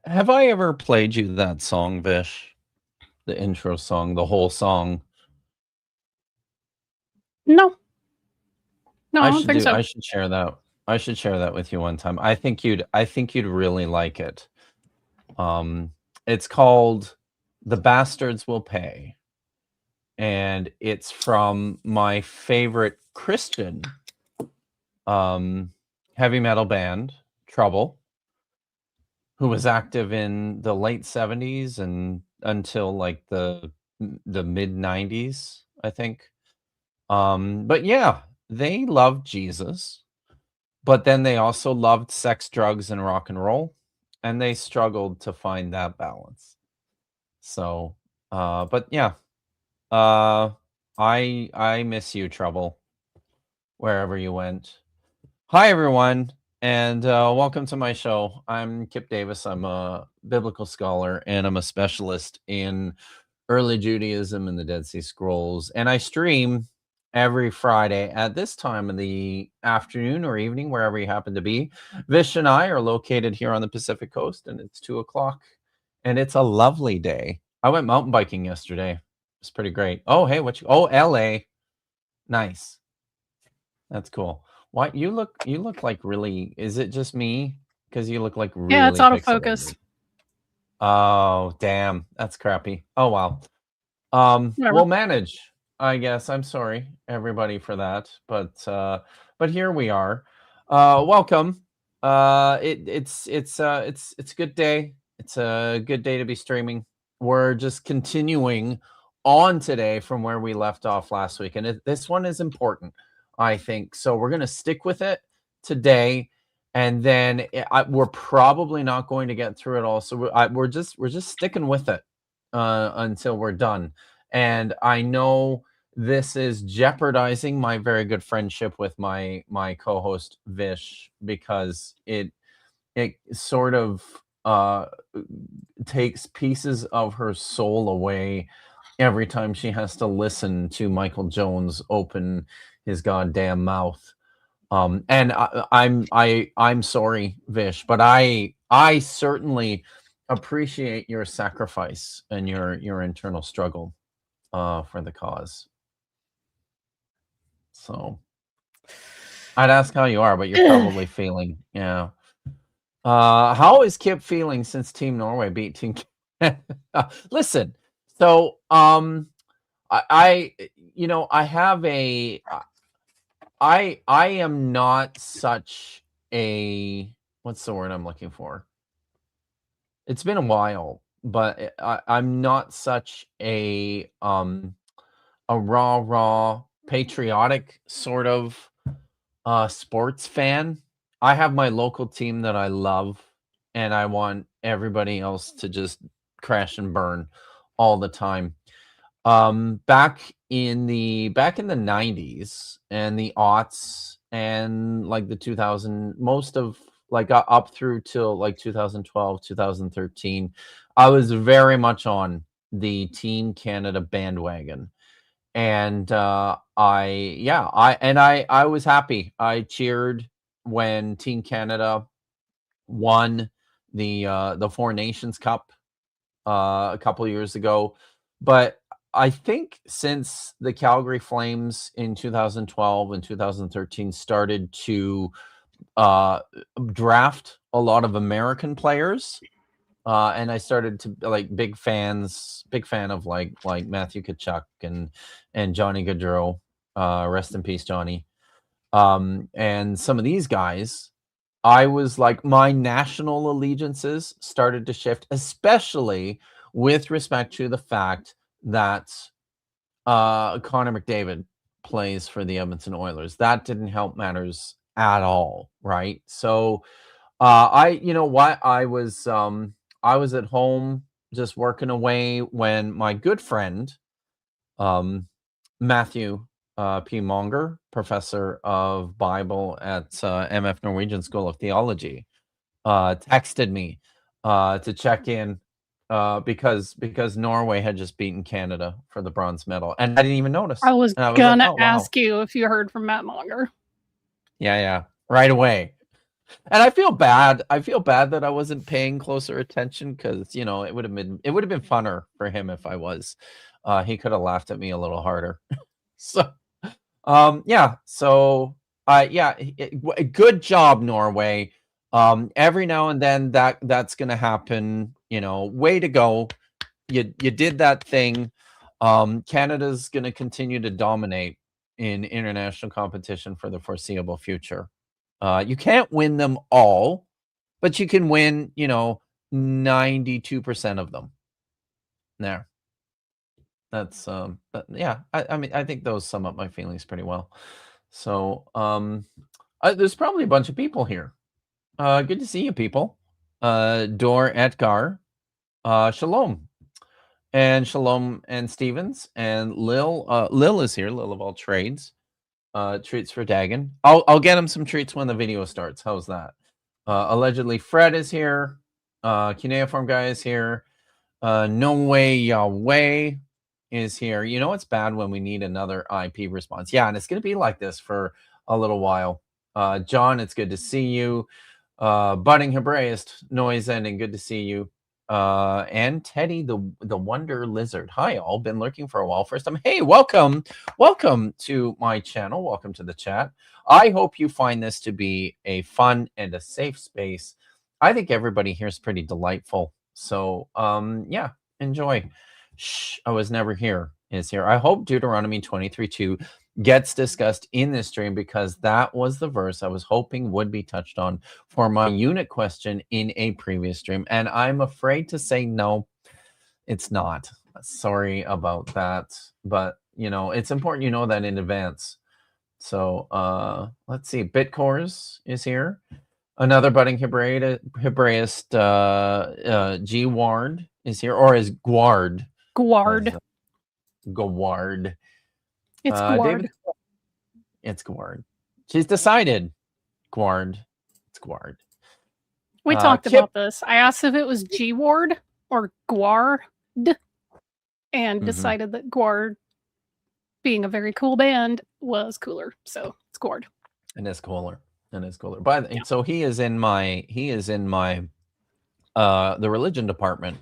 Have I ever played you that song, Vish? The intro song, the whole song? No. No, I I don't should think do so. I should share that. I should share that with you one time. I think you'd really like it. It's called The Bastards Will Pay. And it's from my favorite Christian heavy metal band, Trouble, who was active in the late 70s and until like the mid 90s, I think. But yeah, they loved Jesus, but then they also loved sex, drugs, and rock and roll, and they struggled to find that balance. So, but yeah, uh, I miss you, Trouble, wherever you went. Hi, everyone, and welcome to my show. I'm Kip Davis. I'm a biblical scholar, and I'm a specialist in early Judaism and the Dead Sea Scrolls. And I stream every Friday at this time of the afternoon or evening, wherever you happen to be. Vish and I are located here on the Pacific Coast, and it's 2 o'clock, and it's a lovely day. I went mountain biking yesterday. It's pretty great. Oh, hey, oh, LA. Nice. That's cool. Why you look like really, is it just me? Because you look like Yeah, it's really autofocus. pixelated. Oh, damn. That's crappy. Oh wow. Whatever. We'll manage, I guess. I'm sorry, everybody, for that. But here we are. Welcome. It's a good day. It's a good day to be streaming. We're just continuing on today from where we left off last week, and this one is important, I think. So we're gonna stick with it today, and then we're probably not going to get through it all. So we're just sticking with it until we're done. And I know this is jeopardizing my very good friendship with my co-host Vish, because it sort of takes pieces of her soul away every time she has to listen to Michael Jones open his goddamn mouth. And I'm sorry, Vish, but I certainly appreciate your sacrifice and your internal struggle for the cause. So I'd ask how you are, but you're probably feeling, yeah. How is Kip feeling since Team Norway beat Team Listen, so I I have I am not such a, what's the word I'm looking for? It's been a while, but I'm not such a raw patriotic sort of sports fan. I have my local team that I love, and I want everybody else to just crash and burn all the time. Back in the 90s and the aughts and like the 2000, most of like up through till like 2012, 2013, I was very much on the Team Canada bandwagon. And I was happy. I cheered when Team Canada won the Four Nations Cup a couple years ago. But I think since the Calgary Flames in 2012 and 2013 started to uh, draft a lot of American players, and I started to like big fan of like Matthew Tkachuk and Johnny Gaudreau, rest in peace, Johnny. And some of these guys, I was like, my national allegiances started to shift, especially with respect to the fact that Connor McDavid plays for the Edmonton Oilers. That didn't help matters at all, right? So you know what, I was at home just working away when my good friend Matthew P. Monger, professor of Bible at MF Norwegian School of Theology, texted me to check in because Norway had just beaten Canada for the bronze medal, and I didn't even notice. I was And I was like, gonna oh wow, ask you if you heard from Matt Monger. yeah, right away. And I feel bad. I feel bad that I wasn't paying closer attention because it would have been funner for him if I was. He could have laughed at me a little harder. So, yeah. So, good job, Norway. Every now and then that's gonna happen. Way to go. You did that thing. Canada's gonna continue to dominate in international competition for the foreseeable future. You can't win them all, but you can win, 92% of them. There. That's but yeah, I mean, I think those sum up my feelings pretty well. So, there's probably a bunch of people here. Good to see you people. Dor Etgar, Shalom. And Shalom and Stevens and Lil. Lil is here, Lil of all trades. Treats for Dagon. I'll get him some treats when the video starts. How's that? Allegedly Fred is here. Cuneiform guy is here. No Way Yahweh is here. It's bad when we need another IP response. Yeah, and it's gonna be like this for a little while. John, it's good to see you. Budding Hebraist, noise ending, good to see you. And Teddy the Wonder Lizard. Hi, all. Been lurking for a while. First time. Hey, welcome to my channel. Welcome to the chat. I hope you find this to be a fun and a safe space. I think everybody here is pretty delightful. So, yeah, enjoy. Shh, I was never here is here. I hope Deuteronomy 23:2 gets discussed in this stream because that was the verse I was hoping would be touched on for my unit question in a previous stream. And I'm afraid to say no, it's not. Sorry about that. But, it's important you know that in advance. So, let's see. Bitcores is here. Another budding Hebraist, G Ward is here, or is Guard. Guard. Guard. It's Guard. David, it's Guard. She's decided. Guard. It's Guard. We talked about this. I asked if it was G Ward or Guard, and decided that Guard, being a very cool band, was cooler. So it's Guard. And it's cooler. But yeah. So he is in my the religion department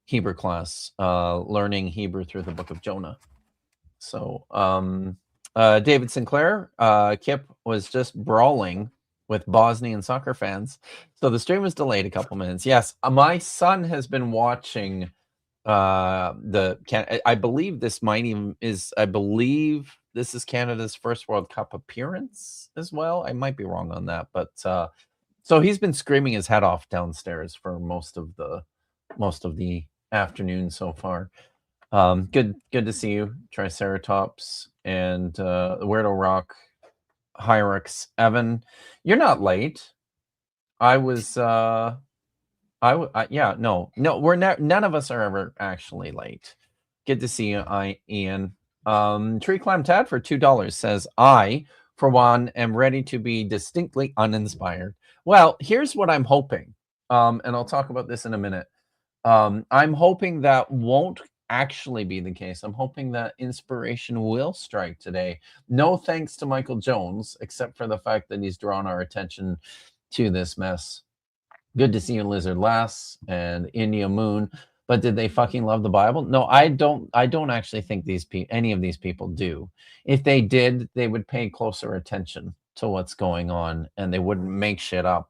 Hebrew class, learning Hebrew through the book of Jonah. So David Sinclair, Kip was just brawling with Bosnian soccer fans. So the stream was delayed a couple minutes. Yes, my son has been watching I believe this is Canada's first World Cup appearance as well. I might be wrong on that, but so he's been screaming his head off downstairs for most of the afternoon so far. Good to see you, Triceratops and Weirdo Rock, Hyrix, Evan. You're not late. I was no, we're none of us are ever actually late. Good to see you, Ian. Tree Climb Tad for $2 says, I, for one, am ready to be distinctly uninspired. Well, here's what I'm hoping. And I'll talk about this in a minute. I'm hoping that won't actually be the case. I'm hoping that inspiration will strike today. No thanks to Michael Jones, except for the fact that he's drawn our attention to this mess. Good to see you, Lizard Lass and India Moon. But did they fucking love the Bible? No, I don't actually think any of these people do. If they did, they would pay closer attention to what's going on and they wouldn't make shit up.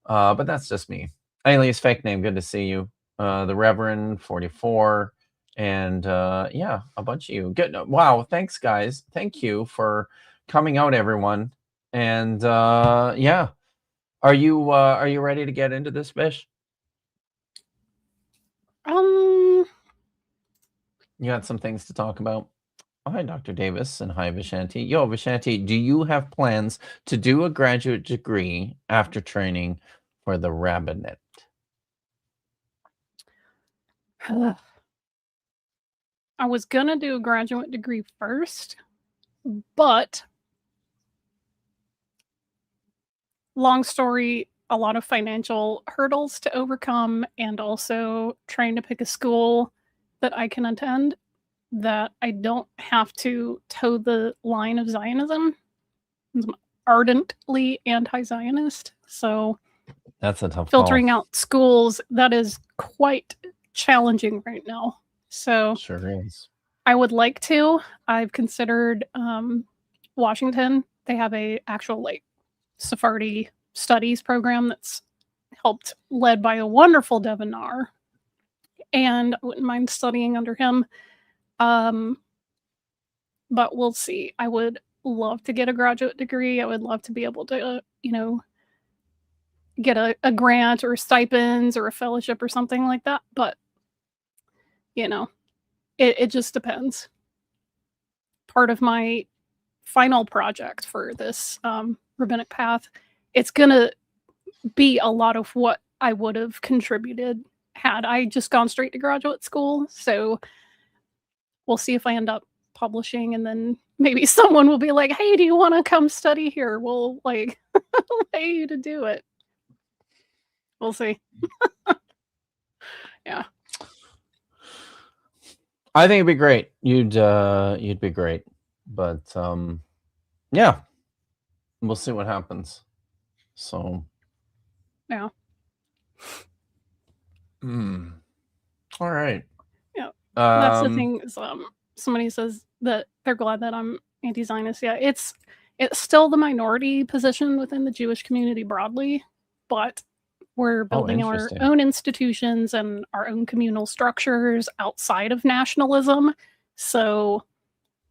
But that's just me. Alias Fake Name, good to see you. The Reverend 44 and yeah, a bunch of you. Good. Wow, thanks guys. Thank you for coming out, everyone. And yeah. Are you ready to get into this, Vish? You got some things to talk about. Oh, hi, Dr. Davis, and hi, Vishanti. Yo, Vishanti, do you have plans to do a graduate degree after training for the rabbinate? I was gonna do a graduate degree first, but long story, a lot of financial hurdles to overcome, and also trying to pick a school that I can attend that I don't have to toe the line of Zionism. I'm ardently anti-Zionist, So that's a tough filtering call. out schools, that is quite challenging right now. So Sure is. I would like to. I've considered Washington. They have a actual like Sephardi studies program that's led by a wonderful Devin Narr, and I wouldn't mind studying under him. But we'll see. I would love to get a graduate degree. I would love to be able to, get a grant or stipends or a fellowship or something like that. But, it just depends. Part of my final project for this rabbinic path, it's going to be a lot of what I would have contributed had I just gone straight to graduate school. So we'll see if I end up publishing, and then maybe someone will be like, hey, do you want to come study here? We'll like pay you to do it. We'll see. Yeah. I think it'd be great. You'd be great. But yeah. We'll see what happens. So yeah. All right. Yeah. That's the thing is somebody says that they're glad that I'm anti-Zionist. Yeah, it's still the minority position within the Jewish community broadly, but we're building our own institutions and our own communal structures outside of nationalism. So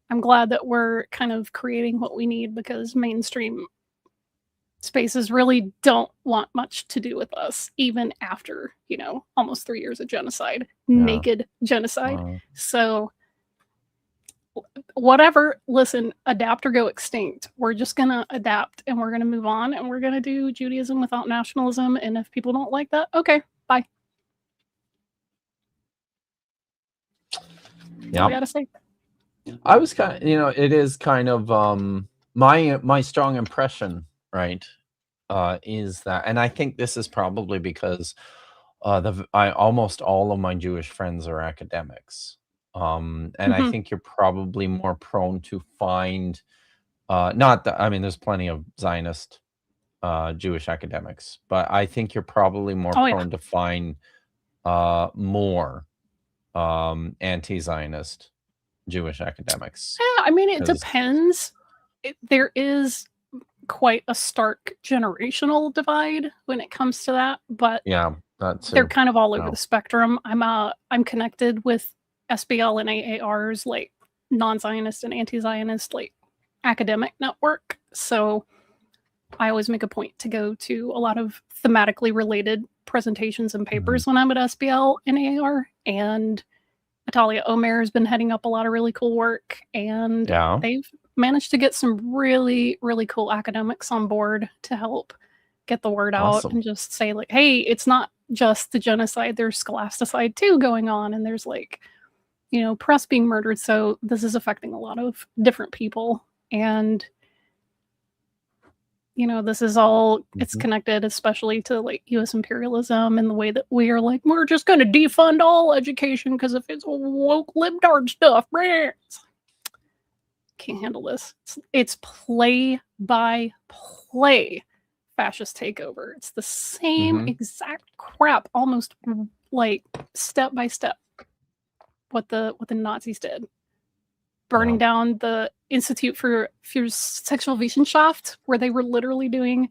I'm glad that we're kind of creating what we need, because mainstream spaces really don't want much to do with us, even after, almost 3 years of genocide, naked genocide. Wow. So whatever, listen, adapt or go extinct. We're just going to adapt, and we're going to move on, and we're going to do Judaism without nationalism. And if people don't like that, okay, bye. Yeah. I gotta say. I was kind of, it is kind of my strong impression, right, is that, and I think this is probably because almost all of my Jewish friends are academics. And I think you're probably more prone to find, not that, I mean, there's plenty of Zionist Jewish academics, but I think you're probably more prone to find more anti-Zionist Jewish academics. Yeah, I mean, it depends. There is quite a stark generational divide when it comes to that, but yeah, they're kind of all over the spectrum. I'm connected with SBL and AAR's like non-Zionist and anti-Zionist like academic network, so I always make a point to go to a lot of thematically related presentations and papers when I'm at SBL and AAR. And Natalia Omer has been heading up a lot of really cool work, and they've managed to get some really, really cool academics on board to help get the word out and just say like, hey, it's not just the genocide, there's scholasticide too going on, and there's like, press being murdered. So this is affecting a lot of different people, and this is all, it's connected especially to like US imperialism and the way that we are like, we're just going to defund all education because if it's woke libtard stuff, can't handle this. It's play by play fascist takeover. It's the same exact crap, almost like step by step what the Nazis did. Burning down the Institute for Sexualwissenschaft, where they were literally doing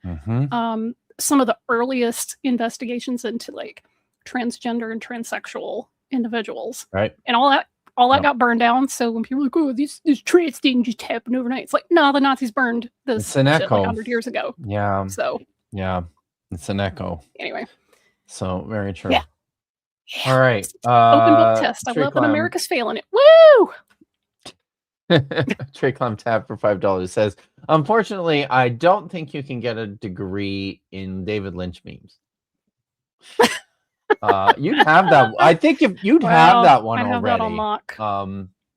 some of the earliest investigations into like transgender and transsexual individuals, right? And all that got burned down. So when people are like, "Oh, this trans thing just happened overnight," it's like, no, the Nazis burned this shit like 100 years ago. Yeah. So yeah, it's an echo. Anyway. So very true. Yeah. All right. Open book test. I love when America's failing it. Woo! Trey Clem Tab for $5 says, unfortunately, I don't think you can get a degree in David Lynch memes. You'd have that. I think if you'd have that one already. That on lock.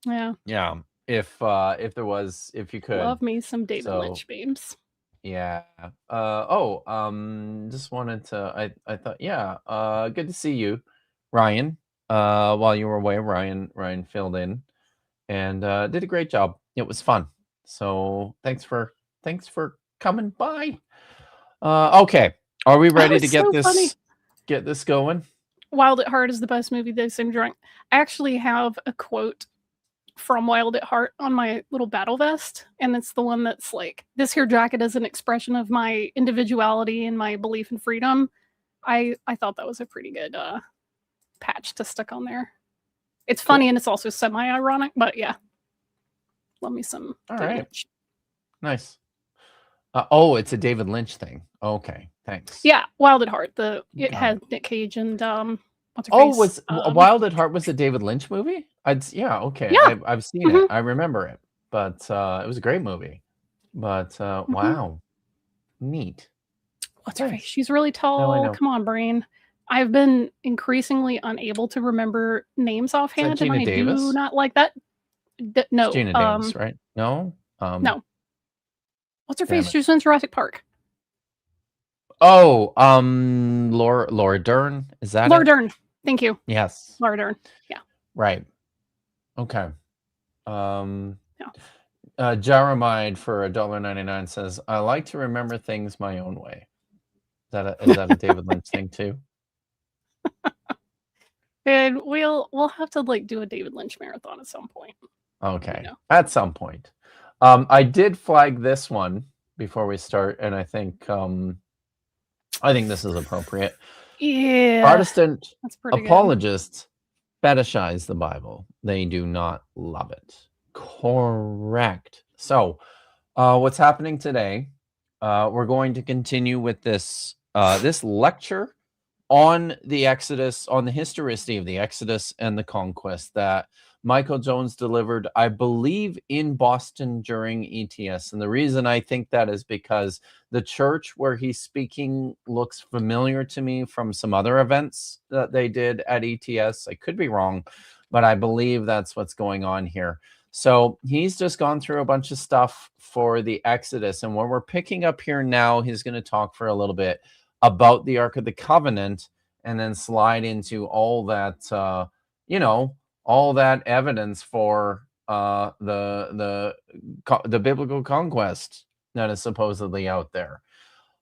Yeah. If there was, if you could. Love me some David Lynch memes. Yeah. Just wanted to. I thought, yeah. Good to see you, Ryan. While you were away, Ryan filled in. And did a great job. It was fun. So thanks for coming by. Okay. Are we ready to it's get so this funny. get this going? Wild at Heart is the best movie they've seen drunk. I actually have a quote from Wild at Heart on my little battle vest, and it's the one that's like, "This here jacket is an expression of my individuality and my belief in freedom." I thought that was a pretty good patch to stick on there. It's funny and it's also semi-ironic, but yeah. Love me some David Lynch. Nice. Oh, it's a David Lynch thing. Okay, thanks. Yeah, Wild at Heart. It had Nick Cage and what's her face? Was Wild at Heart was a David Lynch movie? Yeah, okay. Yeah. I've seen it. I remember it, but it was a great movie. But wow, neat. What's her face? She's really tall. Come on, brain. I've been increasingly unable to remember names offhand, and I do not like that. No, it's Gina Davis, right? No, no. What's her face? She was in Jurassic Park. Oh, Laura Dern. Is that Laura Dern? Thank you. Yes, Laura Dern. Yeah. Right. Okay. Jeremiah for $1.99 says, "I like to remember things my own way." Is that a David Lynch thing too? And we'll have to like do a David Lynch marathon at some point. Okay, at some point. I did flag this one before we start, and I think this is appropriate. Yeah. Protestant apologists fetishize the Bible. They do not love it. Correct. So, what's happening today? We're going to continue with this this lecture on the Exodus, on the historicity of the Exodus and the Conquest that Michael Jones delivered, I believe, in Boston during ETS. And the reason I think that is because the church where he's speaking looks familiar to me from some other events that they did at ETS. I could be wrong, but I believe that's what's going on here. So he's just gone through a bunch of stuff for the Exodus. And what we're picking up here now, he's going to talk for a little bit about the Ark of the Covenant and then slide into all that, all that evidence for the biblical conquest that is supposedly out there.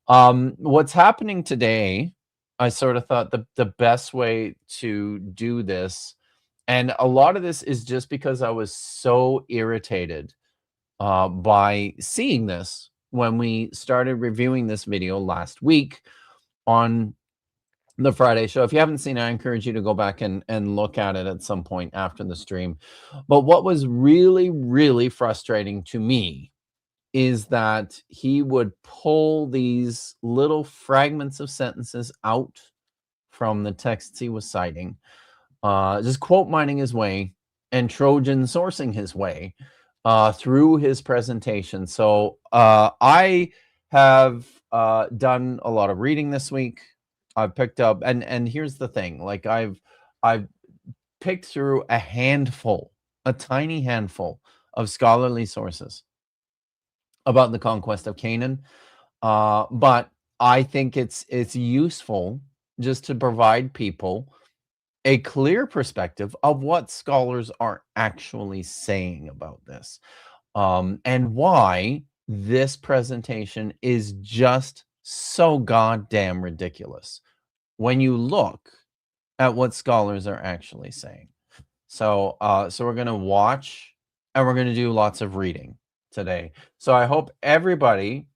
What's happening today, I sort of thought the best way to do this, and a lot of this is just because I was so irritated by seeing this when we started reviewing this video last week on the Friday show. If you haven't seen it, I encourage you to go back and look at it at some point after the stream. But what was really, really frustrating to me is that he would pull these little fragments of sentences out from the texts he was citing, just quote mining his way and Trojan sourcing his way through his presentation. So I have done a lot of reading this week. I've picked up, and here's the thing, like I've picked through a tiny handful of scholarly sources about the conquest of Canaan. But I think it's useful just to provide people a clear perspective of what scholars are actually saying about this, and why this presentation is just so goddamn ridiculous when you look at what scholars are actually saying. So we're going to watch and we're going to do lots of reading today. So I hope everybody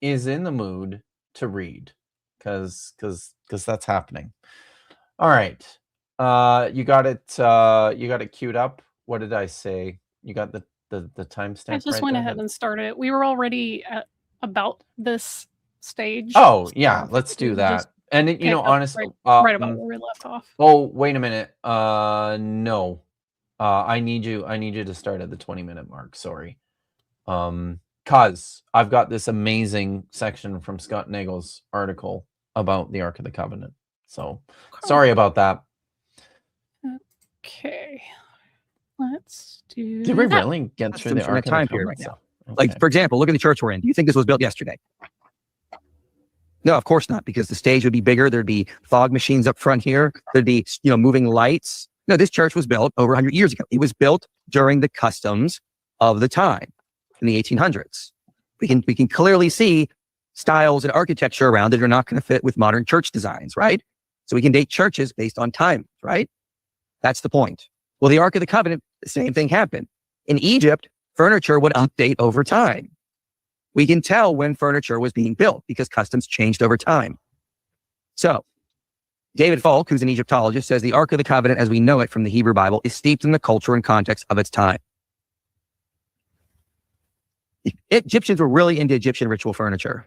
is in the mood to read, because that's happening. All right. You got it queued up. What did I say? You got the timestamp. I just went ahead and started. We were already at about this stage. Oh yeah, let's do that. And honestly, right about where we left off. Oh, wait a minute. No. I need you to start at the 20-minute mark. Sorry. Cause I've got this amazing section from Scott Nagel's article about the Ark of the Covenant. So sorry about that. Okay. Let's do. Did we really get through the Ark of the Covenant right now? Okay. Like, for example, look at the church we're in. Do you think this was built yesterday? No, of course not, because the stage would be bigger. There'd be fog machines up front here. There'd be, moving lights. No, this church was built over 100 years ago. It was built during the customs of the time in the 1800s. We can clearly see styles and architecture around it are not going to fit with modern church designs, right? So we can date churches based on time, right? That's the point. Well, the Ark of the Covenant, the same thing happened. In Egypt, furniture would update over time. We can tell when furniture was being built because customs changed over time. So David Falk, who's an Egyptologist, says the Ark of the Covenant as we know it from the Hebrew Bible is steeped in the culture and context of its time. Egyptians were really into Egyptian ritual furniture.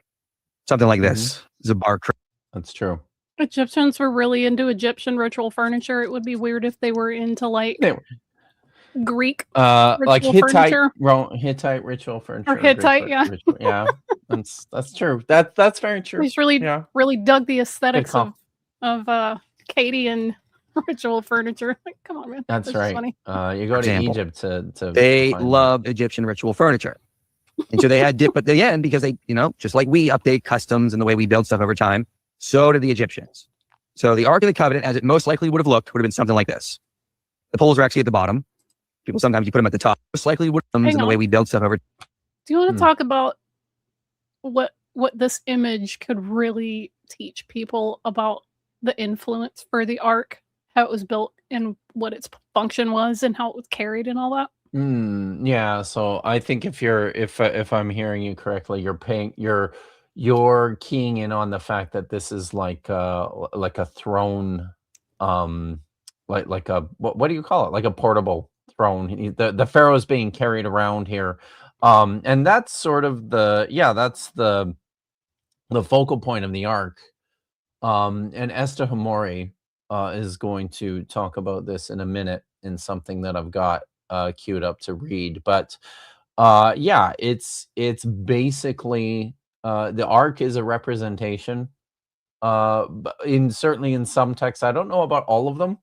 Something like this. It's a bar. That's true. Egyptians were really into Egyptian ritual furniture. It would be weird if they were into like Greek like furniture. Hittite ritual furniture. Or Hittite, Greek yeah. Ritual, yeah. That's true. That's very true. He's really dug the aesthetics of Akkadian ritual furniture. Like, come on, man. That's right. Funny. You go to Egypt to they loved Egyptian ritual furniture. And so they had dip at the end because they, just like we update customs and the way we build stuff over time, so did the Egyptians. So the Ark of the Covenant, as it most likely would have looked, would have been something like this. The poles are actually at the bottom. People sometimes you put them at the top. Most likely would have in the way we build stuff over. Do you want to talk about what this image could really teach people about the influence for the Ark, how it was built and what its function was and how it was carried and all that? Yeah, so I think if I'm hearing you correctly, you're keying in on the fact that this is like a throne, like a what do you call it? Like a portable throne. The pharaoh's being carried around here, and that's sort of that's the focal point of the Ark. And Esther Hamori is going to talk about this in a minute in something that I've got queued up to read. But it's basically the Ark is a representation certainly in some texts. I don't know about all of them,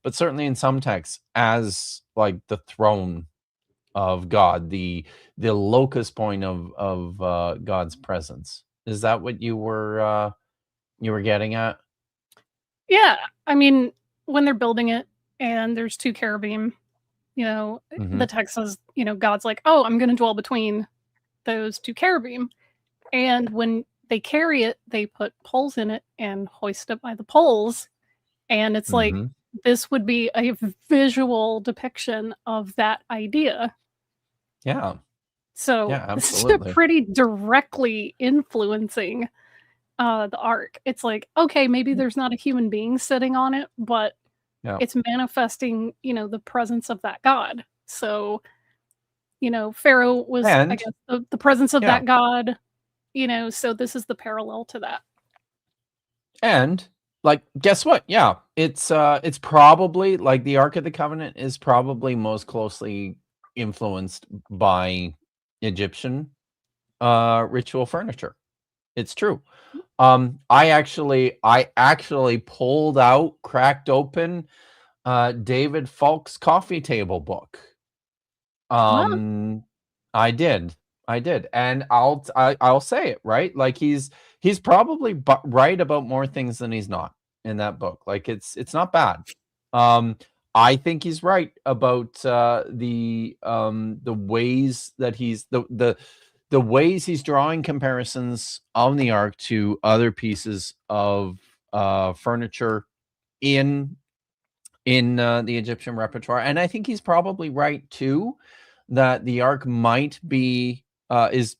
but certainly in some texts as like the throne of God, the locus point of God's presence. Is that what you were getting at? Yeah, I mean, when they're building it and there's two cherubim, the text says, God's like, oh, I'm going to dwell between those two cherubim. And when they carry it, they put poles in it and hoist it by the poles. And it's like, this would be a visual depiction of that idea. Yeah. So this is pretty directly influencing the Ark. It's like, okay, maybe there's not a human being sitting on it, but it's manifesting, the presence of that God. So, Pharaoh was, I guess, the presence of that God, so this is the parallel to that. And like, guess what? Yeah, it's probably like the Ark of the Covenant is probably most closely influenced by Egyptian ritual furniture. It's true. I actually cracked open David Falk's coffee table book. I did, and I'll say it, right? Like he's probably right about more things than he's not in that book. Like it's not bad. I think he's right about the ways that he's the ways he's drawing comparisons on the Ark to other pieces of furniture in the Egyptian repertoire. And I think he's probably right too, that the Ark might be is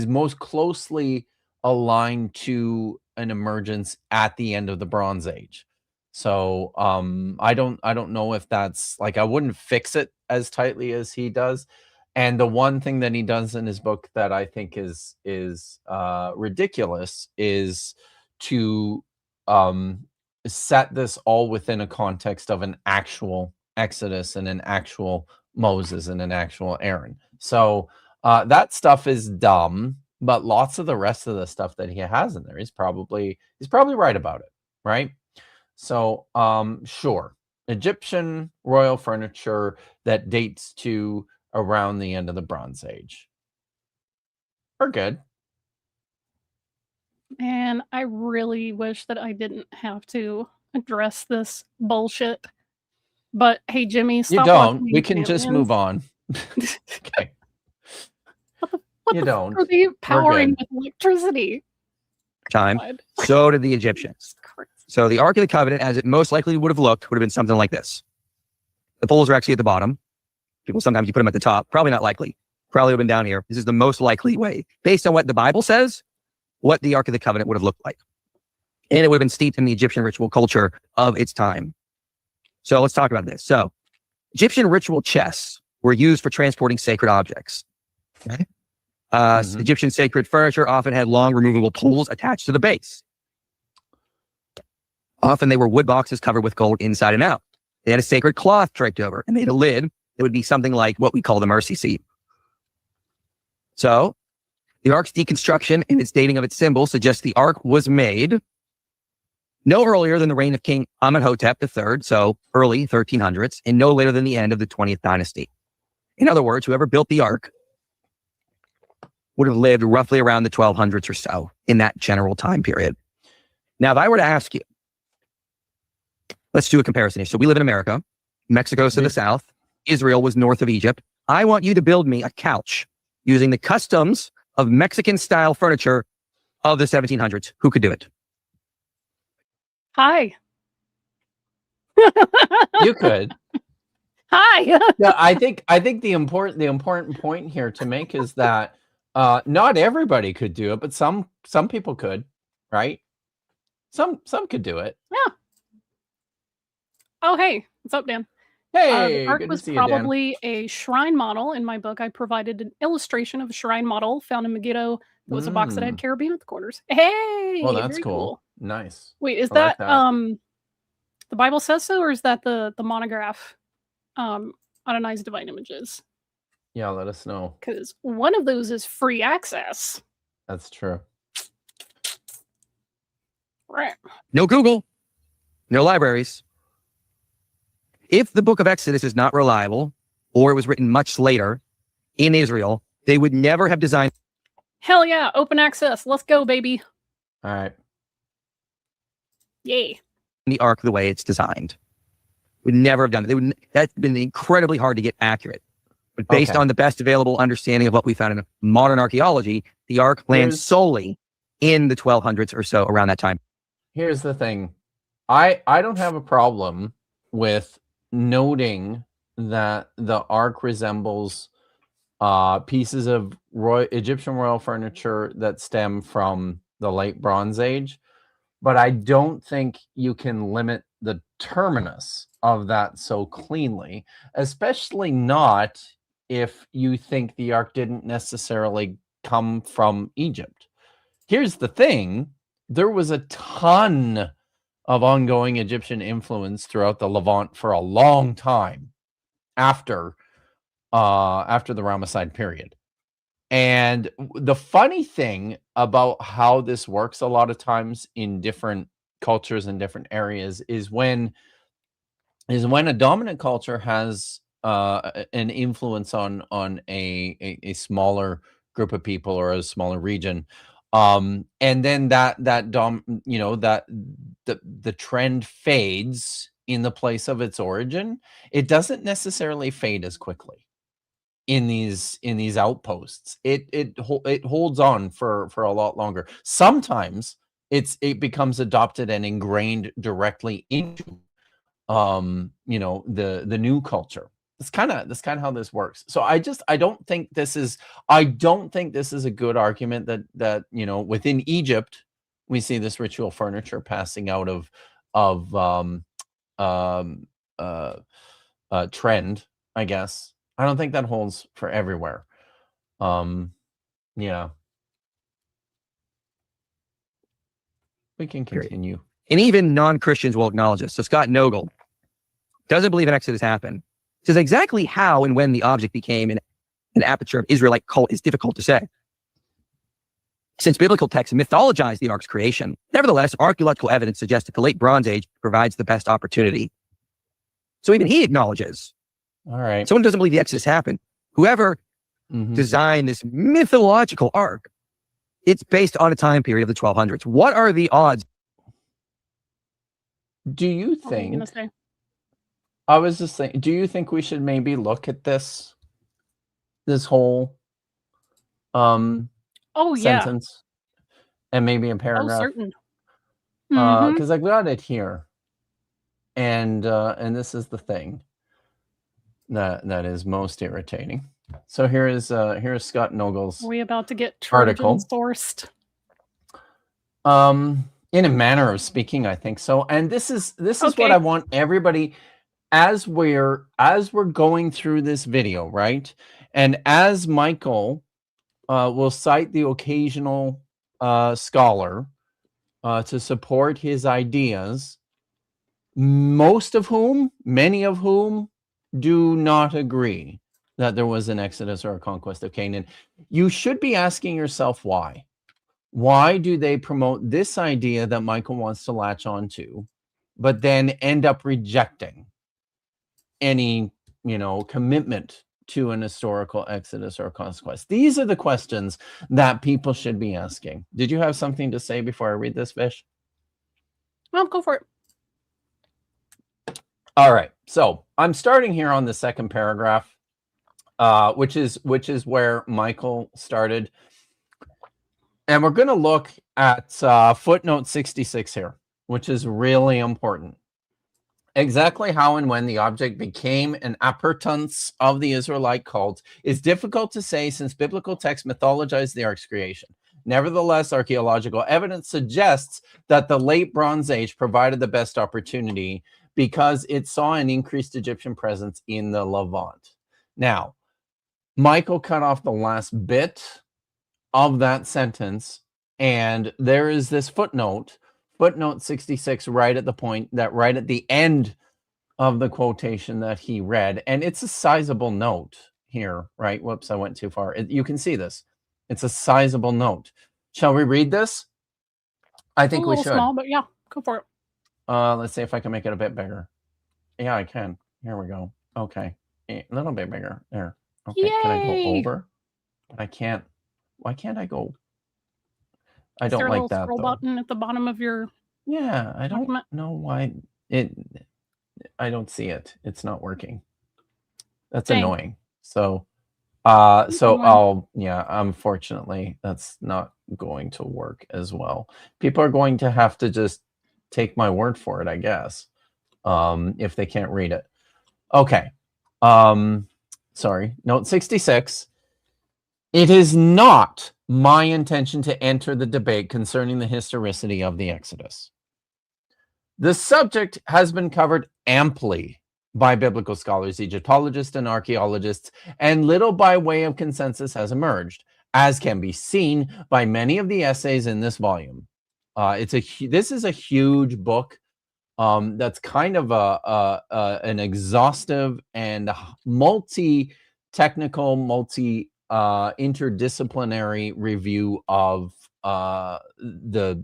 most closely aligned to an emergence at the end of the Bronze Age. So I don't know if that's like, I wouldn't fix it as tightly as he does. And the one thing that he does in his book that I think is ridiculous is to set this all within a context of an actual Exodus and an actual Moses and an actual Aaron. So that stuff is dumb, but lots of the rest of the stuff that he has in there, he's probably right about it, right? So sure, Egyptian royal furniture that dates to around the end of the Bronze Age. We're good. And I really wish that I didn't have to address this bullshit. But hey, Jimmy, stop. You don't. We can just move on. Okay. You don't. For the powering good. with electricity. Time. God. So did the Egyptians. So the Ark of the Covenant, as it most likely would have looked, would have been something like this. The poles are actually at the bottom. People sometimes you put them at the top. Probably not likely. Probably would have been down here. This is the most likely way, based on what the Bible says, what the Ark of the Covenant would have looked like. And it would have been steeped in the Egyptian ritual culture of its time. So let's talk about this. So Egyptian ritual chests were used for transporting sacred objects. Okay? Egyptian sacred furniture often had long removable poles attached to the base. Often they were wood boxes covered with gold inside and out. They had a sacred cloth draped over and made a lid. It would be something like what we call the mercy seat. So the Ark's deconstruction and its dating of its symbol suggests the Ark was made no earlier than the reign of King Amenhotep III, so early 1300s, and no later than the end of the 20th dynasty. In other words, whoever built the Ark would have lived roughly around the 1200s or so in that general time period. Now, if I were to ask you, let's do a comparison here. So we live in America. Mexico's to the south. Israel was north of Egypt. I want you to build me a couch using the customs of Mexican-style furniture of the 1700s. Who could do it? Hi. You could. Hi. Yeah, I think the important point here to make is that not everybody could do it, but some people could, right? Some could do it. Yeah. Oh, hey, what's up, Dan? Hey, the Ark good was to see you, Dan. probably a shrine model. In my book, I provided an illustration of a shrine model found in Megiddo. It was a box that had Caribbean at the corners. Hey, Oh, that's very cool. Nice. Wait, is I that, like that. the Bible says so, or is that the monograph, Adonai's Divine Images? Yeah, let us know. Because one of those is free access. That's true. Right. No Google, no libraries. If the book of Exodus is not reliable, or it was written much later in Israel, they would never have designed. Hell yeah, open access. Let's go, baby. All right. Yay. The Ark the way it's designed. Would never have done it. They would. That's been incredibly hard to get accurate. But based on the best available understanding of what we found in modern archaeology, the Ark lands solely in the 1200s or so, around that time. Here's the thing. I don't have a problem with noting that the Ark resembles pieces of Egyptian royal furniture that stem from the late Bronze Age, but I don't think you can limit the terminus of that so cleanly, especially not if you think the Ark didn't necessarily come from Egypt. Here's the thing. There was a ton of ongoing Egyptian influence throughout the Levant for a long time after the Ramesside period. And the funny thing about how this works a lot of times in different cultures and different areas is when a dominant culture has an influence on a smaller group of people or a smaller region, and then the trend fades in the place of its origin. It doesn't necessarily fade as quickly in these outposts. It holds on for a lot longer. Sometimes it becomes adopted and ingrained directly into the new culture. That's kind of how this works. So I don't think this is a good argument that within Egypt we see this ritual furniture passing out of trend, I guess. I don't think that holds for everywhere. Yeah. We can continue. And even non-Christians will acknowledge this. So Scott Nogel doesn't believe an Exodus happened. Says exactly how and when the object became an aperture of Israelite cult is difficult to say, since biblical texts mythologize the Ark's creation. Nevertheless, archaeological evidence suggests that the late Bronze Age provides the best opportunity. So even he acknowledges. All right. Someone doesn't believe the Exodus happened. Whoever designed this mythological Ark, it's based on a time period of the 1200s. What are the odds? Do you think? I was just saying, do you think we should maybe look at this whole Oh yeah. sentence and maybe a Oh, paragraph? certain. Mhm. Because I got it here, and this is the thing that is most irritating. So here's Scott Nogel's Are we about to get Trojan article. sourced? In a manner of speaking, I think so. And this is what Okay. I want everybody, as we're going through this video, right? And as Michael will cite the occasional scholar to support his ideas, many of whom do not agree that there was an exodus or a conquest of Canaan. You should be asking yourself why. Why do they promote this idea that Michael wants to latch onto, but then end up rejecting any, commitment to an historical exodus or conquest? These are the questions that people should be asking. Did you have something to say before I read this, Vish? Well, go for it. All right. So I'm starting here on the second paragraph, which is where Michael started. And we're going to look at footnote 66 here, which is really important. Exactly how and when the object became an appurtenance of the Israelite cult is difficult to say, since biblical texts mythologize the ark's creation. Nevertheless, archaeological evidence suggests that the late Bronze Age provided the best opportunity because it saw an increased Egyptian presence in the Levant. Now, Michael cut off the last bit of that sentence, and there is this footnote 66, right at the end of the quotation that he read, and it's a sizable note here, right? Whoops, I went too far. You can see this. It's a sizable note. Shall we read this? I think we should. Small, but yeah, go for it. Let's see if I can make it a bit bigger. Yeah, I can. Here we go. Okay, a little bit bigger there. Okay, Yay! Can I go over? But I can't. Why can't I go? I don't like that, scroll though. button at the bottom of your I don't document? know why I don't see it. It's not working. That's Dang. annoying. So unfortunately, that's not going to work as well. People are going to have to just take my word for it, I guess, if they can't read it. Okay. Sorry. Note 66. It is not my intention to enter the debate concerning the historicity of the Exodus. The subject has been covered amply by biblical scholars, Egyptologists, and archaeologists, and little by way of consensus has emerged, as can be seen by many of the essays in this volume. This is a huge book that's kind of an exhaustive and multi-technical, interdisciplinary review of the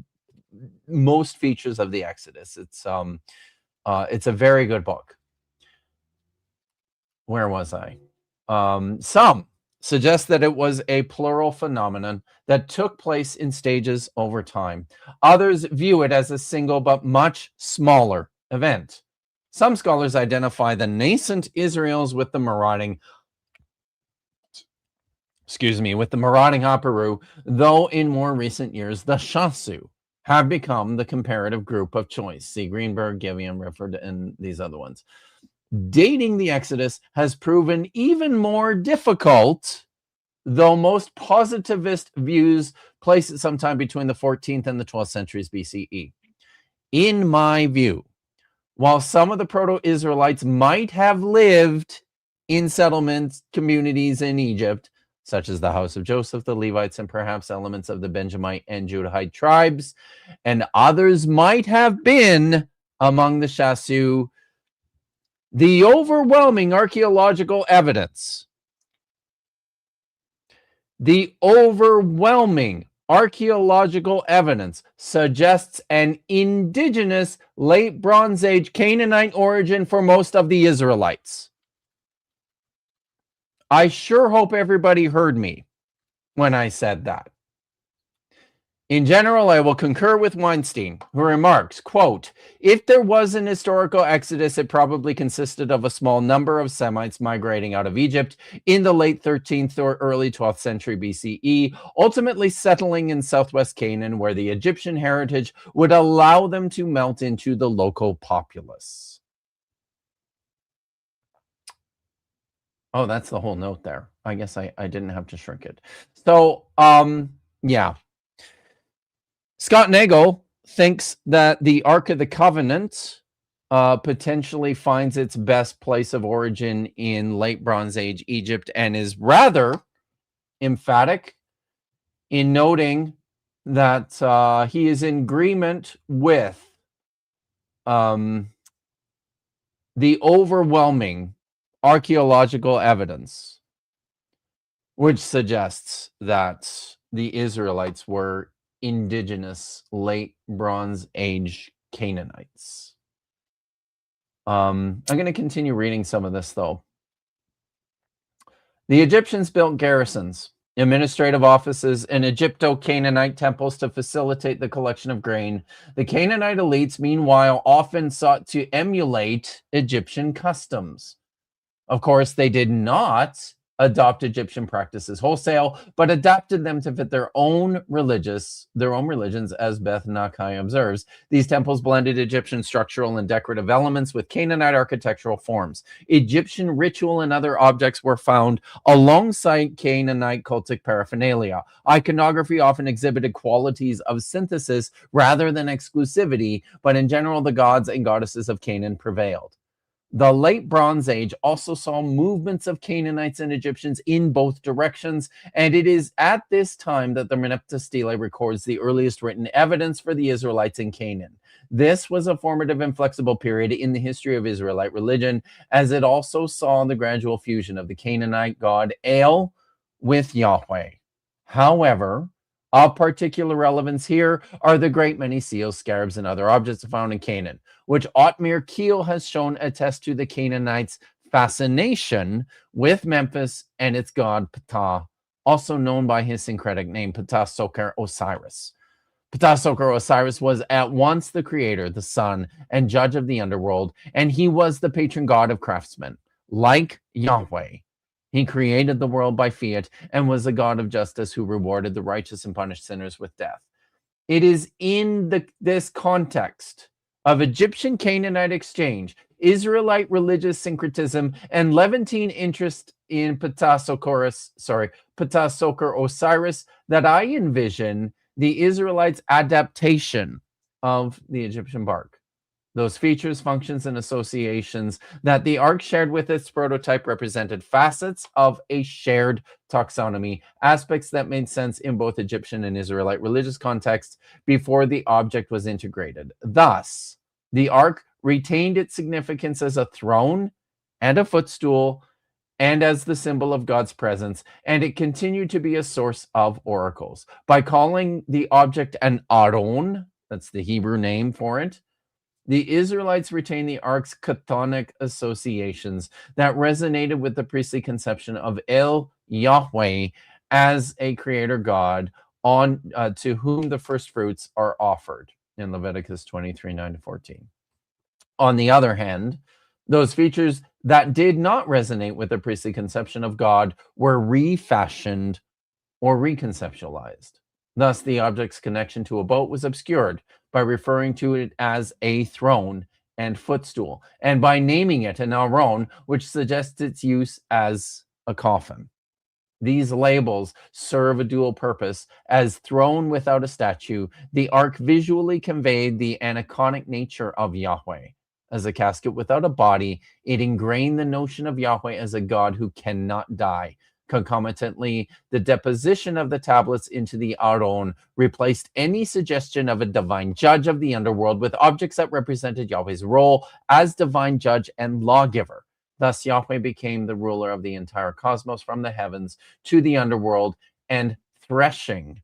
most features of the Exodus. It's a very good book. Where was I? Some suggest that it was a plural phenomenon that took place in stages over time. Others view it as a single but much smaller event. Some scholars identify the nascent Israels with the marauding Haparu, though in more recent years, the Shasu have become the comparative group of choice. See Greenberg, Givian, Rifford, and these other ones. Dating the Exodus has proven even more difficult, though most positivist views place it sometime between the 14th and the 12th centuries BCE. In my view, while some of the proto-Israelites might have lived in settlement communities in Egypt, such as the house of Joseph, the Levites, and perhaps elements of the Benjamite and Judahite tribes, and others might have been among the Shasu, the overwhelming archaeological evidence suggests an indigenous late Bronze Age Canaanite origin for most of the Israelites. I sure hope everybody heard me when I said that. In general, I will concur with Weinstein, who remarks, quote, if there was an historical exodus, it probably consisted of a small number of Semites migrating out of Egypt in the late 13th or early 12th century BCE, ultimately settling in southwest Canaan, where the Egyptian heritage would allow them to melt into the local populace. Oh, that's the whole note there. I guess I didn't have to shrink it. So, yeah. Scott Nagel thinks that the Ark of the Covenant potentially finds its best place of origin in late Bronze Age Egypt, and is rather emphatic in noting that he is in agreement with the overwhelming archaeological evidence, which suggests that the Israelites were indigenous late Bronze Age Canaanites. I'm going to continue reading some of this, though. The Egyptians built garrisons, administrative offices, and Egypto-Canaanite temples to facilitate the collection of grain. The Canaanite elites, meanwhile, often sought to emulate Egyptian customs. Of course, they did not adopt Egyptian practices wholesale, but adapted them to fit their own religions, as Beth Nakai observes. These temples blended Egyptian structural and decorative elements with Canaanite architectural forms. Egyptian ritual and other objects were found alongside Canaanite cultic paraphernalia. Iconography often exhibited qualities of synthesis rather than exclusivity, but in general, the gods and goddesses of Canaan prevailed. The late Bronze Age also saw movements of Canaanites and Egyptians in both directions, and it is at this time that the Merneptah Stele records the earliest written evidence for the Israelites in Canaan. This was a formative and flexible period in the history of Israelite religion, as it also saw the gradual fusion of the Canaanite god El with Yahweh. However, of particular relevance here are the great many seals, scarabs, and other objects found in Canaan, which Otmir Keel has shown attest to the Canaanites' fascination with Memphis and its god Ptah, also known by his syncretic name Ptah Soker Osiris. Ptah Soker Osiris was at once the creator, the son, and judge of the underworld, and he was the patron god of craftsmen. Like Yahweh, he created the world by fiat and was a god of justice who rewarded the righteous and punished sinners with death. It is in this context of Egyptian Canaanite exchange, Israelite religious syncretism, and Levantine interest in Ptah Soker Osiris that I envision the Israelites' adaptation of the Egyptian bark. Those features, functions, and associations that the Ark shared with its prototype represented facets of a shared taxonomy, aspects that made sense in both Egyptian and Israelite religious contexts before the object was integrated. Thus, the Ark retained its significance as a throne and a footstool and as the symbol of God's presence, and it continued to be a source of oracles. By calling the object an Aron, that's the Hebrew name for it, the Israelites retained the Ark's chthonic associations that resonated with the priestly conception of El Yahweh as a creator god to whom the first fruits are offered in Leviticus 23, 9-14. On the other hand, those features that did not resonate with the priestly conception of God were refashioned or reconceptualized. Thus, the object's connection to a boat was obscured by referring to it as a throne and footstool, and by naming it an Aron, which suggests its use as a coffin. These labels serve a dual purpose. As throne without a statue, the Ark visually conveyed the aniconic nature of Yahweh. As a casket without a body, it ingrained the notion of Yahweh as a God who cannot die. Concomitantly, the deposition of the tablets into the Aron replaced any suggestion of a divine judge of the underworld with objects that represented Yahweh's role as divine judge and lawgiver. Thus, Yahweh became the ruler of the entire cosmos from the heavens to the underworld, and threshing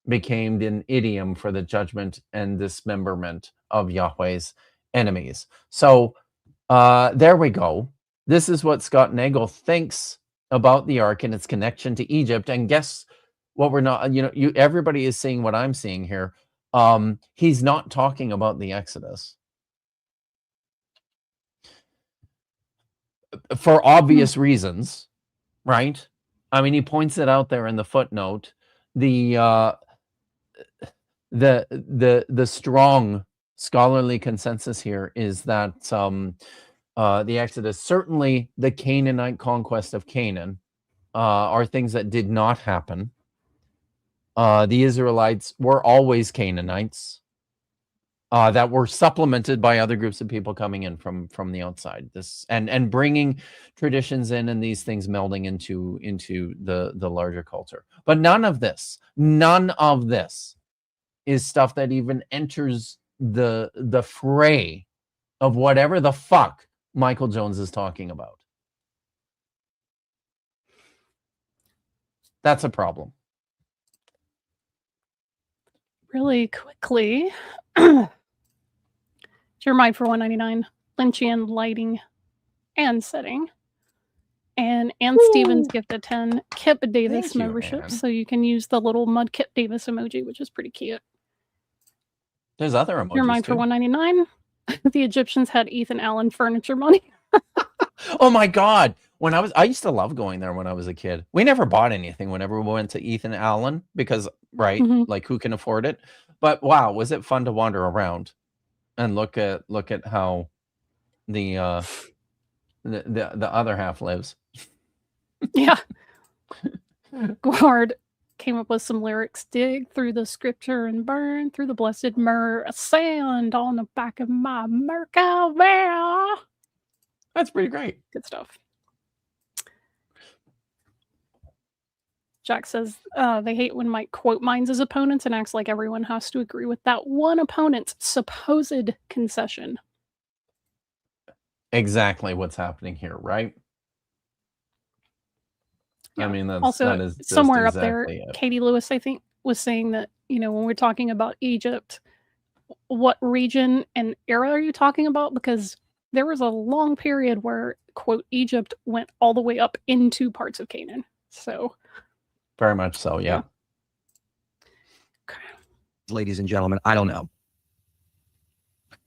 became an idiom for the judgment and dismemberment of Yahweh's enemies. So there we go. This is what Scott Nagel thinks about the Ark and its connection to Egypt. And guess what we're not, everybody is seeing what I'm seeing here. He's not talking about the Exodus for obvious reasons, right? I mean, he points it out there in the footnote. The strong scholarly consensus here is that the Exodus, certainly the Canaanite conquest of Canaan, are things that did not happen. The Israelites were always Canaanites that were supplemented by other groups of people coming in from the outside. This and bringing traditions in, and these things melding into the larger culture. But none of this is stuff that even enters the fray of whatever the fuck Michael Jones is talking about. That's a problem. Really quickly, Jeremiah for 199, Lynchian lighting and setting, and Ann Stevens gifted 10 Kip Davis membership, so you can use the little mud Kip Davis emoji, which is pretty cute. There's other emojis. Jeremiah for 199. The Egyptians had Ethan Allen furniture money. Oh my God. I used to love going there when I was a kid. We never bought anything whenever we went to Ethan Allen because, right, like who can afford it? But wow, was it fun to wander around and look at how the other half lives. Yeah. Guard came up with some lyrics. Dig through the scripture and burn through the blessed myrrh, sand on the back of my Merkava. That's pretty great. Good stuff. Jack says they hate when Mike quote mines his opponents and acts like everyone has to agree with that one opponent's supposed concession. Exactly what's happening here, right? Yeah. I mean, that is somewhere exactly up there. it. Katie Lewis, I think, was saying that, when we're talking about Egypt, what region and era are you talking about? Because there was a long period where, quote, Egypt went all the way up into parts of Canaan. So. Very much so, yeah. Okay. Ladies and gentlemen, I don't know.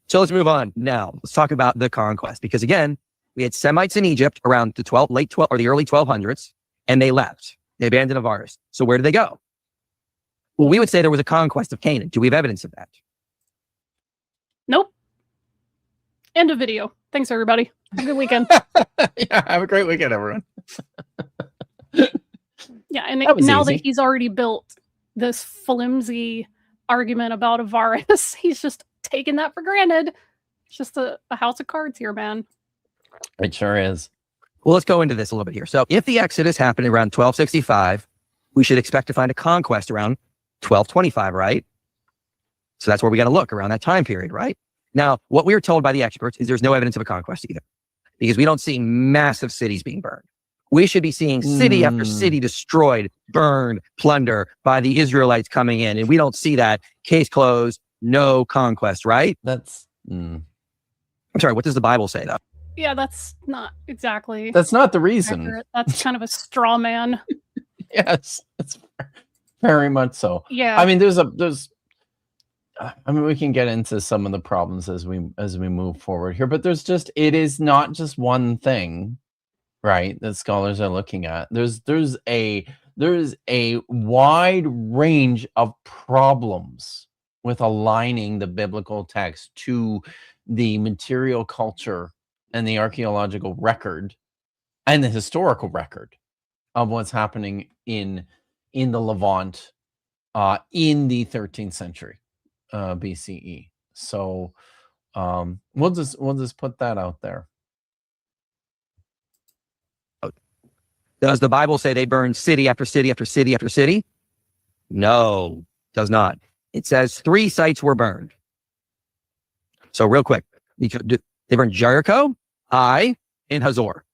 So let's move on now. Let's talk about the conquest, because again, we had Semites in Egypt around the early 1200s, and they left. They abandoned Avaris. So where did they go? Well, we would say there was a conquest of Canaan. Do we have evidence of that? Nope. End of video. Thanks, everybody. Have a good weekend. Yeah, have a great weekend, everyone. Yeah, and now that he's already built this flimsy argument about Avaris, he's just taking that for granted. It's just a house of cards here, man. It sure is. Well, let's go into this a little bit here. So if the Exodus happened around 1265, we should expect to find a conquest around 1225, right? So that's where we got to look, around that time period, right? Now, what we were told by the experts is there's no evidence of a conquest either, because we don't see massive cities being burned. We should be seeing city after city destroyed, burned, plundered by the Israelites coming in. And we don't see that. Case closed, no conquest, right? That's... I'm sorry, what does the Bible say, though? Yeah, that's not exactly... That's not the reason. Accurate. That's kind of a straw man. Yes, it's very much so. Yeah. I mean, we can get into some of the problems as we move forward here, but it is not just one thing, right, that scholars are looking at. There's a wide range of problems with aligning the biblical text to the material culture and the archaeological record and the historical record of what's happening in the Levant in the 13th century BCE. So we'll just put that out there. Does the Bible say they burned city after city after city after city? No, does not. It says 3 sites were burned. So real quick, they burned Jericho, Ai, and Hazor.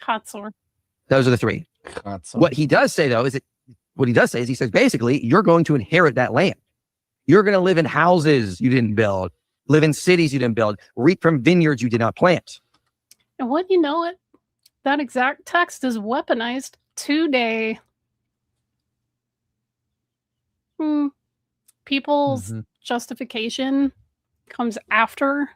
Hatzor. Those are the 3. Hatzor. What he does say, though, is he says, basically, you're going to inherit that land. You're going to live in houses you didn't build, live in cities you didn't build, reap from vineyards you did not plant. And what you know it, that exact text is weaponized today. People's justification comes after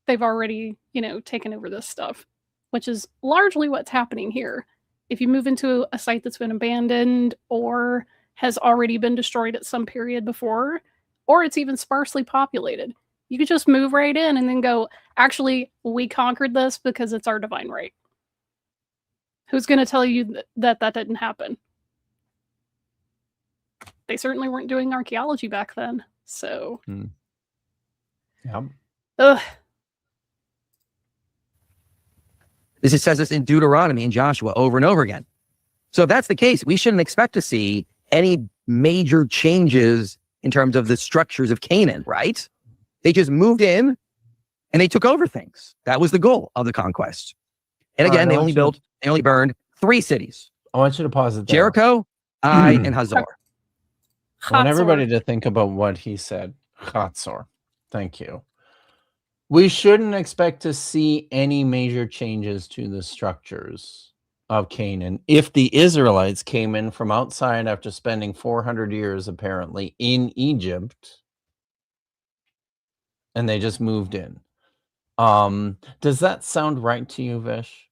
they've already, taken over this stuff, which is largely what's happening here. If you move into a site that's been abandoned or has already been destroyed at some period before, or it's even sparsely populated, you could just move right in and then go, actually, we conquered this because it's our divine right. Who's going to tell you that didn't happen? They certainly weren't doing archaeology back then, so. Yep. Ugh. This says this in Deuteronomy and Joshua over and over again. So if that's the case, we shouldn't expect to see any major changes in terms of the structures of Canaan, right? They just moved in and they took over things. That was the goal of the conquest. And again, they only burned 3 cities. I want you to pause it there. Jericho, Ai, and Hazor. I want everybody to think about what he said. Chatzor. Thank you. We shouldn't expect to see any major changes to the structures of Canaan if the Israelites came in from outside after spending 400 years apparently in Egypt and they just moved in. Does that sound right to you, Vish?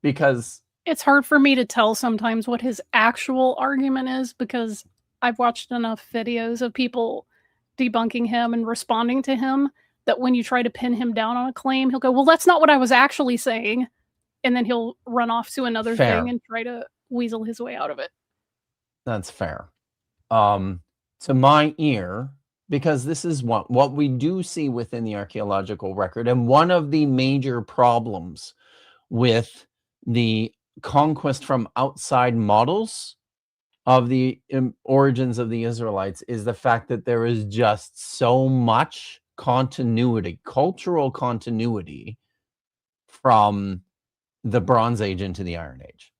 Because it's hard for me to tell sometimes what his actual argument is, because I've watched enough videos of people debunking him and responding to him that when you try to pin him down on a claim, he'll go, well, that's not what I was actually saying. And then he'll run off to another thing and try to weasel his way out of it. That's fair. To my ear, because this is what we do see within the archaeological record. And one of the major problems with the conquest from outside models of the origins of the Israelites is the fact that there is just so much continuity, cultural continuity from the Bronze Age into the Iron Age.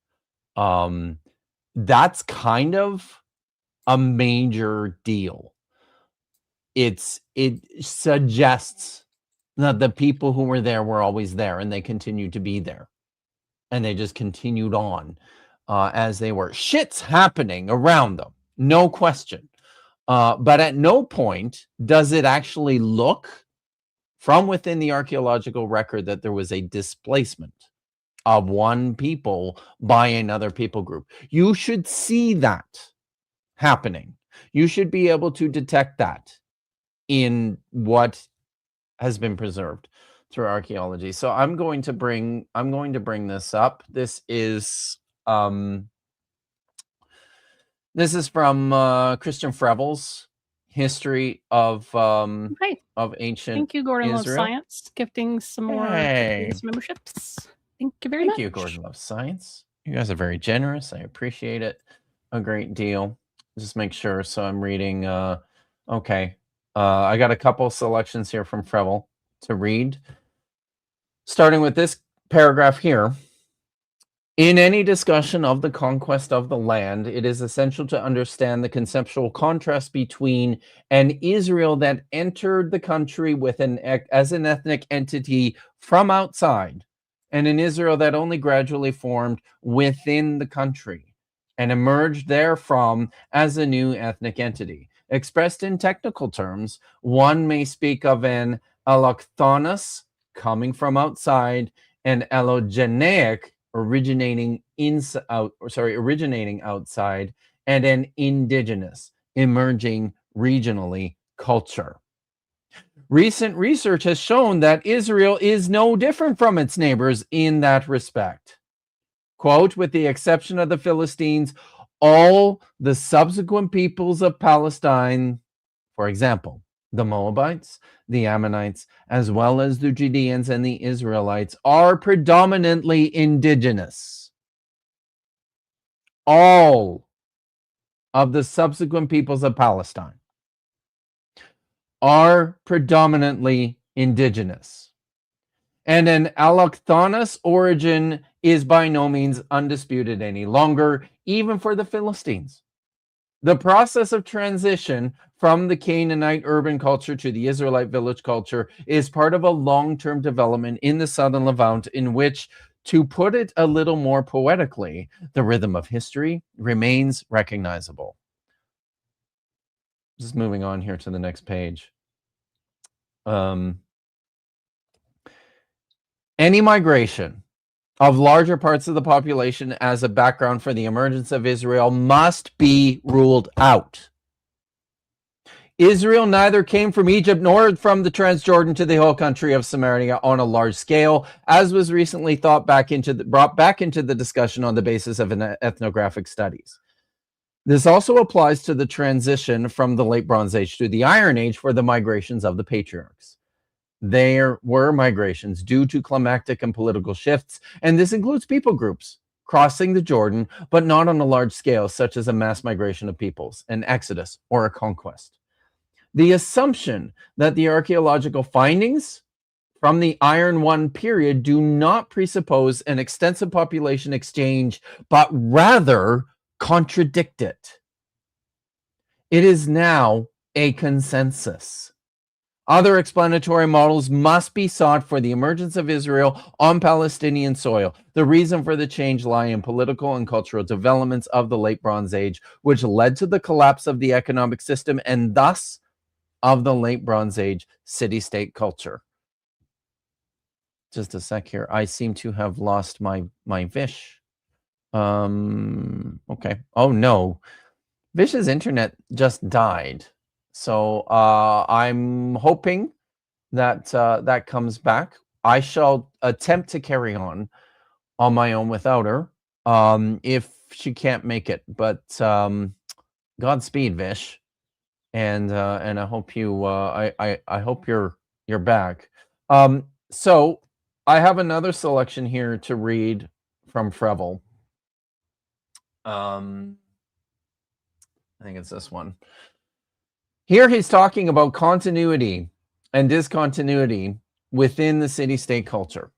That's kind of a major deal. It suggests that the people who were there were always there and they continued to be there. And they just continued on as they were. Shit's happening around them, no question. But at no point does it actually look from within the archaeological record that there was a displacement of one people by another people group. You should see that happening. You should be able to detect that in what has been preserved through archaeology. So I'm going to bring this up. This is from Christian Frevel's History of Ancient Thank you, Gordon Israel. Loves Science, gifting some more memberships. Thank you very much. Thank you, Gordon Loves Science. You guys are very generous. I appreciate it a great deal. Just make sure. So I'm reading. Okay. I got a couple selections here from Frevel to read. Starting with this paragraph here. In any discussion of the conquest of the land, it is essential to understand the conceptual contrast between an Israel that entered the country as an ethnic entity from outside, and an Israel that only gradually formed within the country and emerged therefrom as a new ethnic entity. Expressed in technical terms, one may speak of an allochthonous, coming from outside, and allogeneic, originating outside, and an indigenous, emerging regionally culture. Recent research has shown that Israel is no different from its neighbors in that respect. Quote, with the exception of the Philistines, all the subsequent peoples of Palestine, for example, the Moabites, the Ammonites, as well as the Judeans and the Israelites, are predominantly indigenous. All of the subsequent peoples of Palestine are predominantly indigenous. And an allochthonous origin is by no means undisputed any longer, even for the Philistines. The process of transition from the Canaanite urban culture to the Israelite village culture is part of a long-term development in the southern Levant in which To put it a little more poetically, the rhythm of history remains recognizable. Just moving on here to the next page. Any migration of larger parts of the population as a background for the emergence of Israel must be ruled out. Israel neither came from Egypt nor from the Transjordan to the hill country of Samaria on a large scale, as was recently brought back into the discussion on the basis of ethnographic studies. This also applies to the transition from the late Bronze Age to the Iron Age for the migrations of the patriarchs. There were migrations due to climactic and political shifts, and this includes people groups crossing the Jordan, but not on a large scale, such as a mass migration of peoples, an exodus, or a conquest. The assumption that the archaeological findings from the Iron One period do not presuppose an extensive population exchange, but rather contradict it. It is now a consensus. Other explanatory models must be sought for the emergence of Israel on Palestinian soil. The reason for the change lie in political and cultural developments of the late Bronze Age, which led to the collapse of the economic system and thus of the late Bronze Age city-state culture. Just a sec here. I seem to have lost my Vish. Okay. Oh no. Vish's internet just died. So I'm hoping that that comes back. I shall attempt to carry on my own without her if she can't make it. But Godspeed, Vish, and I hope you I hope you're back. So I have another selection here to read from Frevel. I think it's this one. Here he's talking about continuity and discontinuity within the city-state culture.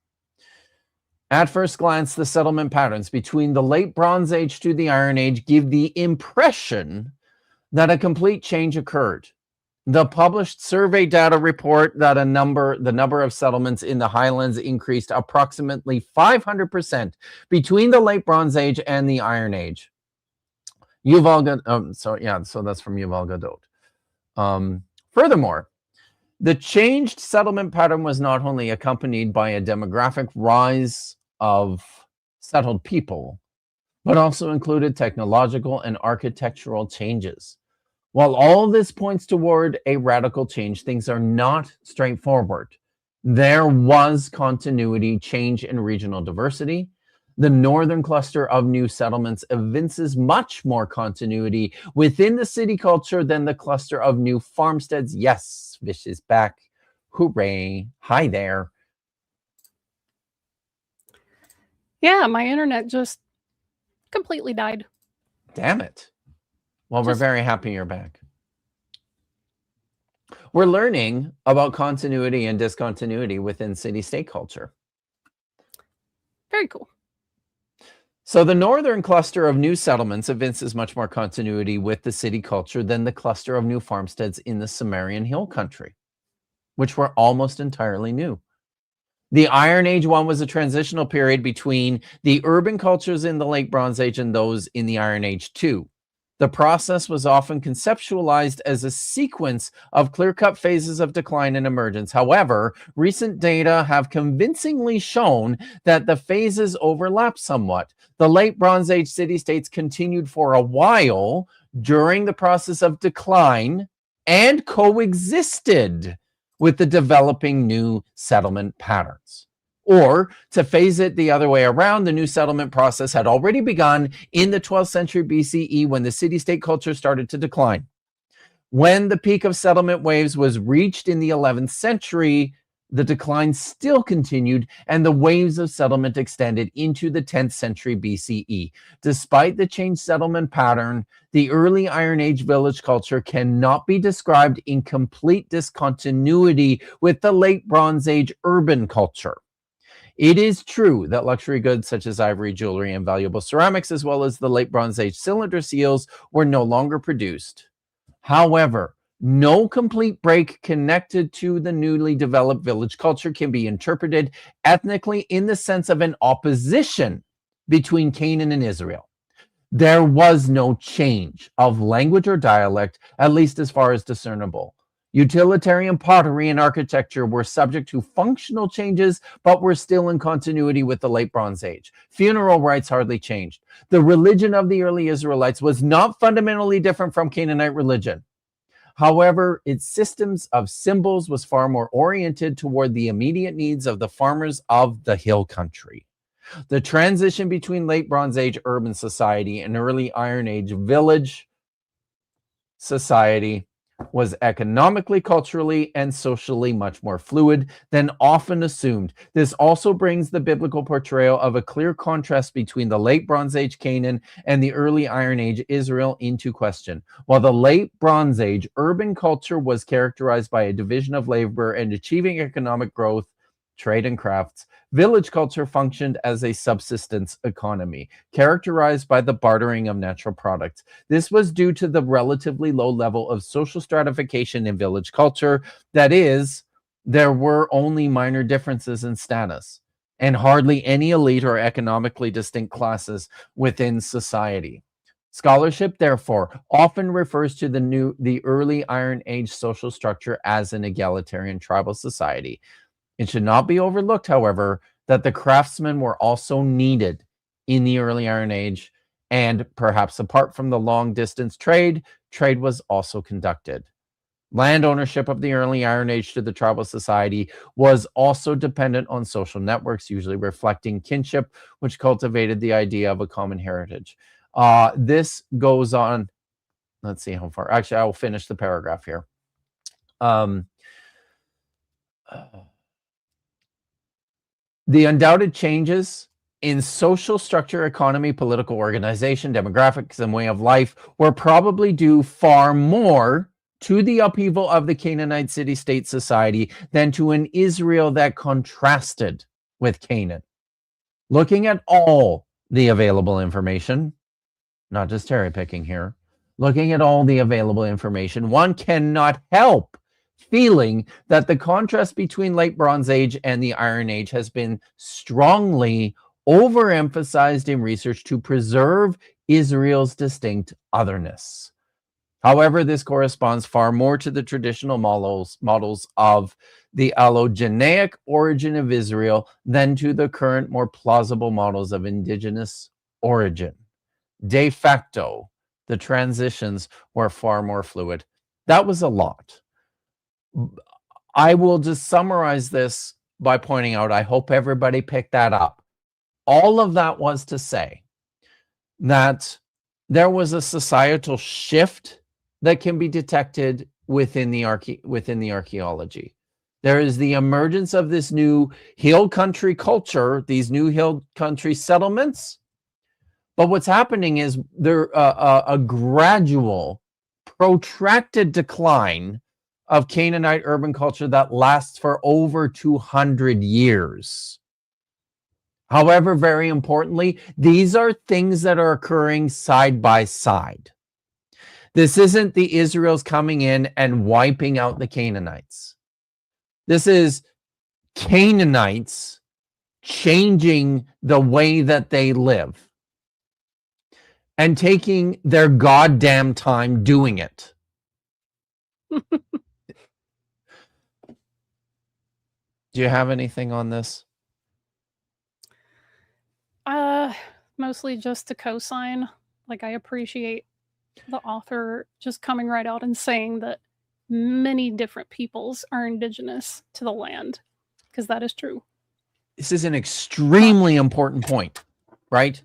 At first glance, the settlement patterns between the late Bronze Age to the Iron Age give the impression that a complete change occurred. The published survey data report that the number of settlements in the highlands increased approximately 500% between the late Bronze Age and the Iron Age. So that's from Yuval Gadot. Furthermore, the changed settlement pattern was not only accompanied by a demographic rise of settled people, but also included technological and architectural changes. While all this points toward a radical change, things are not straightforward. There was continuity, change, and regional diversity. The northern cluster of new settlements evinces much more continuity within the city culture than the cluster of new farmsteads. Yes, Vish is back. Hooray. Hi there. Yeah, my internet just completely died. Damn it. Well, we're very happy you're back. We're learning about continuity and discontinuity within city-state culture. Very cool. So the northern cluster of new settlements evinces much more continuity with the city culture than the cluster of new farmsteads in the Sumerian hill country, which were almost entirely new. The Iron Age one was a transitional period between the urban cultures in the late Bronze Age and those in the Iron Age 2. The process was often conceptualized as a sequence of clear-cut phases of decline and emergence. However, recent data have convincingly shown that the phases overlap somewhat. The late Bronze Age city-states continued for a while during the process of decline and coexisted with the developing new settlement patterns. Or, to phase it the other way around, the new settlement process had already begun in the 12th century BCE when the city-state culture started to decline. When the peak of settlement waves was reached in the 11th century, the decline still continued and the waves of settlement extended into the 10th century BCE. Despite the changed settlement pattern, the early Iron Age village culture cannot be described in complete discontinuity with the late Bronze Age urban culture. It is true that luxury goods such as ivory, jewelry, and valuable ceramics, as well as the late Bronze Age cylinder seals, were no longer produced. However, No complete break connected to the newly developed village culture can be interpreted ethnically in the sense of an opposition between Canaan and Israel. There was no change of language or dialect, at least as far as discernible. Utilitarian pottery and architecture were subject to functional changes, but were still in continuity with the late Bronze Age. Funeral rites hardly changed. The religion of the early Israelites was not fundamentally different from Canaanite religion. However, its systems of symbols was far more oriented toward the immediate needs of the farmers of the hill country. The transition between late Bronze Age urban society and early Iron Age village society was economically, culturally, and socially much more fluid than often assumed. This also brings the biblical portrayal of a clear contrast between the late Bronze Age Canaan and the early Iron Age Israel into question. While the late Bronze Age urban culture was characterized by a division of labor and achieving economic growth, trade and crafts, village culture functioned as a subsistence economy, characterized by the bartering of natural products. This was due to the relatively low level of social stratification in village culture. That is, there were only minor differences in status and hardly any elite or economically distinct classes within society. Scholarship, therefore, often refers to the early Iron Age social structure as an egalitarian tribal society. It should not be overlooked, however, that the craftsmen were also needed in the early Iron Age, and perhaps apart from the long-distance trade was also conducted. Land ownership of the early Iron Age to the tribal society was also dependent on social networks, usually reflecting kinship, which cultivated the idea of a common heritage. This goes on. Let's see how far. Actually, I will finish the paragraph here. The undoubted changes in social structure, economy, political organization, demographics, and way of life were probably due far more to the upheaval of the Canaanite city-state society than to an Israel that contrasted with Canaan. Looking at all the available information, not just cherry picking here, looking at all the available information, one cannot help feeling that the contrast between late Bronze Age and the Iron Age has been strongly overemphasized in research to preserve Israel's distinct otherness. However, this corresponds far more to the traditional models of the allogeneic origin of Israel than to the current more plausible models of indigenous origin. De facto, the transitions were far more fluid. That was a lot. I will just summarize this by pointing out, I hope everybody picked that up. All of that was to say that there was a societal shift that can be detected within the archaeology. There is the emergence of this new hill country culture, these new hill country settlements. But what's happening is there a gradual, protracted decline of Canaanite urban culture that lasts for over 200 years. However, very importantly, these are things that are occurring side by side. This isn't the Israel's coming in and wiping out the Canaanites. This is Canaanites changing the way that they live and taking their goddamn time doing it. Do you have anything on this? Mostly just to co-sign. Like, I appreciate the author just coming right out and saying that many different peoples are indigenous to the land, because that is true. This is an extremely important point, right?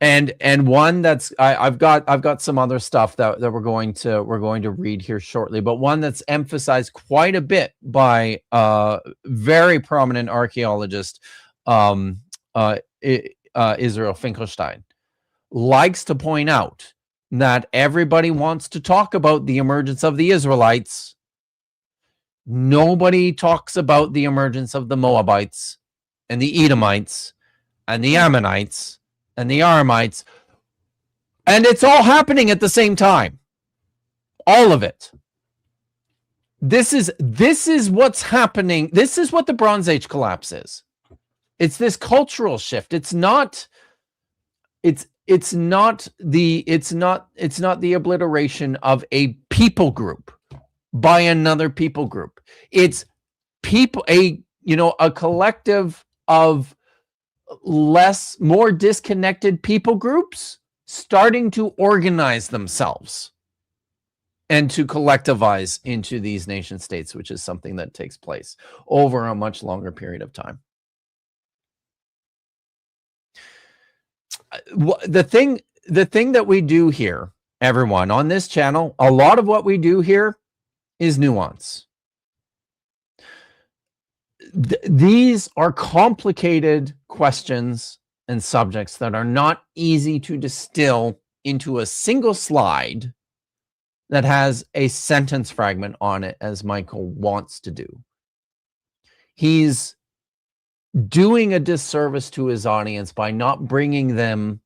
And one that's I've got some other stuff that we're going to read here shortly, but one that's emphasized quite a bit by very prominent archaeologist Israel Finkelstein likes to point out that everybody wants to talk about the emergence of the Israelites. Nobody talks about the emergence of the Moabites and the Edomites and the Ammonites and the Aramites. And it's all happening at the same time. All of it. This is what's happening. This is what the Bronze Age collapse is. It's this cultural shift. It's not the obliteration of a people group by another people group. It's a collective of more disconnected people groups starting to organize themselves and to collectivize into these nation states, which is something that takes place over a much longer period of time. The thing that we do here, everyone, on this channel, a lot of what we do here is nuance. These are complicated questions and subjects that are not easy to distill into a single slide that has a sentence fragment on it, as Michael wants to do. He's doing a disservice to his audience by not bringing them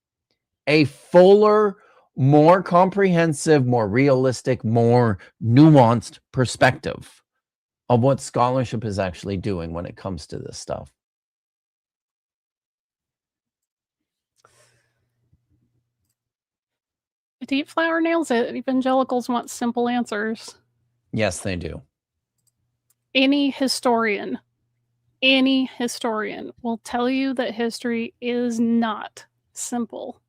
a fuller, more comprehensive, more realistic, more nuanced perspective of what scholarship is actually doing when it comes to this stuff. Deep Flower nails it. Evangelicals want simple answers. Yes, they do. Any historian will tell you that history is not simple.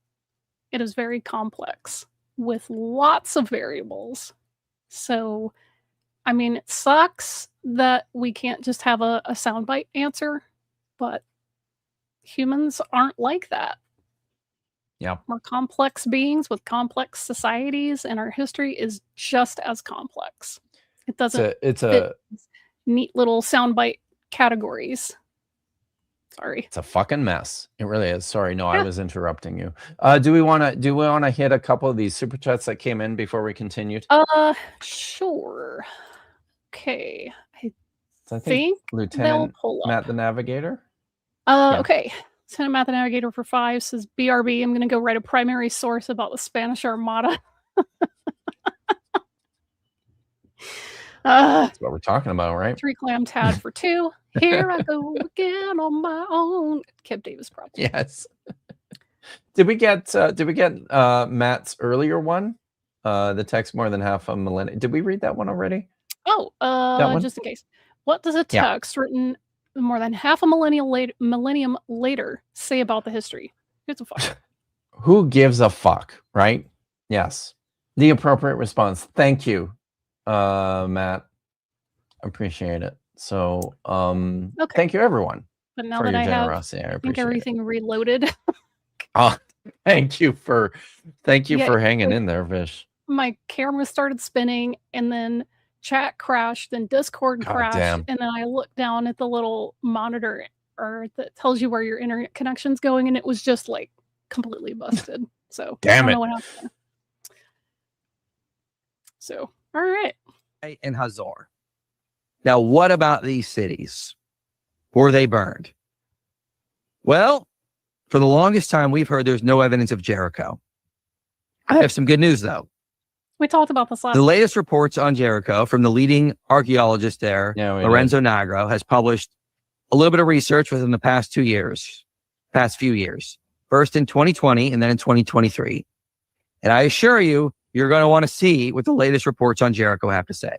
It is very complex with lots of variables. So, I mean, it sucks that we can't just have a soundbite answer, but humans aren't like that. Yeah. We're complex beings with complex societies, and our history is just as complex. It doesn't fit neat little soundbite categories. Sorry. It's a fucking mess. It really is. Sorry. No, I was interrupting you. Do we want to hit a couple of these super chats that came in before we continued? Sure. Okay. I think Lieutenant Matt the Navigator. Okay. Lieutenant Matt the Navigator for 5 says, BRB, I'm going to go write a primary source about the Spanish Armada. That's what we're talking about, right? 3 clam tad for 2. Here I go again on my own. Kev Davis project. Yes. Did we get Matt's earlier one? The text more than half a millennium. Did we read that one already? Oh, just in case. What does a text written more than half a millennium later say about the history? Who's a fuck? Who gives a fuck, right? Yes. The appropriate response. Thank you, Matt. Appreciate it. So, thank you, everyone. But now for that your I generosity. have, I appreciate everything reloaded. Thank you for hanging in there, Vish. My camera started spinning, and then chat crashed, then Discord crashed, and then I looked down at the little monitor that tells you where your internet connection's going, and it was just like completely busted. So I don't know what happened. So, all right. And Hazor. Now, what about these cities? Were they burned? Well, for the longest time, we've heard there's no evidence of Jericho. I have some good news, though. We talked about this last The latest reports on Jericho from the leading archaeologist there, Lorenzo Nagro, has published a little bit of research within the past few years. First in 2020 and then in 2023. And I assure you, you're going to want to see what the latest reports on Jericho have to say.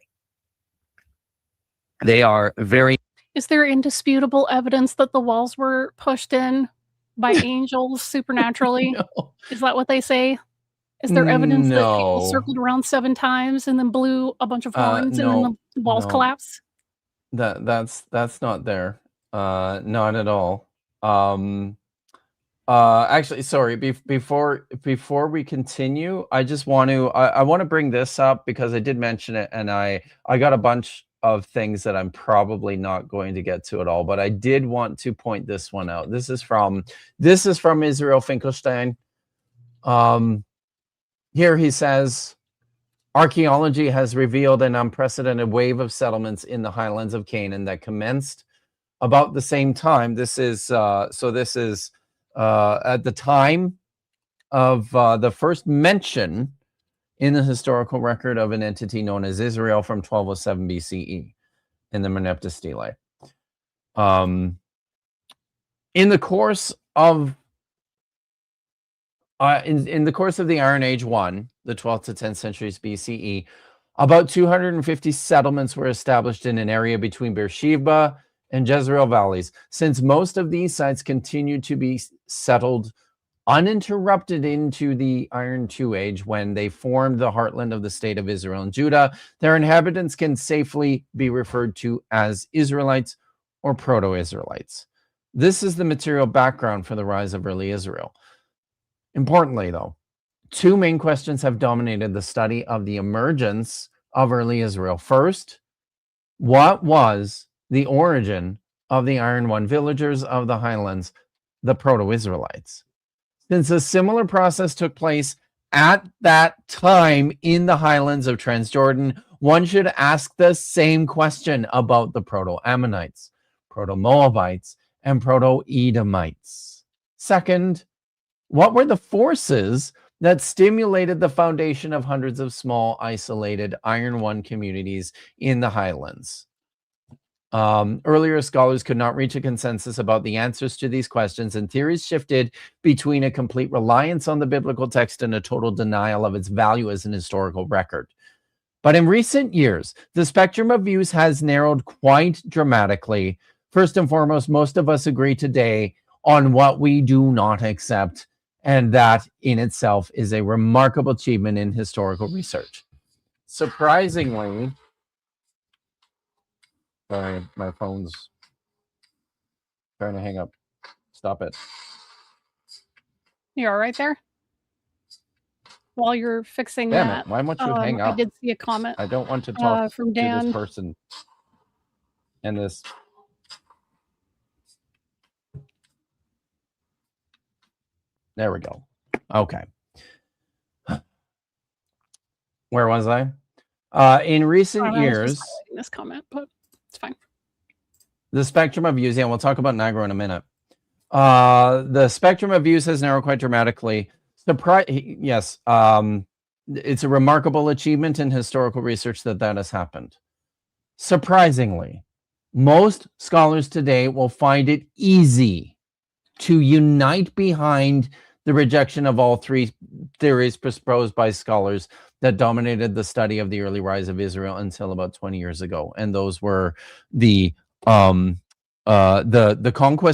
They are very... Is there indisputable evidence that the walls were pushed in by angels supernaturally? No. Is that what they say? Is there evidence that people circled around 7 times and then blew a bunch of horns and then the walls collapsed? That's not there. Not at all. Actually, sorry. Before we continue, I just want to bring this up because I did mention it, and I got a bunch of things that I'm probably not going to get to at all, but I did want to point this one out. This is from Israel Finkelstein. Here he says, archaeology has revealed an unprecedented wave of settlements in the highlands of Canaan that commenced about the same time. This is at the time of the first mention in the historical record of an entity known as Israel from 1207 BCE in the Merneptah stele. In the course of in the course of the Iron Age 1, the 12th to 10th centuries BCE, about 250 settlements were established in an area between Beersheba and Jezreel valleys. Since most of these sites continued to be settled uninterrupted into the Iron II Age, when they formed the heartland of the state of Israel and Judah, their inhabitants can safely be referred to as Israelites or Proto-Israelites. This is the material background for the rise of early Israel. Importantly, though, two main questions have dominated the study of the emergence of early Israel. First, what was the origin of the Iron One villagers of the highlands, the Proto-Israelites? Since a similar process took place at that time in the highlands of Transjordan, one should ask the same question about the Proto-Ammonites, Proto-Moabites, and Proto-Edomites. Second, what were the forces that stimulated the foundation of hundreds of small, isolated Iron One communities in the highlands? Earlier scholars could not reach a consensus about the answers to these questions, and theories shifted between a complete reliance on the biblical text and a total denial of its value as an historical record. But in recent years, the spectrum of views has narrowed quite dramatically. First and foremost, most of us agree today on what we do not accept, and that in itself is a remarkable achievement in historical research. Surprisingly, sorry, my phone's trying to hang up. Stop it. You all right there? While you're fixing Damn that, it. Why won't you hang up? I did see a comment I don't want to talk from to Dan. this person and this. There we go. Okay. Where was I? In recent years, I was just highlighting this comment, but it's fine. The spectrum of views, yeah, we'll talk about Nagro in a minute. The spectrum of views has narrowed quite dramatically. Yes, it's a remarkable achievement in historical research that has happened. Surprisingly, most scholars today will find it easy to unite behind the rejection of all three theories proposed by scholars that dominated the study of the early rise of Israel until about 20 years ago. And those were the conquest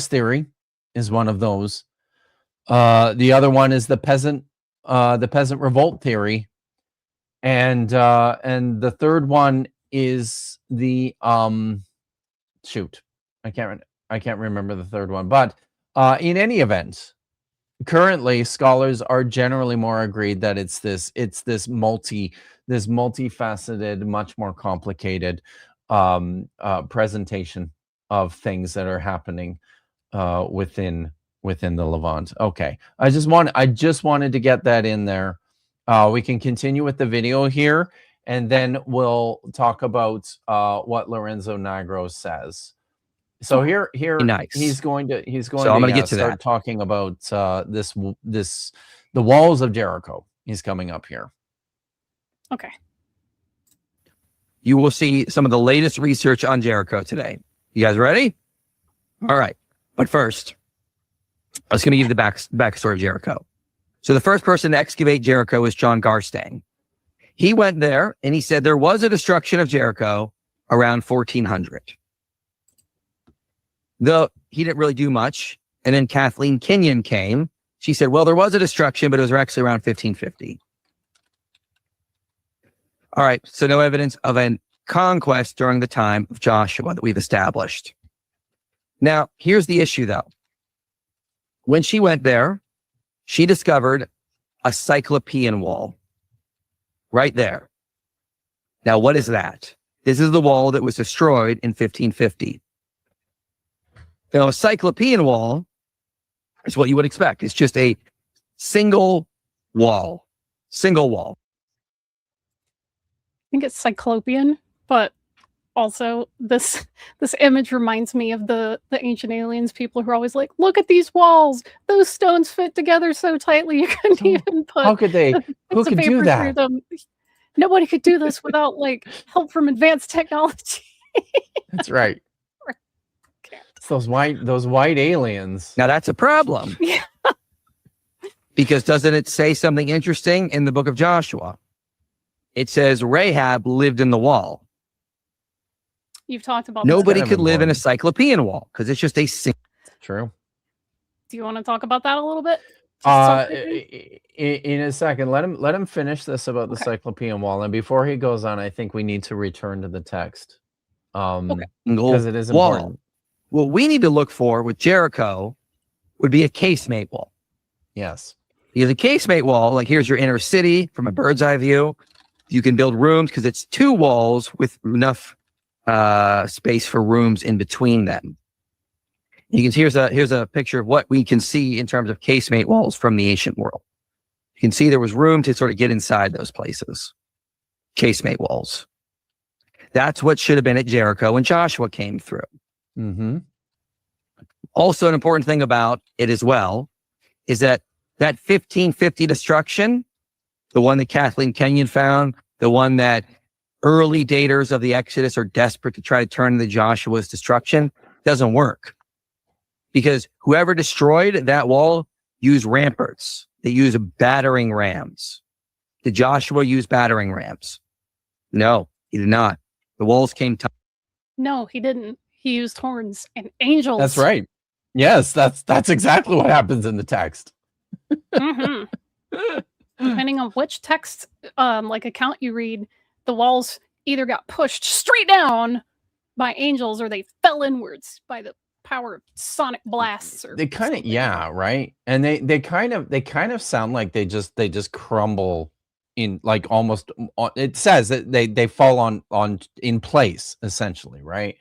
theory is one of those. The other one is the peasant revolt theory, and the third one is the shoot, I can't remember the third one, but in any event, currently scholars are generally more agreed that it's this multifaceted, much more complicated presentation of things that are happening within the Levant. Okay, I just wanted to get that in there. We can continue with the video here, and then we'll talk about what Lorenzo Nagro says. So here nice. he's going to so I'm going to get to start that. talking about the walls of Jericho. He's coming up here. Okay. You will see some of the latest research on Jericho today. You guys ready? All right. But first, I was going to give you the backstory of Jericho. So the first person to excavate Jericho was John Garstang. He went there and he said there was a destruction of Jericho around 1400. Though he didn't really do much. And then Kathleen Kenyon came. She said, well, there was a destruction, but it was actually around 1550. All right. So no evidence of a conquest during the time of Joshua that we've established. Now, here's the issue, though. When she went there, she discovered a Cyclopean wall right there. Now, what is that? This is the wall that was destroyed in 1550. Now, a Cyclopean wall is what you would expect. It's just a single wall. I think it's Cyclopean, but also this image reminds me of the ancient aliens people who are always like, look at these walls, those stones fit together so tightly you couldn't even put How could they? Who bits of could do paper through that? them. Nobody could do this without like help from advanced technology. That's right. It's those white aliens. Now that's a problem. Yeah. Because doesn't it say something interesting in the book of Joshua? It says Rahab lived in the wall. You've talked about Nobody this. could live in a cyclopean wall because it's just a single. True. Do you want to talk about that a little bit? In a second, let him finish this about the cyclopean wall, and before he goes on, I think we need to return to the text, because it is important. What we need to look for with Jericho would be a casemate wall. Yes, because a casemate wall, like here's your inner city from a bird's eye view. You can build rooms because it's two walls with enough space for rooms in between them. You can see here's a picture of what we can see in terms of casemate walls from the ancient world. You can see there was room to sort of get inside those places. Casemate walls. That's what should have been at Jericho when Joshua came through. Mm-hmm. Also, an important thing about it as well is that 1550 destruction, the one that Kathleen Kenyon found, the one that early daters of the Exodus are desperate to try to turn into Joshua's destruction, doesn't work. Because whoever destroyed that wall used ramparts. They used battering rams. Did Joshua use battering rams? No, he did not. The walls came to. No, he didn't. He used horns and angels. That's right. Yes, that's exactly what happens in the text. Mm-hmm. Depending on which text, like account you read, the walls either got pushed straight down by angels or they fell inwards by the power of sonic blasts. Or they kind of, yeah, right. And they kind of sound like they just crumble in, like, almost. It says that they fall on in place, essentially, right?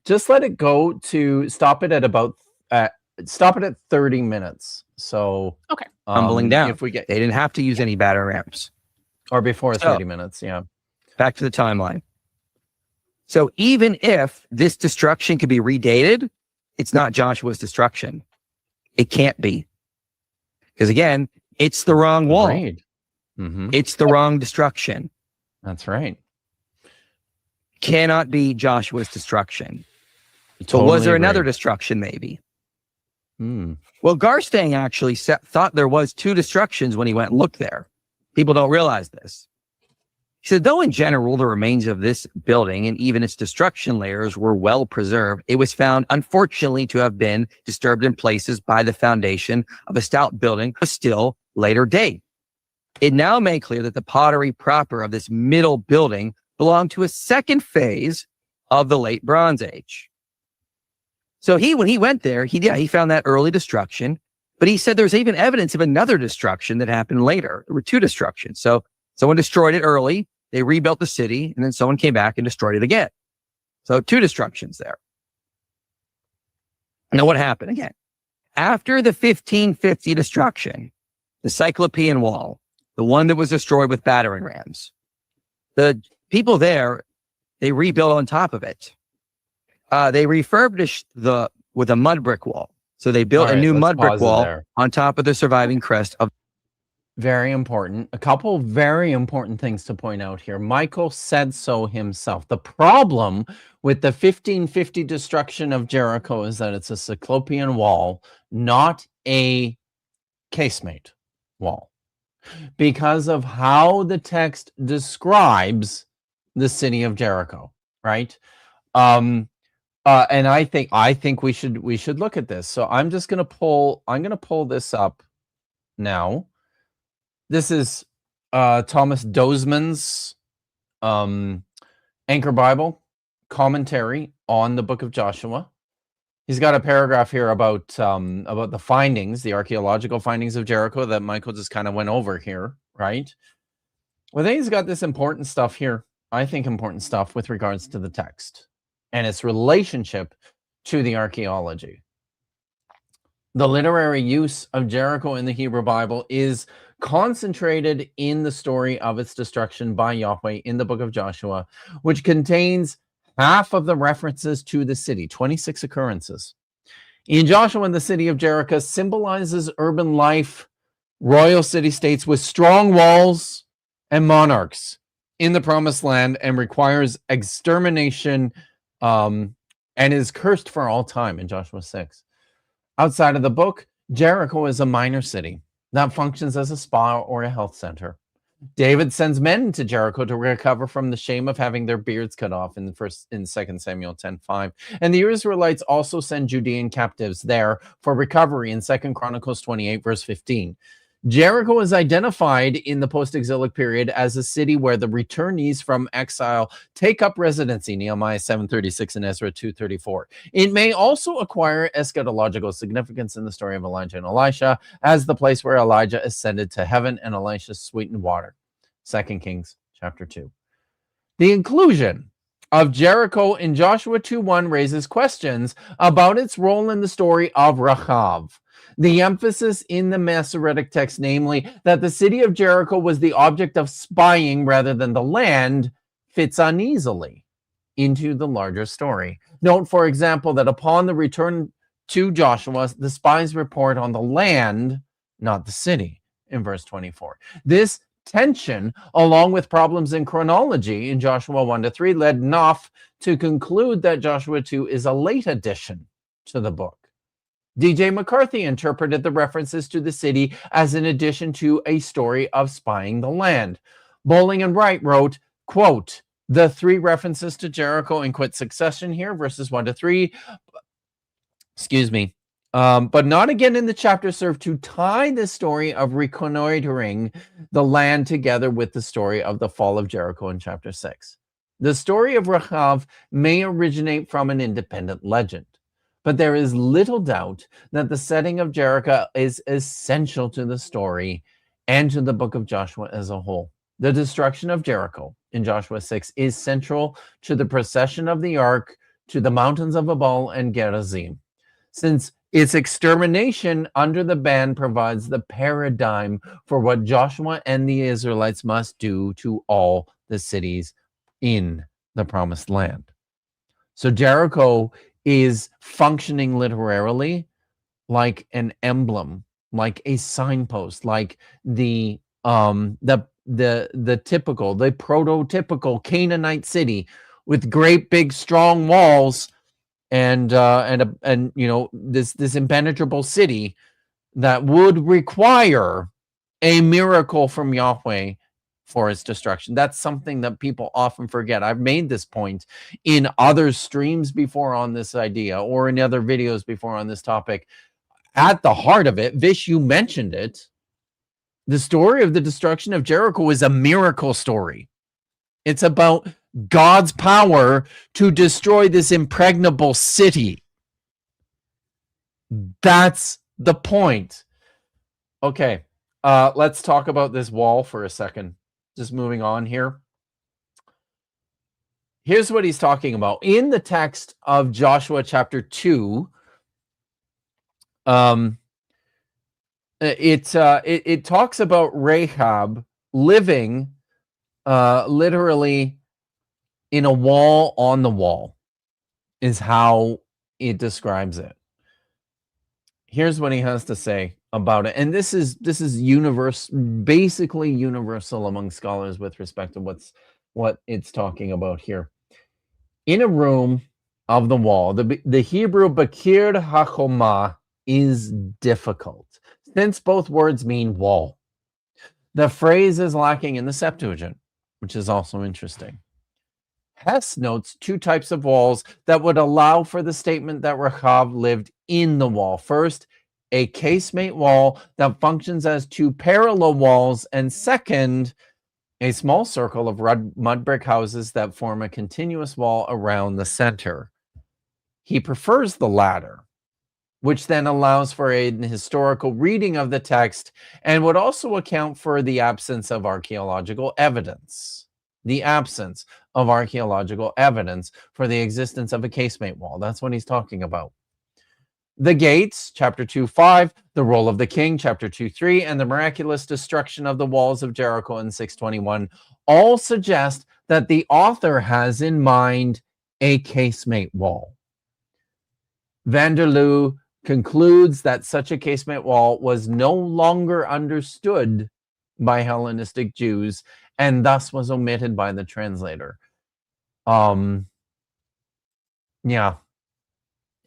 Just let it go to stop it at 30 minutes. So okay, tumbling down. If we get, they didn't have to use any batter ramps, or before 30 minutes. Yeah. Back to the timeline. So even if this destruction could be redated, it's not Joshua's destruction. It can't be. Because again, it's the wrong wall. Right. Mm-hmm. It's the wrong destruction. That's right. Cannot be Joshua's destruction. Totally was there agree. another destruction maybe? Hmm. Well, Garstang actually thought there was two destructions when he went and looked there. People don't realize this. He said, though in general, the remains of this building and even its destruction layers were well preserved, it was found, unfortunately, to have been disturbed in places by the foundation of a stout building of a still later date. It now made clear that the pottery proper of this middle building belonged to a second phase of the late Bronze Age. So when he went there, he found that early destruction, but he said there's even evidence of another destruction that happened later. There were two destructions. So someone destroyed it early, they rebuilt the city, and then someone came back and destroyed it again. So two destructions there. Now what happened again? After the 1550 destruction, the Cyclopean Wall, the one that was destroyed with battering rams, the people there, they rebuilt on top of it. They refurbished with a mud brick wall. So they built a new mud brick wall on top of the surviving crest of. Very important. A couple very important things to point out here. Michael said so himself. The problem with the 1550 destruction of Jericho is that it's a Cyclopean wall, not a casemate wall, because of how the text describes the city of Jericho, right? And I think we should look at this. So I'm gonna pull this up now. This is Thomas Dozeman's Anchor Bible commentary on the book of Joshua. He's got a paragraph here about the findings, the archaeological findings of Jericho that Michael just kind of went over here, right? Well, then he's got this important stuff here. I think important stuff with regards to the text and its relationship to the archaeology. The literary use of Jericho in the Hebrew Bible is concentrated in the story of its destruction by Yahweh in the book of Joshua, which contains half of the references to the city, 26 occurrences. In Joshua, the city of Jericho symbolizes urban life, royal city-states with strong walls and monarchs in the promised land, and requires extermination and is cursed for all time in Joshua 6. Outside of the book, Jericho is a minor city that functions as a spa or a health center. David sends men to Jericho to recover from the shame of having their beards cut off in 2 Samuel 10:5. And the Israelites also send Judean captives there for recovery in 2 Chronicles 28, verse 15. Jericho is identified in the post-exilic period as a city where the returnees from exile take up residency, Nehemiah 7:36 and Ezra 2:34. It may also acquire eschatological significance in the story of Elijah and Elisha as the place where Elijah ascended to heaven and Elisha sweetened water, 2 Kings chapter 2. The inclusion of Jericho in Joshua 2:1 raises questions about its role in the story of Rachav. The emphasis in the Masoretic text, namely that the city of Jericho was the object of spying rather than the land, fits uneasily into the larger story. Note, for example, that upon the return to Joshua, the spies report on the land, not the city, in verse 24. This tension, along with problems in chronology in Joshua 1-3, led Knopf to conclude that Joshua 2 is a late addition to the book. D.J. McCarthy interpreted the references to the city as an addition to a story of spying the land. Bowling and Wright wrote, quote, the 3 references to Jericho in quick succession here, verses 1-3, but not again in the chapter, serve to tie the story of reconnoitering the land together with the story of the fall of Jericho in chapter 6. The story of Rachav may originate from an independent legend, but there is little doubt that the setting of Jericho is essential to the story and to the book of Joshua as a whole. The destruction of Jericho in Joshua 6 is central to the procession of the ark to the mountains of Ebal and Gerizim, since its extermination under the ban provides the paradigm for what Joshua and the Israelites must do to all the cities in the promised land. So Jericho is functioning literarily like an emblem, like a signpost, like the prototypical Canaanite city with great big strong walls and you know, this impenetrable city that would require a miracle from Yahweh for its destruction. That's something that people often forget. I've made this point in other streams before on this idea, or in other videos before on this topic. At the heart of it, Vish, you mentioned it, the story of the destruction of Jericho is a miracle story. It's about God's power to destroy this impregnable city. That's the point. Okay, let's talk about this wall for a second. Just moving on here. Here's what he's talking about. In the text of Joshua chapter 2, it talks about Rahab living literally in a wall on the wall, is how it describes it. Here's what he has to say about it. And this is basically universal among scholars with respect to what it's talking about here. In a room of the wall, the Hebrew bakir hachomah is difficult, since both words mean wall. The phrase is lacking in the Septuagint, which is also interesting. Hess notes 2 types of walls that would allow for the statement that Rachav lived in the wall. First, a casemate wall that functions as 2 parallel walls, and second, a small circle of mud brick houses that form a continuous wall around the center. He prefers the latter, which then allows for an historical reading of the text and would also account for the absence of archaeological evidence. The absence of archaeological evidence for the existence of a casemate wall. That's what he's talking about. The gates, chapter 2:5, the role of the king, chapter 2:3, and the miraculous destruction of the walls of Jericho in 621 all suggest that the author has in mind a casemate wall. Vanderloo concludes that such a casemate wall was no longer understood by Hellenistic Jews and thus was omitted by the translator. Yeah.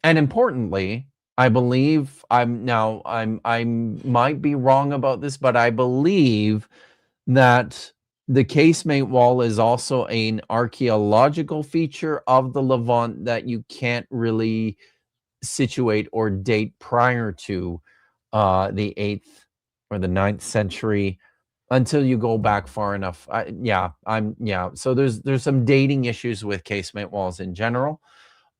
And importantly, I believe I might be wrong about this, but I believe that the casemate wall is also an archaeological feature of the Levant that you can't really situate or date prior to the 8th or the 9th century until you go back far enough. So there's some dating issues with casemate walls in general.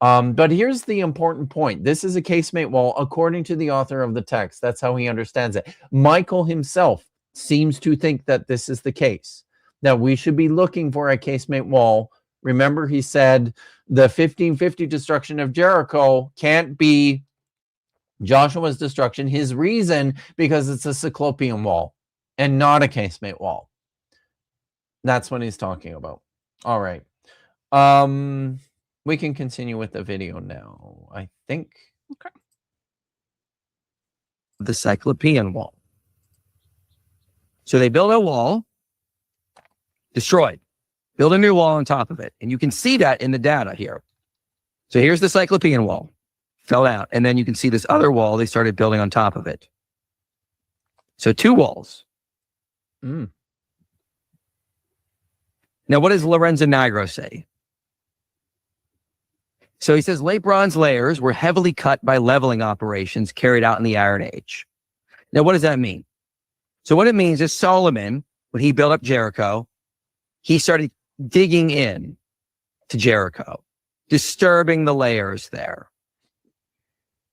But here's the important point. This is a casemate wall according to the author of the text. That's how he understands it. Michael himself seems to think that this is the case, that we should be looking for a casemate wall. Remember, he said the 1550 destruction of Jericho can't be Joshua's destruction. His reason, because it's a cyclopean wall and not a casemate wall. That's what he's talking about. All right. We can continue with the video now, I think. Okay. The cyclopean wall. So they build a wall, destroyed, build a new wall on top of it. And you can see that in the data here. So here's the cyclopean wall, fell out. And then you can see this other wall they started building on top of it. So 2 walls. Now, what does Lorenzo Nigro say? So he says late bronze layers were heavily cut by leveling operations carried out in the Iron Age. Now, what does that mean? So what it means is Solomon, when he built up Jericho, he started digging in to Jericho, disturbing the layers there,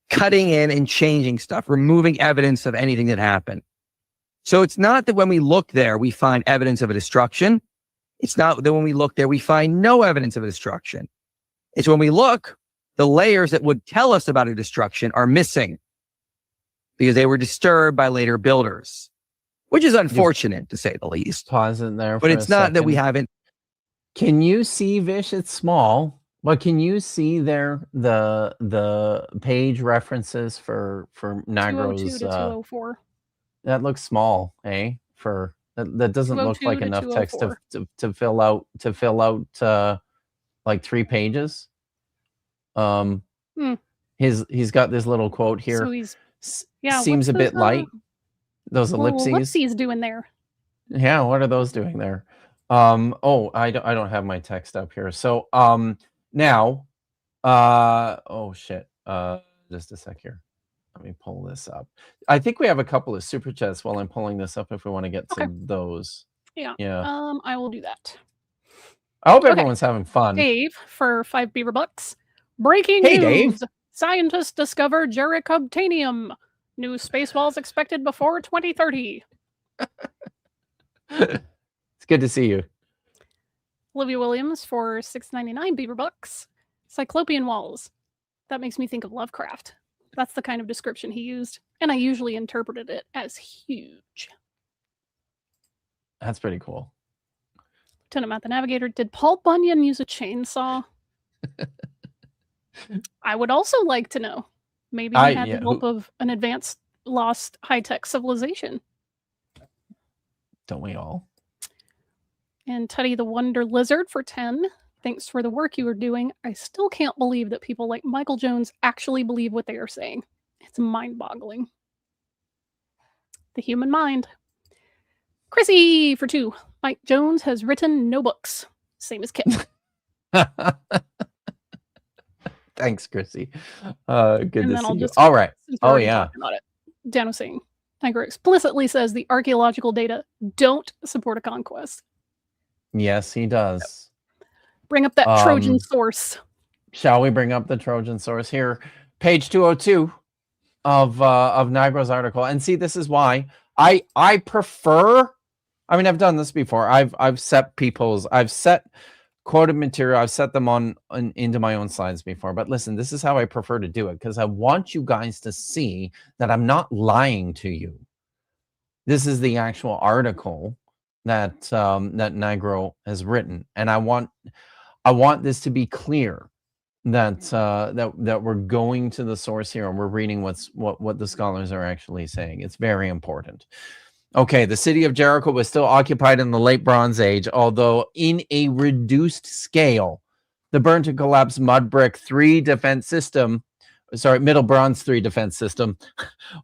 cutting in and changing stuff, removing evidence of anything that happened. So it's not that when we look there, we find evidence of a destruction. It's not that when we look there, we find no evidence of a destruction. It's when we look, the layers that would tell us about a destruction are missing because they were disturbed by later builders, which is unfortunate to say the least. Pause in there. But it's not that we haven't. Can you see, Vish? It's small, but can you see there the page references for Nigro's? 202 to 204. That looks small, eh? For that doesn't look like enough text to fill out like 3 pages. He's got this little quote here. So he's seems a bit light. Those ellipses. Ellipses doing there. Yeah, what are those doing there? I don't have my text up here. So now oh shit. Just a sec here. Let me pull this up. I think we have a couple of super chats while I'm pulling this up if we want to get to those. Yeah. I will do that. I hope everyone's having fun. Dave for 5 beaver bucks. Breaking news. Dave. Scientists discover Jericobtanium. New space walls expected before 2030. It's good to see you. Olivia Williams for 6.99 beaver bucks. Cyclopean walls. That makes me think of Lovecraft. That's the kind of description he used, and I usually interpreted it as huge. That's pretty cool. Lieutenant Matt the Navigator, did Paul Bunyan use a chainsaw? I would also like to know. Maybe he had the help of an advanced, lost, high-tech civilization. Don't we all? And Teddy the Wonder Lizard for 10. Thanks for the work you are doing. I still can't believe that people like Michael Jones actually believe what they are saying. It's mind-boggling. The human mind. Chrissy for 2. Mike Jones has written no books. Same as Kip. Thanks, Chrissy. Good to see you. Just, all right. Oh, yeah. About it. Dan was saying, Tiger explicitly says the archaeological data don't support a conquest. Yes, he does. Bring up that Trojan source. Shall we bring up the Trojan source here? Page 202 of Nigro's article. And see, this is why I prefer. I mean, I've done this before. I've set quoted material. I've set them into my own slides before, but listen, this is how I prefer to do it because I want you guys to see that I'm not lying to you. This is the actual article that that Nigro has written, and I want this to be clear that that we're going to the source here and we're reading what the scholars are actually saying. It's very important. Okay, the city of Jericho was still occupied in the late Bronze Age, although in a reduced scale. The burned to collapse mud brick Middle Bronze 3 defense system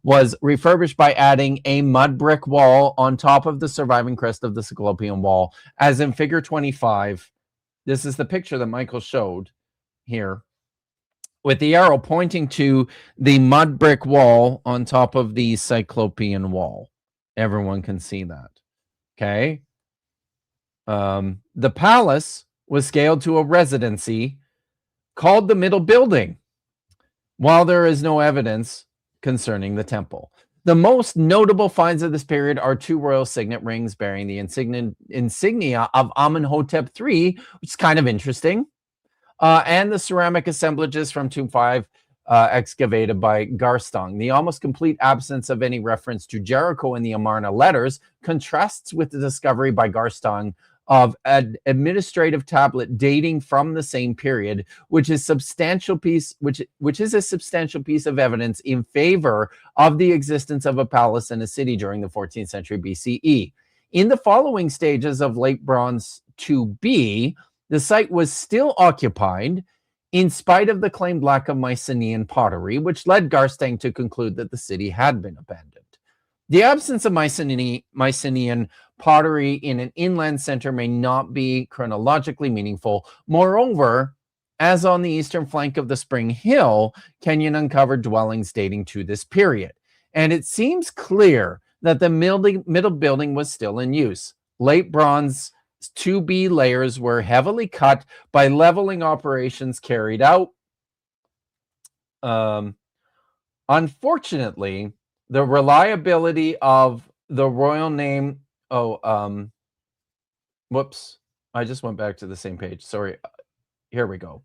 was refurbished by adding a mud brick wall on top of the surviving crest of the Cyclopean wall, as in figure 25. This is the picture that Michael showed here, with the arrow pointing to the mud brick wall on top of the Cyclopean wall. Everyone can see that. Okay. The palace was scaled to a residency called the Middle Building, while there is no evidence concerning the temple. The most notable finds of this period are 2 royal signet rings bearing the insignia of Amenhotep III, which is kind of interesting, and the ceramic assemblages from Tomb 5 excavated by Garstang. The almost complete absence of any reference to Jericho in the Amarna letters contrasts with the discovery by Garstang of an administrative tablet dating from the same period, which is a substantial piece of evidence in favor of the existence of a palace and a city during the 14th century BCE. In the following stages of Late Bronze 2B, the site was still occupied in spite of the claimed lack of Mycenaean pottery, which led Garstang to conclude that the city had been abandoned. The absence of Mycenaean pottery in an inland center may not be chronologically meaningful. Moreover, as on the eastern flank of the Spring Hill, Kenyon uncovered dwellings dating to this period. And it seems clear that the middle building was still in use. Late Bronze 2B layers were heavily cut by leveling operations carried out. Unfortunately, the reliability of the royal name. Whoops. I just went back to the same page. Sorry. Here we go.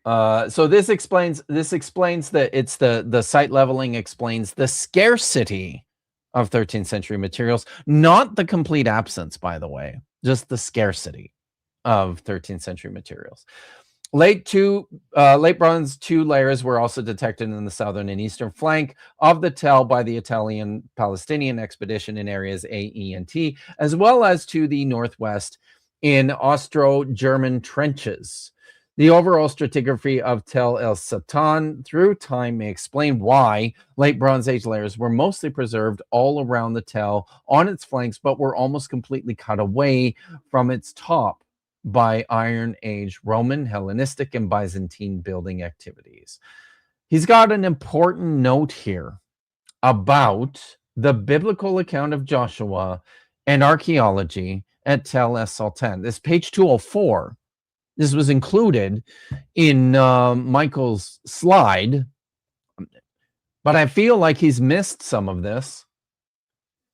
So this explains that it's the site leveling explains the scarcity of 13th century materials, not the complete absence, by the way, just the scarcity of 13th century materials. Late Bronze 2 layers were also detected in the southern and eastern flank of the Tell by the Italian-Palestinian expedition in areas A, E, and T, as well as to the northwest in Austro-German trenches. The overall stratigraphy of Tel El Satan through time may explain why late Bronze Age layers were mostly preserved all around the Tell on its flanks, but were almost completely cut away from its top by Iron Age Roman, Hellenistic, and Byzantine building activities. He's got an important note here about the biblical account of Joshua and archaeology at Tel Es Sultan. This page 204. This was included in Michael's slide, but I feel like he's missed some of this.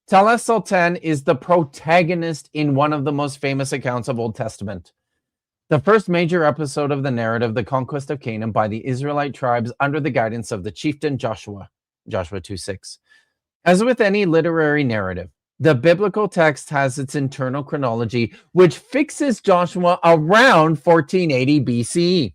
Tel Es Sultan is the protagonist in one of the most famous accounts of Old Testament. The first major episode of the narrative, the conquest of Canaan by the Israelite tribes under the guidance of the chieftain Joshua, Joshua 2:6. As with any literary narrative, the biblical text has its internal chronology, which fixes Joshua around 1480 BCE,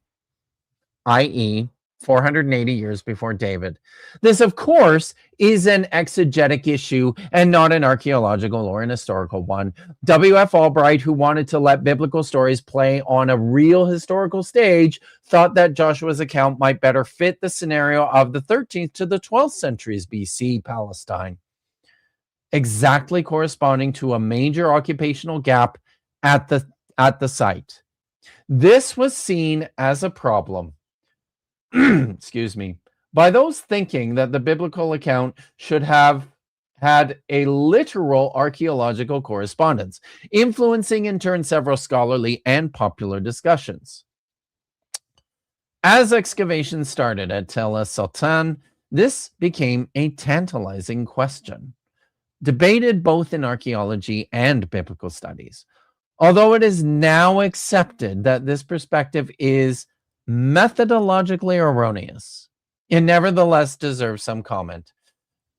i.e., 480 years before David. This, of course, is an exegetic issue and not an archaeological or an historical one. W.F. Albright, who wanted to let biblical stories play on a real historical stage, thought that Joshua's account might better fit the scenario of the 13th to the 12th centuries BC Palestine, exactly corresponding to a major occupational gap at the site. This was seen as a problem excuse me, by those thinking that the biblical account should have had a literal archaeological correspondence, influencing in turn several scholarly and popular discussions. As excavations started at Tel Es Sultan, this became a tantalizing question. debated both in archaeology and biblical studies. Although it is now accepted that this perspective is methodologically erroneous, it nevertheless deserves some comment.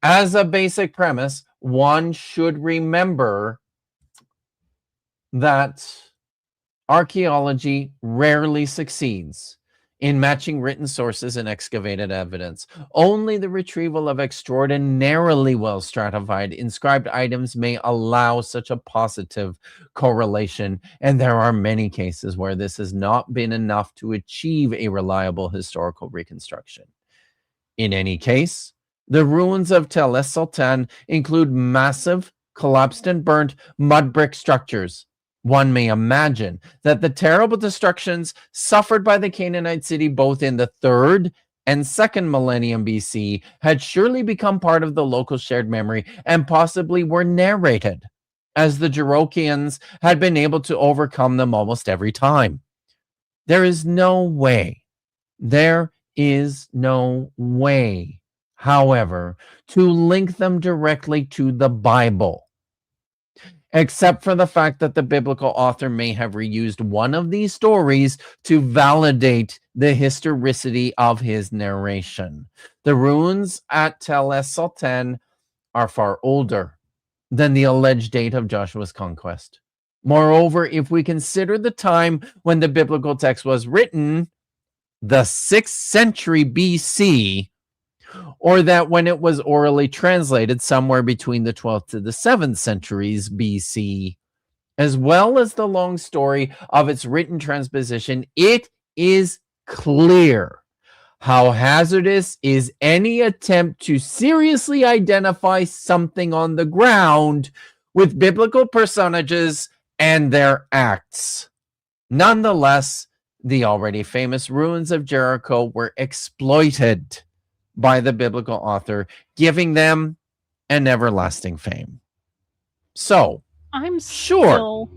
As a basic premise, one should remember that archaeology rarely succeeds in matching written sources and excavated evidence. Only the retrieval of extraordinarily well stratified inscribed items may allow such a positive correlation, and there are many cases where this has not been enough to achieve a reliable historical reconstruction. In any case, the ruins of Tel Es Sultan include massive, collapsed and burnt mud brick structures. One may imagine that the terrible destructions suffered by the Canaanite city both in the 3rd and 2nd millennium BC had surely become part of the local shared memory and possibly were narrated, as the Jerokians had been able to overcome them almost every time. There is no way, however, to link them directly to the Bible, except for the fact that the biblical author may have reused one of these stories to validate the historicity of his narration. The ruins at Tel Es Sultan are far older than the alleged date of Joshua's conquest. Moreover, if we consider the time when the biblical text was written, the 6th century BC, or that when it was orally translated somewhere between the 12th to the 7th centuries BC, as well as the long story of its written transposition, it is clear how hazardous is any attempt to seriously identify something on the ground with biblical personages and their acts. Nonetheless, the already famous ruins of Jericho were exploited by the biblical author, giving them an everlasting fame. So, I'm sure.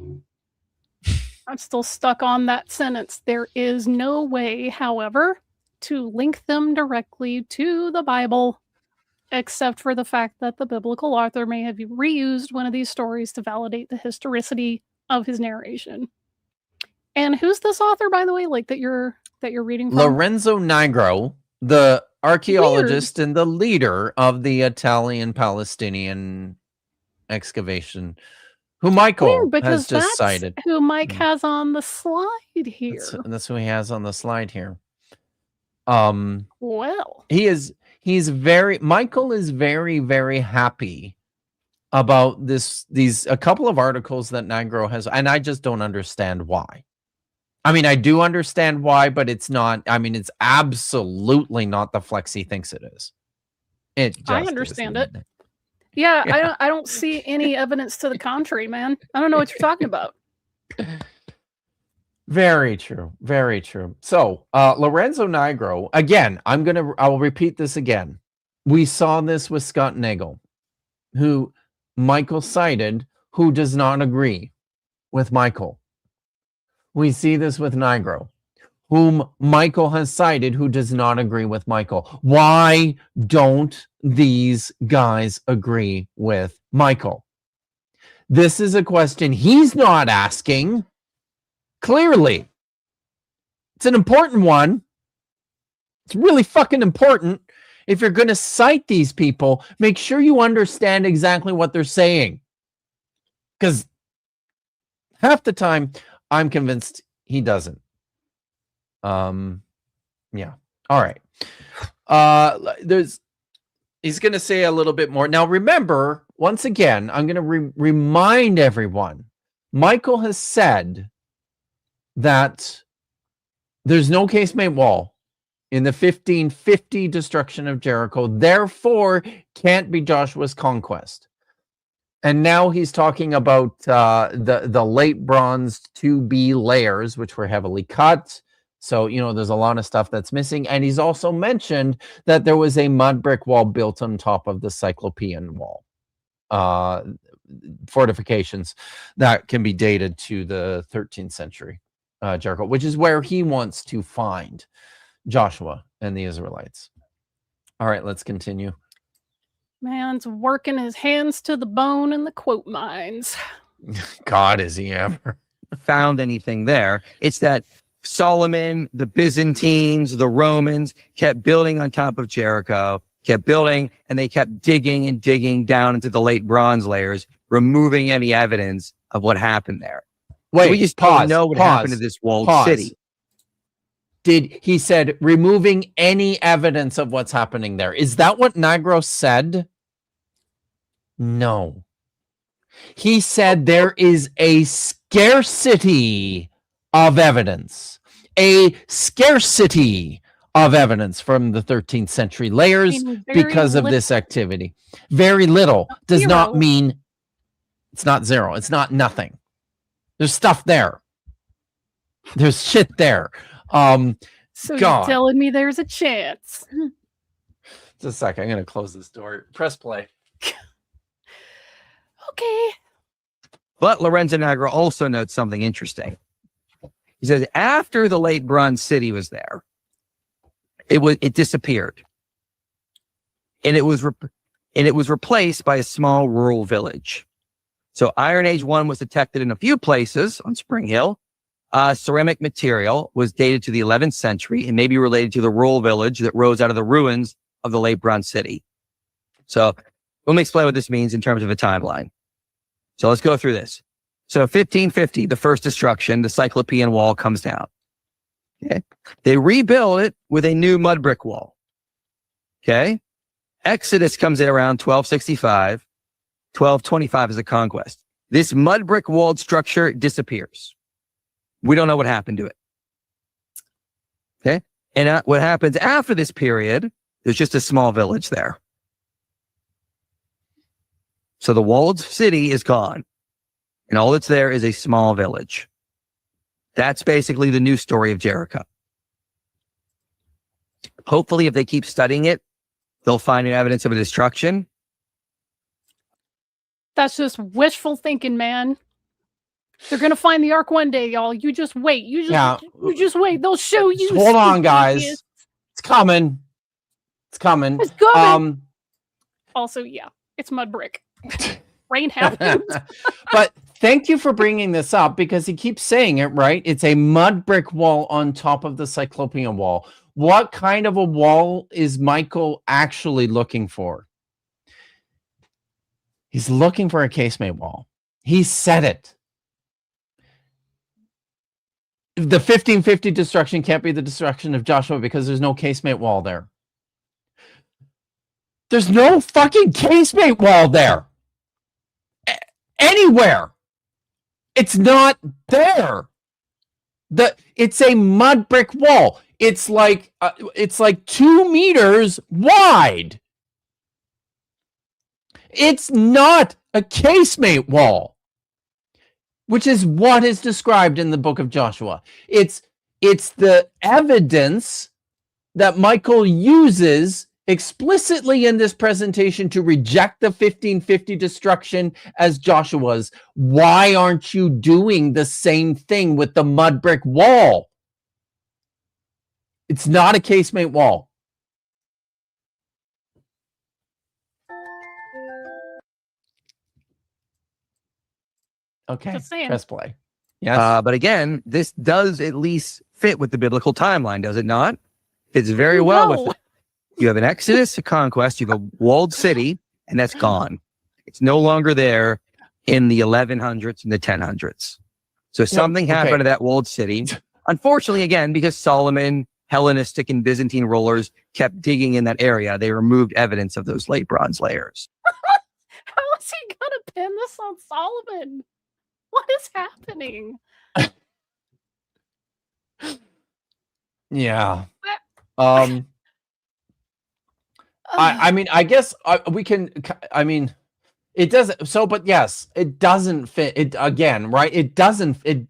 still stuck on that sentence. There is no way, however, to link them directly to the Bible, except for the fact that the biblical author may have reused one of these stories to validate the historicity of his narration. And who's this author, by the way, like that you're reading from? Lorenzo Nigro, the archaeologist and the leader of the Italian-Palestinian excavation, who Michael has just cited. Who Mike has on the slide here. That's who he has on the slide here. Well, Michael is very, very happy about these a couple of articles that Nigro has, and I just don't understand why. I mean, I do understand why, but it's not. I mean, it's absolutely not the flex he thinks it is. I understand it. Yeah, I don't see any evidence to the contrary, man. I don't know what you're talking about. Very true. Very true. So, Lorenzo Nigro, again, I will repeat this again. We saw this with Scott Nagel, who Michael cited, who does not agree with Michael. We see this with Nigro, whom Michael has cited, who does not agree with Michael. Why don't these guys agree with Michael? This is a question he's not asking. Clearly, it's an important one. It's really fucking important. If you're going to cite these people, make sure you understand exactly what they're saying. Because half the time, I'm convinced he doesn't. Yeah. All right. He's going to say a little bit more. Now, remember, once again, I'm going to remind everyone, Michael has said that there's no casemate wall in the 1550 destruction of Jericho, therefore can't be Joshua's conquest. And now he's talking about the late bronze 2B layers, which were heavily cut. So, there's a lot of stuff that's missing. And he's also mentioned that there was a mud brick wall built on top of the Cyclopean wall. Fortifications that can be dated to the 13th century Jericho, which is where he wants to find Joshua and the Israelites. All right, let's continue. Man's working his hands to the bone in the quote mines. God, is he ever? Found anything there. It's that Solomon, the Byzantines, the Romans kept building on top of Jericho, kept building, and they kept digging and digging down into the late bronze layers, removing any evidence of what happened there. Wait, so we just pause, don't know what happened to this walled city. He said removing any evidence of what's happening there? Is that what Nagro said? No. He said there is a scarcity of evidence. A scarcity of evidence from the 13th century layers because of this activity. Very little does not mean it's not zero. It's not nothing. There's stuff there. There's shit there. So you're telling me there's a chance? Just a second. I'm going to close this door. Press play. Okay. But Lorenzo Nagro also notes something interesting. He says after the late bronze city was there, it disappeared, and it was replaced by a small rural village. So Iron Age 1 was detected in a few places on Spring Hill. Ceramic material was dated to the 11th century and may be related to the rural village that rose out of the ruins of the late bronze city. So let me explain what this means in terms of a timeline. So let's go through this. So 1550, the first destruction, the Cyclopean wall comes down. Okay. They rebuild it with a new mud brick wall. Okay. Exodus comes in around 1265. 1225 is a conquest. This mud brick walled structure disappears. We don't know what happened to it. Okay. And what happens after this period, there's just a small village there. So the walled city is gone. And all that's there is a small village. That's basically the new story of Jericho. Hopefully, if they keep studying it, they'll find evidence of a destruction. That's just wishful thinking, man. They're gonna find the Ark one day, y'all. You just wait. You just wait. They'll show you. Hold on, guys. It's coming. It's coming. It's coming. Also, yeah, it's mud brick. Rain happens. But thank you for bringing this up because he keeps saying it, right? It's a mud brick wall on top of the Cyclopean wall. What kind of a wall is Michael actually looking for? He's looking for a casemate wall. He said it. The 1550 destruction can't be the destruction of Joshua because there's no casemate wall there. There's no fucking casemate wall there. Anywhere. It's not there. It's a mud brick wall. It's like 2 meters wide. It's not a casemate wall, which is what is described in the book of Joshua. It's the evidence that Michael uses explicitly in this presentation to reject the 1550 destruction as Joshua's. Why aren't you doing the same thing with the mud brick wall? It's not a casemate wall. Okay, press play. Yes. But again, this does at least fit with the biblical timeline, does it not? It's very well with it. You have an Exodus, a conquest, you have a walled city, and that's gone. It's no longer there in the 1100s and the 1000s. So something happened to that walled city. Unfortunately, again, because Solomon, Hellenistic, and Byzantine rulers kept digging in that area, they removed evidence of those late bronze layers. How is he going to pin this on Solomon? What is happening? Yeah. I mean, I guess we can, I mean, it doesn't, so, but yes, it doesn't fit it again, right? It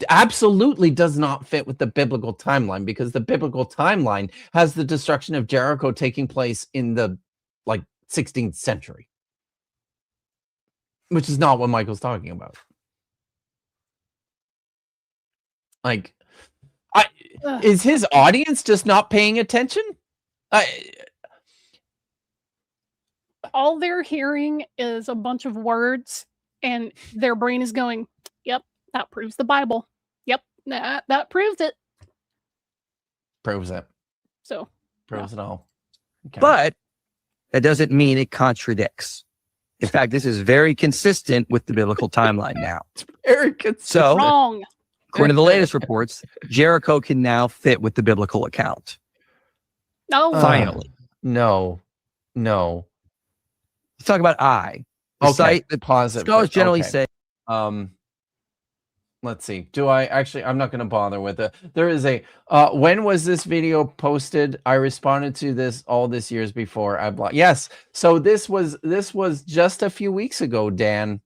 absolutely does not fit with the biblical timeline because the biblical timeline has the destruction of Jericho taking place in the 16th century, which is not what Michael's talking about. Is his audience just not paying attention? all they're hearing is a bunch of words, and their brain is going, "Yep, that proves the Bible. Yep, that proves it." Proves it. So Proves it all. Okay. But that doesn't mean it contradicts. In fact, this is very consistent with the biblical timeline now. Very consistent. So, wrong. according to the latest reports, Jericho can now fit with the biblical account. No, Finally. No. Let's talk about I. The Okay. site that Pause it. scholars generally okay. say. Let's see. Do I actually? I'm not going to bother with it. There is a. When was this video posted? I responded to this all this years before. I blocked. Yes. So this was just a few weeks ago. Dan,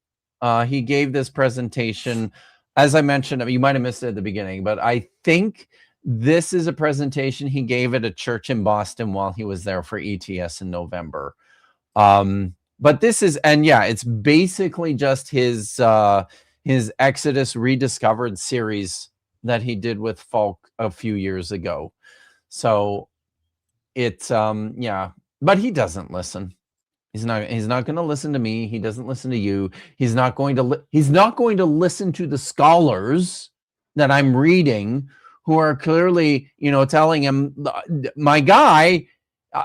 he gave this presentation. As I mentioned, you might have missed it at the beginning, but I think this is a presentation he gave at a church in Boston while he was there for ETS in November. But this is, and yeah, it's basically just his Exodus Rediscovered series that he did with Falk a few years ago. So it's yeah, but he doesn't listen. He's not going to listen to me. He doesn't listen to you. He's not going to listen to the scholars that I'm reading who are clearly, telling him, my guy,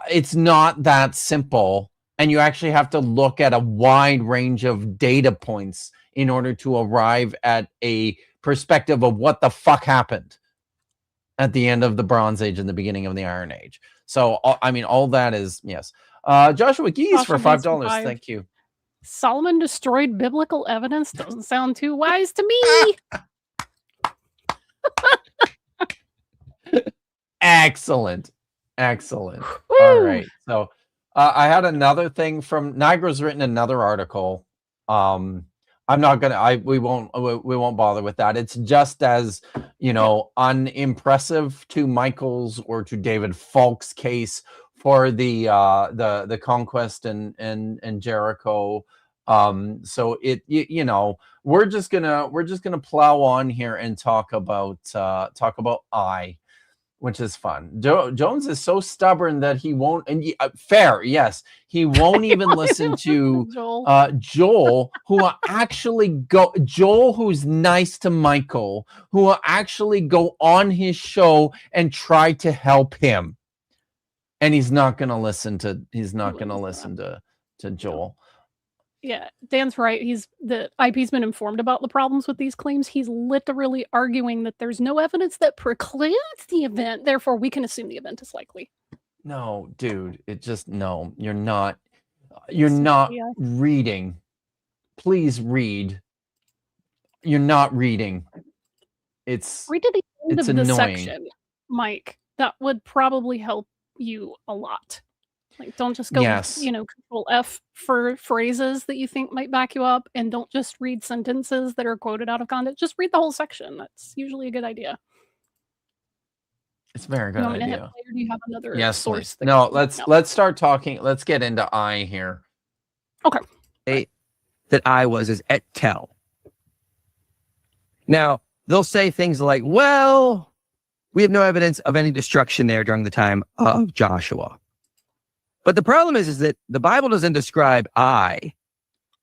it's not that simple. And you actually have to look at a wide range of data points in order to arrive at a perspective of what the fuck happened at the end of the Bronze Age and the beginning of the Iron Age. So, I mean, all that is, yes. Joshua Geese for $5. Thank you. Solomon destroyed biblical evidence. Doesn't sound too wise to me. Excellent. Woo! All right. So I had another thing from Niagara's written another article. I'm not gonna. We won't bother with that. It's just as unimpressive to Michael's or to David Falk's case for the Conquest and Jericho. So we're just gonna plow on here and talk about I, which is fun. Jones is so stubborn that he won't, and fair, yes, he won't even listen to Joel, who will actually Joel, who's nice to Michael, who will actually go on his show and try to help him, and he's not going to listen to Joel. Yeah, Dan's right. The IP's been informed about the problems with these claims. He's literally arguing that there's no evidence that precludes the event. Therefore, we can assume the event is likely. No, dude, you're not reading. Please read. You're not reading. Read to the end of annoying. the section, Mike. That would probably help you a lot. Like, don't just go, Control F for phrases that you think might back you up, and don't just read sentences that are quoted out of context. Just read the whole section. That's usually a good idea. It's a very good idea. Or do you have another source? No, let's start talking. Let's get into I here. Okay. That I was is et tel. Now, they'll say things like, well, we have no evidence of any destruction there during the time of Joshua. But the problem is that the Bible doesn't describe Ai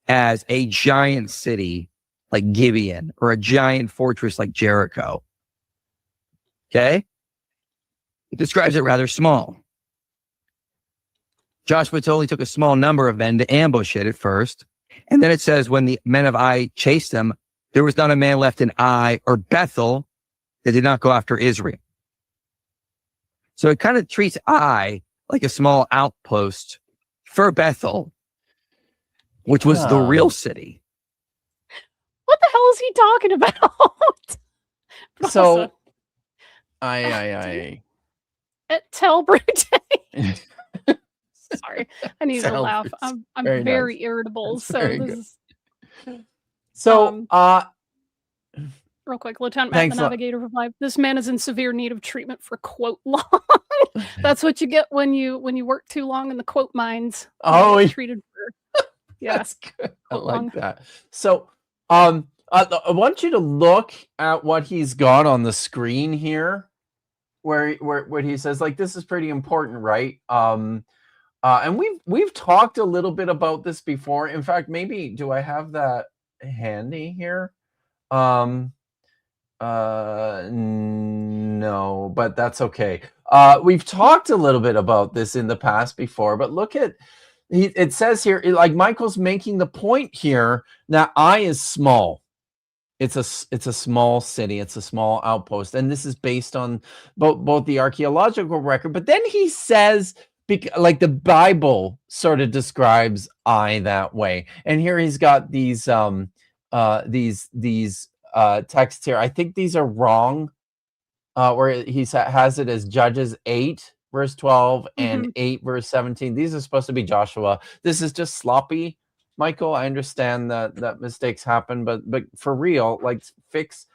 as a giant city like Gibeon or a giant fortress like Jericho. Okay? It describes it rather small. Joshua only took a small number of men to ambush it at first. And then it says, when the men of Ai chased them, there was not a man left in Ai or Bethel that did not go after Israel. So it kind of treats Ai like a small outpost for Bethel, which was the real city. What the hell is he talking about? So, I Et tel Brute. Sorry, I need to laugh. I'm very irritable. Real quick, Lieutenant Matt, the Navigator replied, "This man is in severe need of treatment for quote long." That's what you get when you work too long in the quote mines. Oh, treated for that's good. I like that. So, I want you to look at what he's got on the screen here, where he says, like, this is pretty important, right? And we've talked a little bit about this before. In fact, maybe do I have that handy here? No, but that's okay. We've talked a little bit about this in the past before, but look at it says here, like Michael's making the point here that Ai is small. It's a small city. It's a small outpost, and this is based on both the archaeological record. But then he says, like the Bible sort of describes Ai that way. And here he's got these texts here. I think these are wrong. Where he has it as Judges 8 verse 12 and 8 verse 17. These are supposed to be Joshua. This is just sloppy. Michael, I understand that mistakes happen, but for real, like fix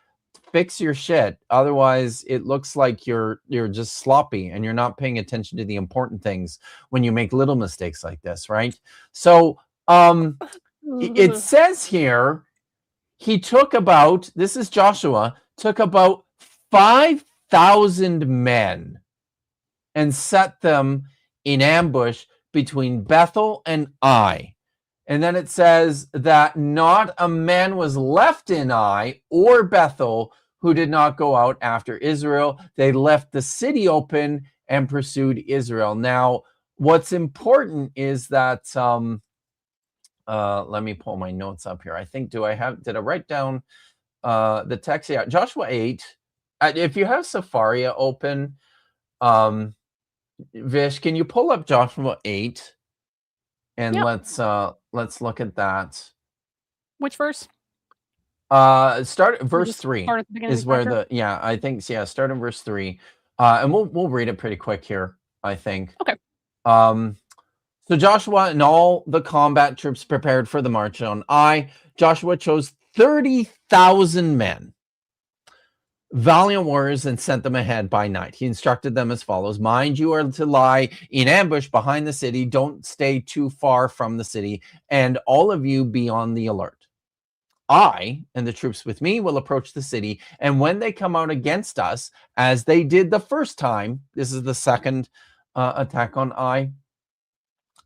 your shit. Otherwise, it looks like you're just sloppy and you're not paying attention to the important things when you make little mistakes like this, right? So, it says here he took about, this is Joshua, took about 5,000 men and set them in ambush between Bethel and Ai. And then it says that not a man was left in Ai or Bethel who did not go out after Israel. They left the city open and pursued Israel. Now, what's important is that, let me pull my notes up here. I think, did I write down the text? Yeah, Joshua 8. If you have Safaria open, Vish, can you pull up Joshua 8? And let's look at that. Which verse? Start verse 3 is where I think start in verse 3. And we'll read it pretty quick here, I think. Okay. So Joshua and all the combat troops prepared for the march on Ai. Joshua chose 30,000 men, valiant warriors, and sent them ahead by night. He instructed them as follows: mind, you are to lie in ambush behind the city. Don't stay too far from the city, and all of you be on the alert. I and the troops with me will approach the city, and when they come out against us, as they did the first time, this is the second attack on Ai,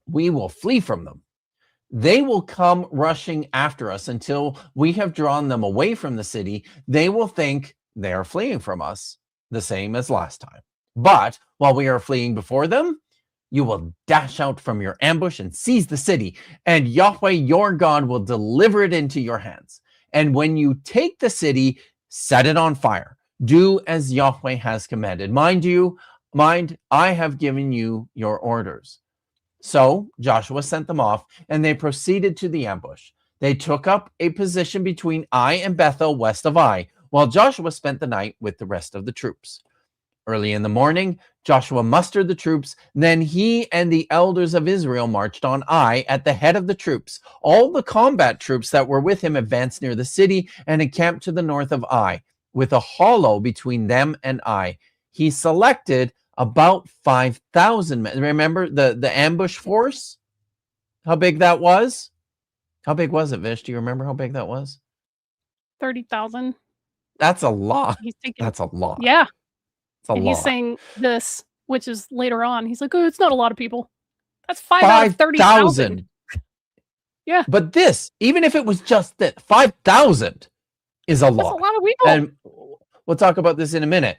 we will flee from them. They will come rushing after us until we have drawn them away from the city. They will think they are fleeing from us, the same as last time. But while we are fleeing before them, you will dash out from your ambush and seize the city, and Yahweh your God will deliver it into your hands. And when you take the city, set it on fire. Do as Yahweh has commanded. Mind, I have given you your orders. So Joshua sent them off, and they proceeded to the ambush. They took up a position between Ai and Bethel, west of Ai, while Joshua spent the night with the rest of the troops. Early in the morning, Joshua mustered the troops. Then he and the elders of Israel marched on Ai at the head of the troops. All the combat troops that were with him advanced near the city and encamped to the north of Ai, with a hollow between them and Ai. He selected about 5,000 men. Remember the ambush force? How big that was? How big was it, Vish? Do you remember how big that was? 30,000. That's a lot. That's a lot. Yeah. It's a lot. He's saying this, which is later on. He's like, oh, it's not a lot of people. That's 5 out of 30,000. Yeah. But this, even if it was just that, 5,000 is a lot. That's a lot of people. And we'll talk about this in a minute.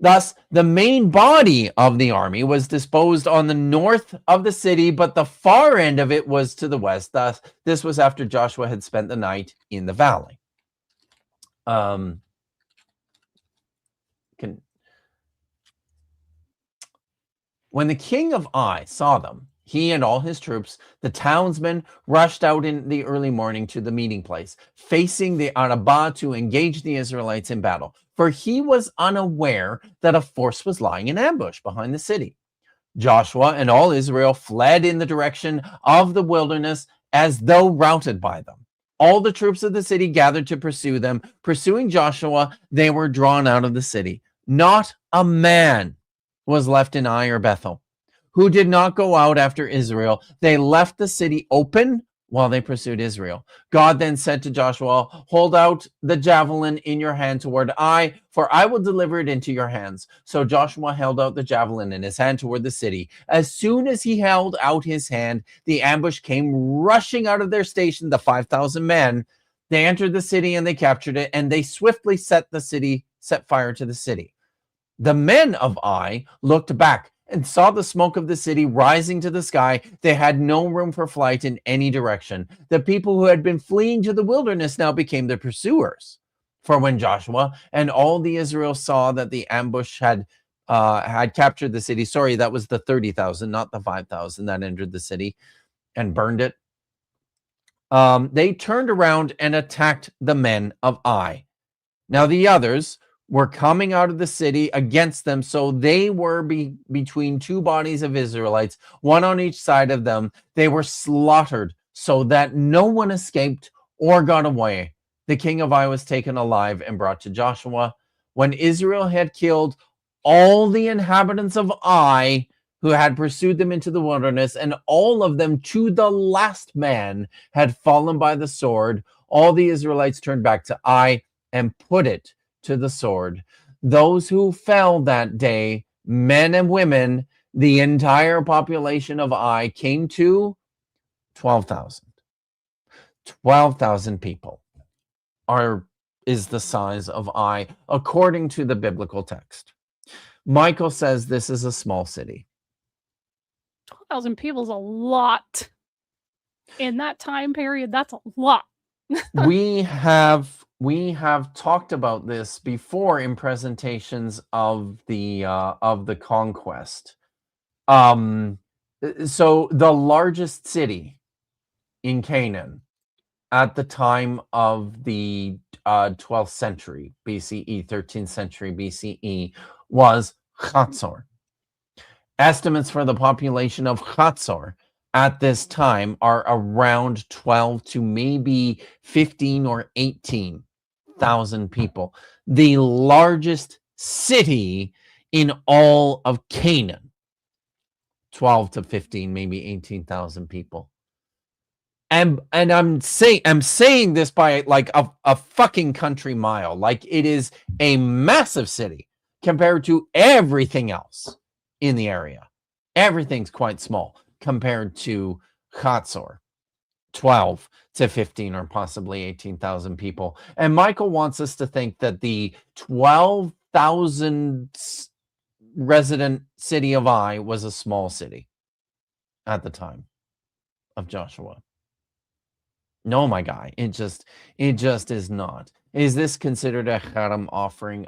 Thus, the main body of the army was disposed on the north of the city, but the far end of it was to the west. Thus, this was after Joshua had spent the night in the valley. When the king of Ai saw them, he and all his troops, the townsmen, rushed out in the early morning to the meeting place, facing the Arabah to engage the Israelites in battle. For he was unaware that a force was lying in ambush behind the city. Joshua and all Israel fled in the direction of the wilderness as though routed by them. All the troops of the city gathered to pursue them. Pursuing Joshua, they were drawn out of the city. Not a man was left in Ai or Bethel who did not go out after Israel. They left the city open while they pursued Israel. God then said to Joshua, hold out the javelin in your hand toward Ai, for I will deliver it into your hands. So Joshua held out the javelin in his hand toward the city. As soon as he held out his hand, the ambush came rushing out of their station, the 5,000 men. They entered the city and they captured it, and they swiftly set fire to the city. The men of Ai looked back and saw the smoke of the city rising to the sky. They had no room for flight in any direction. The people who had been fleeing to the wilderness now became the pursuers. For when Joshua and all the Israel saw that the ambush had captured the city, sorry, that was the 30,000, not the 5,000 that entered the city and burned it. They turned around and attacked the men of Ai. Now the others were coming out of the city against them, so they were between two bodies of Israelites, one on each side of them. They were slaughtered so that no one escaped or got away. The king of Ai was taken alive and brought to Joshua. When Israel had killed all the inhabitants of Ai who had pursued them into the wilderness, and all of them to the last man had fallen by the sword, all the Israelites turned back to Ai and put it to the sword. Those who fell that day, men and women, the entire population of Ai came to 12,000. 12,000 people is the size of Ai, according to the biblical text. Michael says this is a small city. 12,000 people is a lot. In that time period, that's a lot. we have talked about this before in presentations of the Conquest. So the largest city in Canaan at the time of the 12th century BCE, 13th century BCE, was Chatzor. Estimates for the population of Chatzor at this time are around 12 to maybe 15 or 18,000 people. The largest city in all of Canaan. 12 to 15, maybe 18,000 people. And I'm saying this by like a fucking country mile. Like, it is a massive city compared to everything else in the area. Everything's quite small compared to Chatzor. 12 to 15 or possibly 18,000 people. And Michael wants us to think that the 12,000 resident city of Ai was a small city at the time of Joshua. No, my guy, it just is not. Is this considered a harem offering?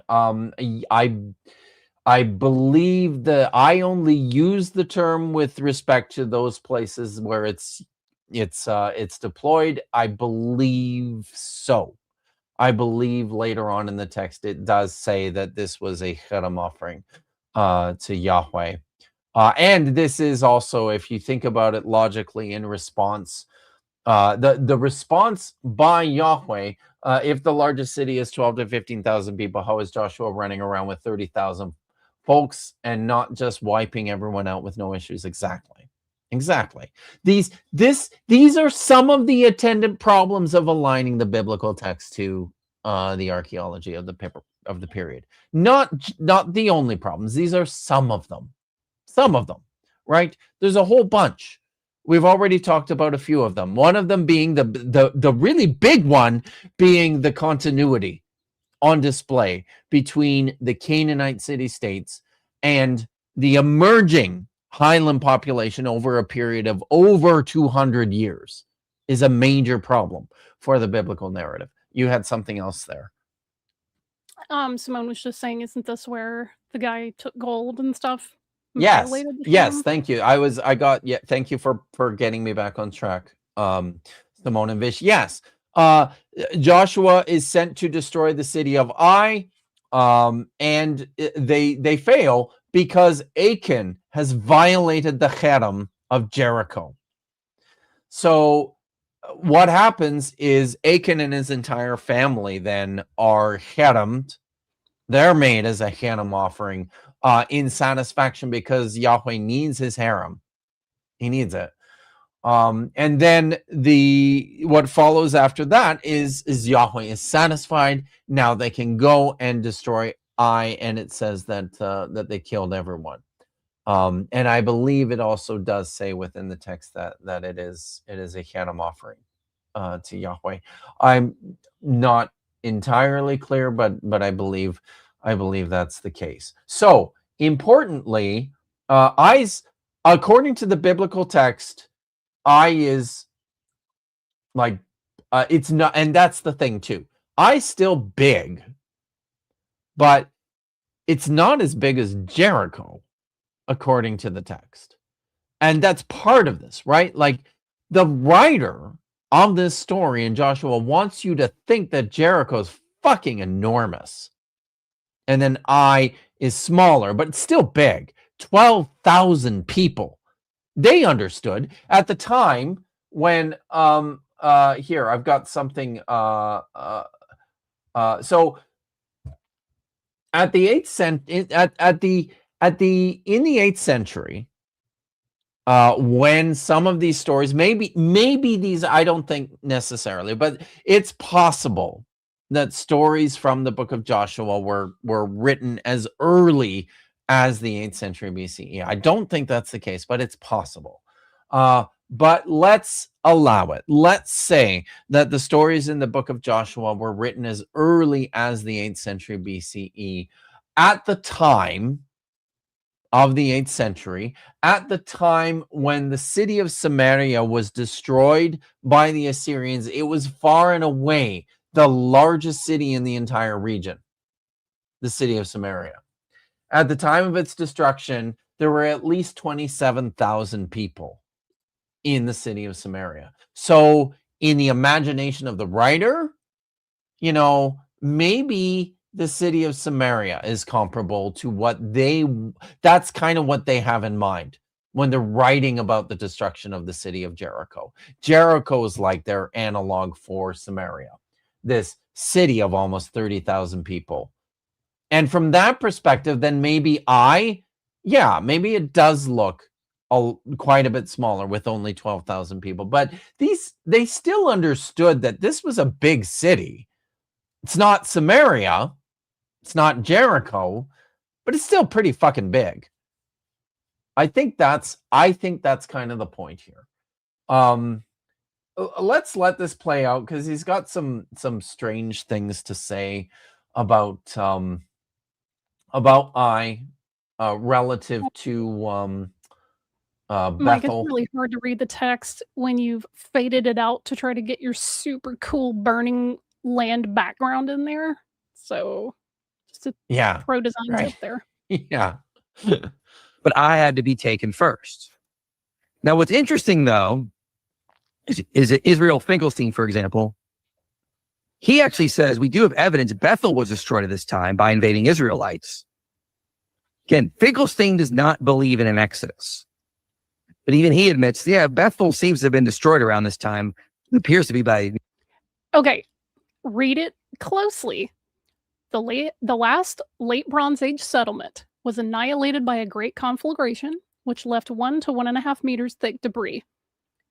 I believe that I only use the term with respect to those places where it's deployed. I believe so. I believe later on in the text it does say that this was a harem offering to Yahweh. And this is also, if you think about it logically, in response, the response by Yahweh, if the largest city is 12 to 15,000 people, how is Joshua running around with 30,000 folks and not just wiping everyone out with no issues? Exactly. These are some of the attendant problems of aligning the biblical text to the archaeology of the period. Not the only problems. These are some of them. Right? There's a whole bunch. We've already talked about a few of them. One of them being the really big one being the continuity on display between the Canaanite city-states and the emerging highland population over a period of over 200 years is a major problem for the biblical narrative. You had something else there. Simone was just saying, isn't this where the guy took gold and stuff? Yes. Thank you. Thank you for getting me back on track, Simone and Vish. Yes. Joshua is sent to destroy the city of Ai, and they fail because Achan has violated the cherem of Jericho. So what happens is Achan and his entire family then are cheremed. They're made as a cherem offering in satisfaction because Yahweh needs his harem. He needs it. And then what follows after that is Yahweh is satisfied. Now they can go and destroy Ai, and it says that that they killed everyone. And I believe it also does say within the text that it is a Hanam offering to Yahweh. I'm not entirely clear, but I believe that's the case. So importantly, Ai's, according to the biblical text, Ai is like it's not, and that's the thing too. Ai's still big, but it's not as big as Jericho, according to the text. And that's part of this, right? Like the writer of this story in Joshua wants you to think that Jericho's fucking enormous. And then Ai is smaller, but it's still big. 12,000 people. They understood at the time when here I've got something so at the 8th century in the 8th century, when some of these stories, maybe these, I don't think necessarily, but it's possible that stories from the book of Joshua were written as early as the 8th century BCE. I don't think that's the case, but it's possible. But let's allow it. Let's say that the stories in the book of Joshua were written as early as the 8th century BCE. At the time of the 8th century, at the time when the city of Samaria was destroyed by the Assyrians, it was far and away the largest city in the entire region, the city of Samaria. At the time of its destruction, there were at least 27,000 people in the city of Samaria. So in the imagination of the writer, you know, maybe the city of Samaria is comparable to that's kind of what they have in mind when they're writing about the destruction of the city of Jericho. Jericho is like their analog for Samaria, this city of almost 30,000 people. And from that perspective, then maybe maybe it does look quite a bit smaller with only 12,000 people. But they still understood that this was a big city. It's not Samaria, it's not Jericho, but it's still pretty fucking big. I think that's kind of the point here. Let's let this play out because he's got some strange things to say about Ai relative to Mike, Bethel. it's really hard to read the text when you've faded it out to try to get your super cool burning land background in there. So just a pro design tip there. Yeah. But I had to be taken first. Now, what's interesting, though, is that Israel Finkelstein, for example, he actually says we do have evidence Bethel was destroyed at this time by invading Israelites. Again, Finkelstein does not believe in an exodus. But even he admits, Bethel seems to have been destroyed around this time. It appears to be by... Okay, read it closely. The last late Bronze Age settlement was annihilated by a great conflagration, which left 1 to 1.5 meters thick debris.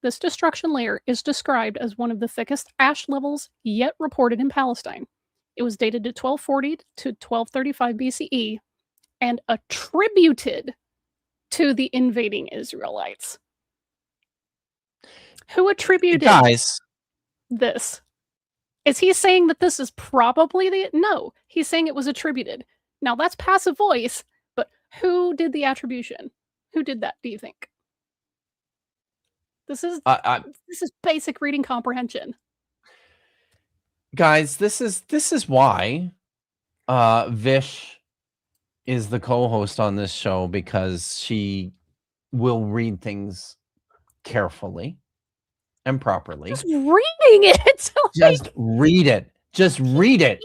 This destruction layer is described as one of the thickest ash levels yet reported in Palestine. It was dated to 1240 to 1235 BCE and attributed to the invading Israelites. Who attributed this? Is he saying that this is probably No, he's saying it was attributed. Now that's passive voice, but who did the attribution? Who did that, do you think? This is basic reading comprehension. Guys, this is why Vish is the co-host on this show, because she will read things carefully and properly. Just reading it. Just read it. Just read it.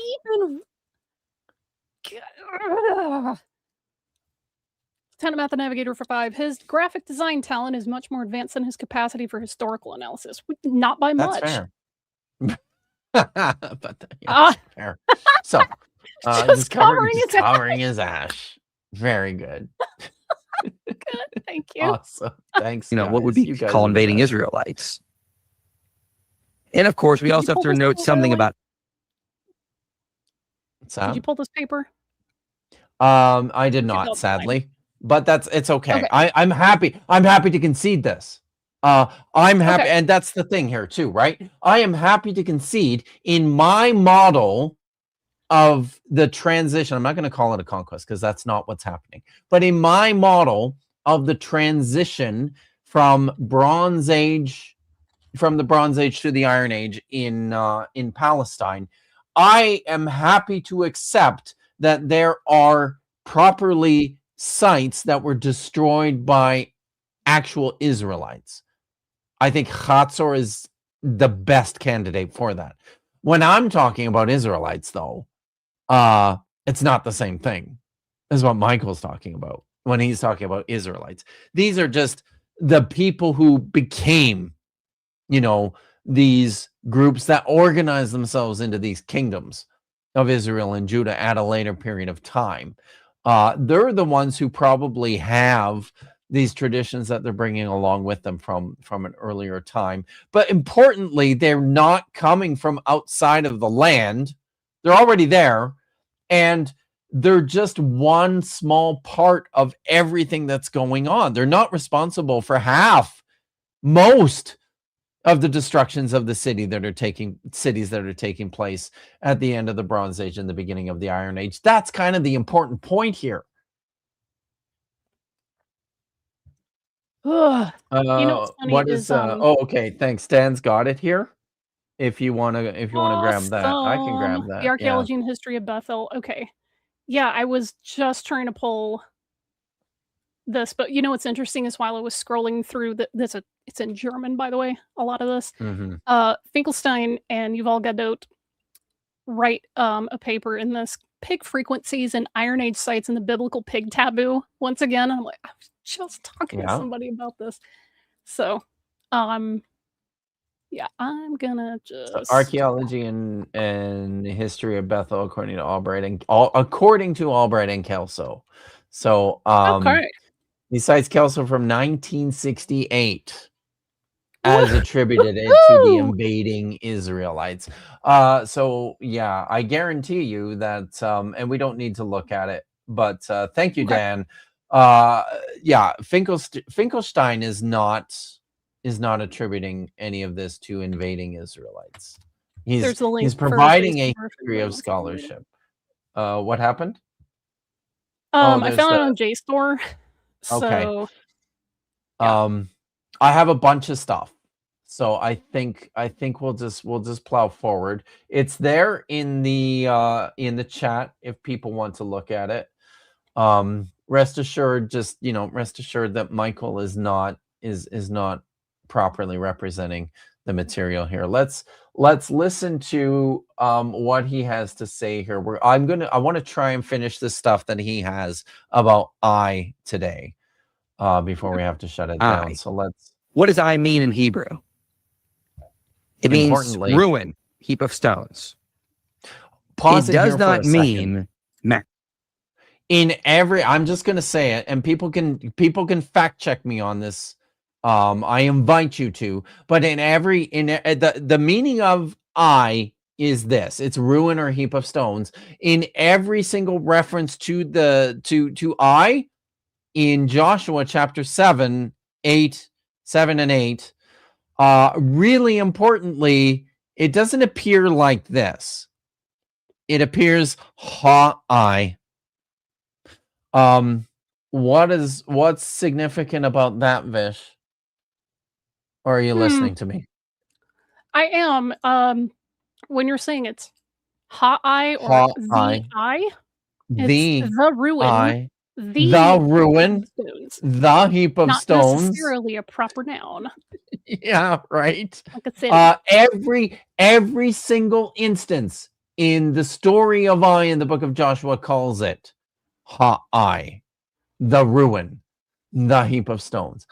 Tenemath the Navigator for 5. His graphic design talent is much more advanced than his capacity for historical analysis. Not by much. That's fair. But that's fair. So just covering his ash. Very good. Good, thank you. Awesome. Thanks, You know, what would guys. be You guys called are the invading best. Israelites. And of course, we Did you also have pull to this note paper something early? about. What's Did you that? pull this paper? I did Okay, not, that's fine. sadly, but it's okay. Okay. I'm happy. I'm happy to concede this. I'm happy, Okay. and that's the thing here too, right? I am happy to concede in my model of the transition. I'm not going to call it a conquest because that's not what's happening. But in my model of the transition from the Bronze Age to the Iron Age in Palestine, I am happy to accept that there are properly sites that were destroyed by actual Israelites. I think Hatzor is the best candidate for that. When I'm talking about Israelites, though, it's not the same thing as what Michael's talking about when he's talking about Israelites. These are just the people who became, these groups that organize themselves into these kingdoms of Israel and Judah at a later period of time. They're the ones who probably have these traditions that they're bringing along with them from an earlier time. But importantly, they're not coming from outside of the land. They're already there, and they're just one small part of everything that's going on. They're not responsible for most of the destructions of the cities that are taking place at the end of the Bronze Age and the beginning of the Iron Age. That's kind of the important point here. Ugh. What's funny What is okay, thanks. Dan's got it here. If you want to grab that, I can grab that. The archaeology and history of Bethel. Okay. Yeah, I was just trying to pull this, but what's interesting is while I was scrolling through it's in German, by the way, a lot of this. Finkelstein and Yuval Gadot write a paper in this pig frequencies and Iron Age sites in the biblical pig taboo. Once again, I'm like, I was just talking to somebody about this. So, yeah, I'm gonna just archaeology and history of Bethel according to Albright and Kelso. So, okay. he cites Kelso from 1968 as attributed it to the invading Israelites. So yeah, I guarantee you that, and we don't need to look at it, but thank you, Dan. Yeah, Finkelstein is not attributing any of this to invading Israelites. He's providing a history of scholarship. What happened? I found it on JSTOR. Okay. So, yeah. I have a bunch of stuff, so I think we'll just plow forward. It's there in the chat if people want to look at it. Rest assured that Michael is not properly representing the material here. Let's listen to what he has to say here. I want to try and finish the stuff that he has about I today before we have to shut it down. So what does I mean in Hebrew? It means ruin, heap of stones. Pause it does not mean in every, I'm just going to say it, and people can fact check me on this. I invite you to, but in the meaning of I is this: it's ruin or heap of stones. In every single reference to I in Joshua chapter 7 and 8, really importantly, it doesn't appear like this. It appears ha-I. What's significant about that, Vish? Or are you listening to me? I am. When you're saying it's ha-I or the I, it's the ruin. The ruin, the heap of stones. Not necessarily a proper noun. Yeah, right. Like a city. Every single instance in the story of I in the book of Joshua calls it ha-I, the ruin, the heap of stones.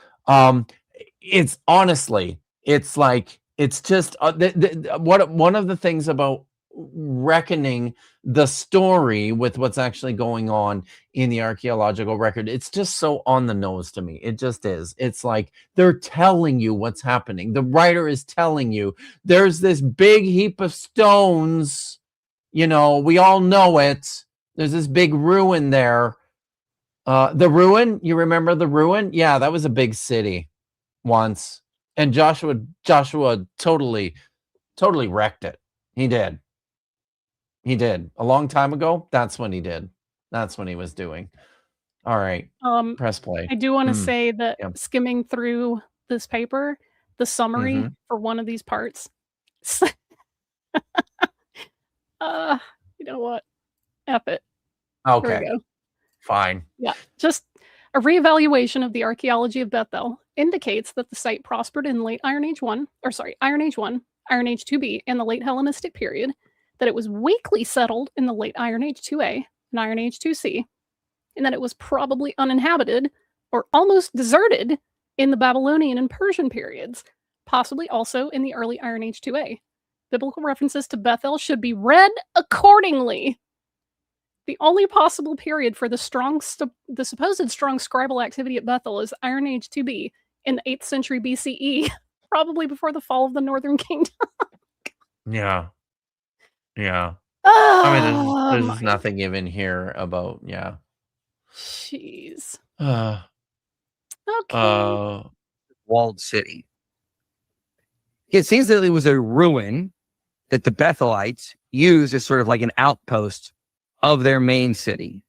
It's honestly, it's like, it's just one of the things about reckoning the story with what's actually going on in the archaeological record. It's just so on the nose to me. It just is. It's like they're telling you what's happening. The writer is telling you there's this big heap of stones. You know, we all know it. There's this big ruin there. The ruin, you remember the ruin? Yeah, that was a big city once. And Joshua totally wrecked it. He did. A long time ago. That's when he did. That's when he was doing. All right. Press play. I do want to say that skimming through this paper, the summary for one of these parts. You know what? F it. Okay. Here we go. Fine. Yeah. Just a reevaluation of the archaeology of Bethel indicates that the site prospered in late Iron Age 1, Iron Age 1, Iron Age 2B, and the late Hellenistic period, that it was weakly settled in the late Iron Age 2A and Iron Age 2C, and that it was probably uninhabited or almost deserted in the Babylonian and Persian periods, possibly also in the early Iron Age 2A. Biblical references to Bethel should be read accordingly. The only possible period for the supposed strong scribal activity at Bethel is Iron Age 2B in the 8th century BCE, probably before the fall of the Northern Kingdom. Yeah. I mean, there's nothing even here about, Jeez. Okay. Walled city. It seems that it was a ruin that the Bethelites used as sort of like an outpost of their main city.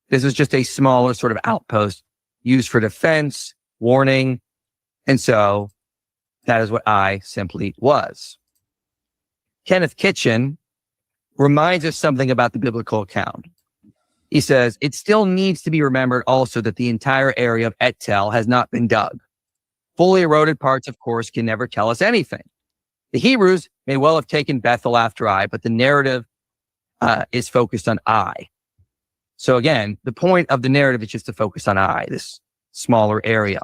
This is just a smaller sort of outpost used for defense, warning, and so that is what I simply was. Kenneth Kitchen reminds us something about the biblical account. He says, it still needs to be remembered also that the entire area of Et-Tel has not been dug. Fully eroded parts, of course, can never tell us anything. The Hebrews may well have taken Bethel after Ai, but the narrative is focused on Ai. So again, the point of the narrative is just to focus on Ai, this smaller area.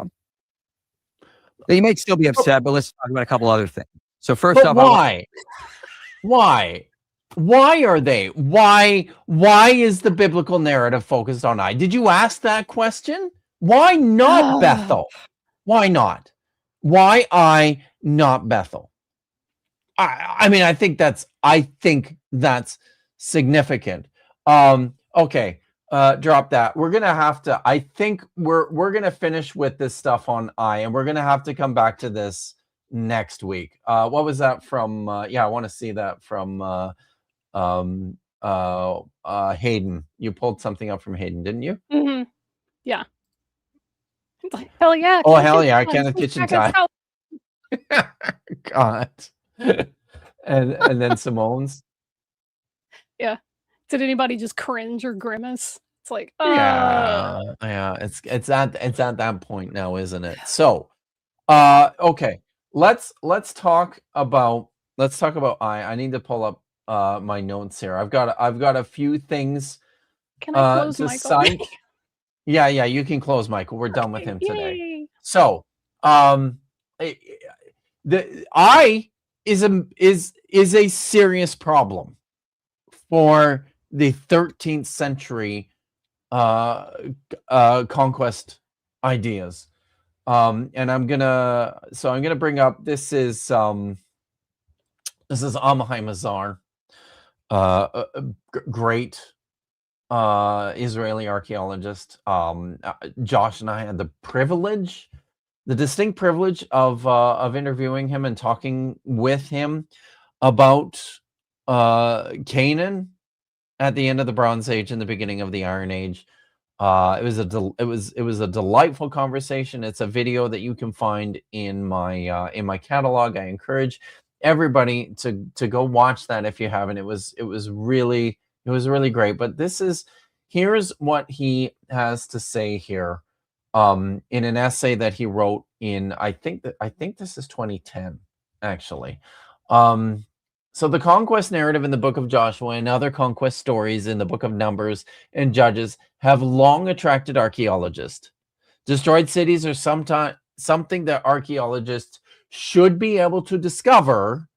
Now, you may still be upset, but let's talk about a couple other things. So first off, why? Why are they? Why is the biblical narrative focused on Ai? Did you ask that question? Why not Bethel? Why not? Why Ai, not Bethel? I mean, I think that's significant. Okay, drop that. We're gonna have to. I think we're gonna finish with this stuff on Ai, and we're gonna have to come back to this next week. What was that from? I want to see that from Hayden. You pulled something up from Hayden, didn't you? Mm-hmm. Yeah. It's like, hell yeah. Oh, hell yeah. Kenneth Kitchen time. God. and then Simone's. Yeah. Did anybody just cringe or grimace? It's like, yeah. It's at that point now, isn't it? So, okay. Let's talk about I need to pull up my notes here. I've got a few things. Can I close Michael? Yeah, you can close Michael. We're done with him today. Yay. So, the Ai is a serious problem for the 13th century conquest ideas. And I'm gonna bring up this is Amahai Mazar, great Israeli archaeologist. Josh and I had the distinct privilege of interviewing him and talking with him about Canaan at the end of the Bronze Age and the beginning of the Iron Age. It was a delightful conversation. It's a video that you can find in my catalog. I encourage everybody to go watch that if you haven't. It was really great. But here's what he has to say here in an essay that he wrote in I think this is 2010 actually. So the conquest narrative in the book of Joshua and other conquest stories in the book of Numbers and Judges have long attracted archaeologists. Destroyed cities are something that archaeologists should be able to discover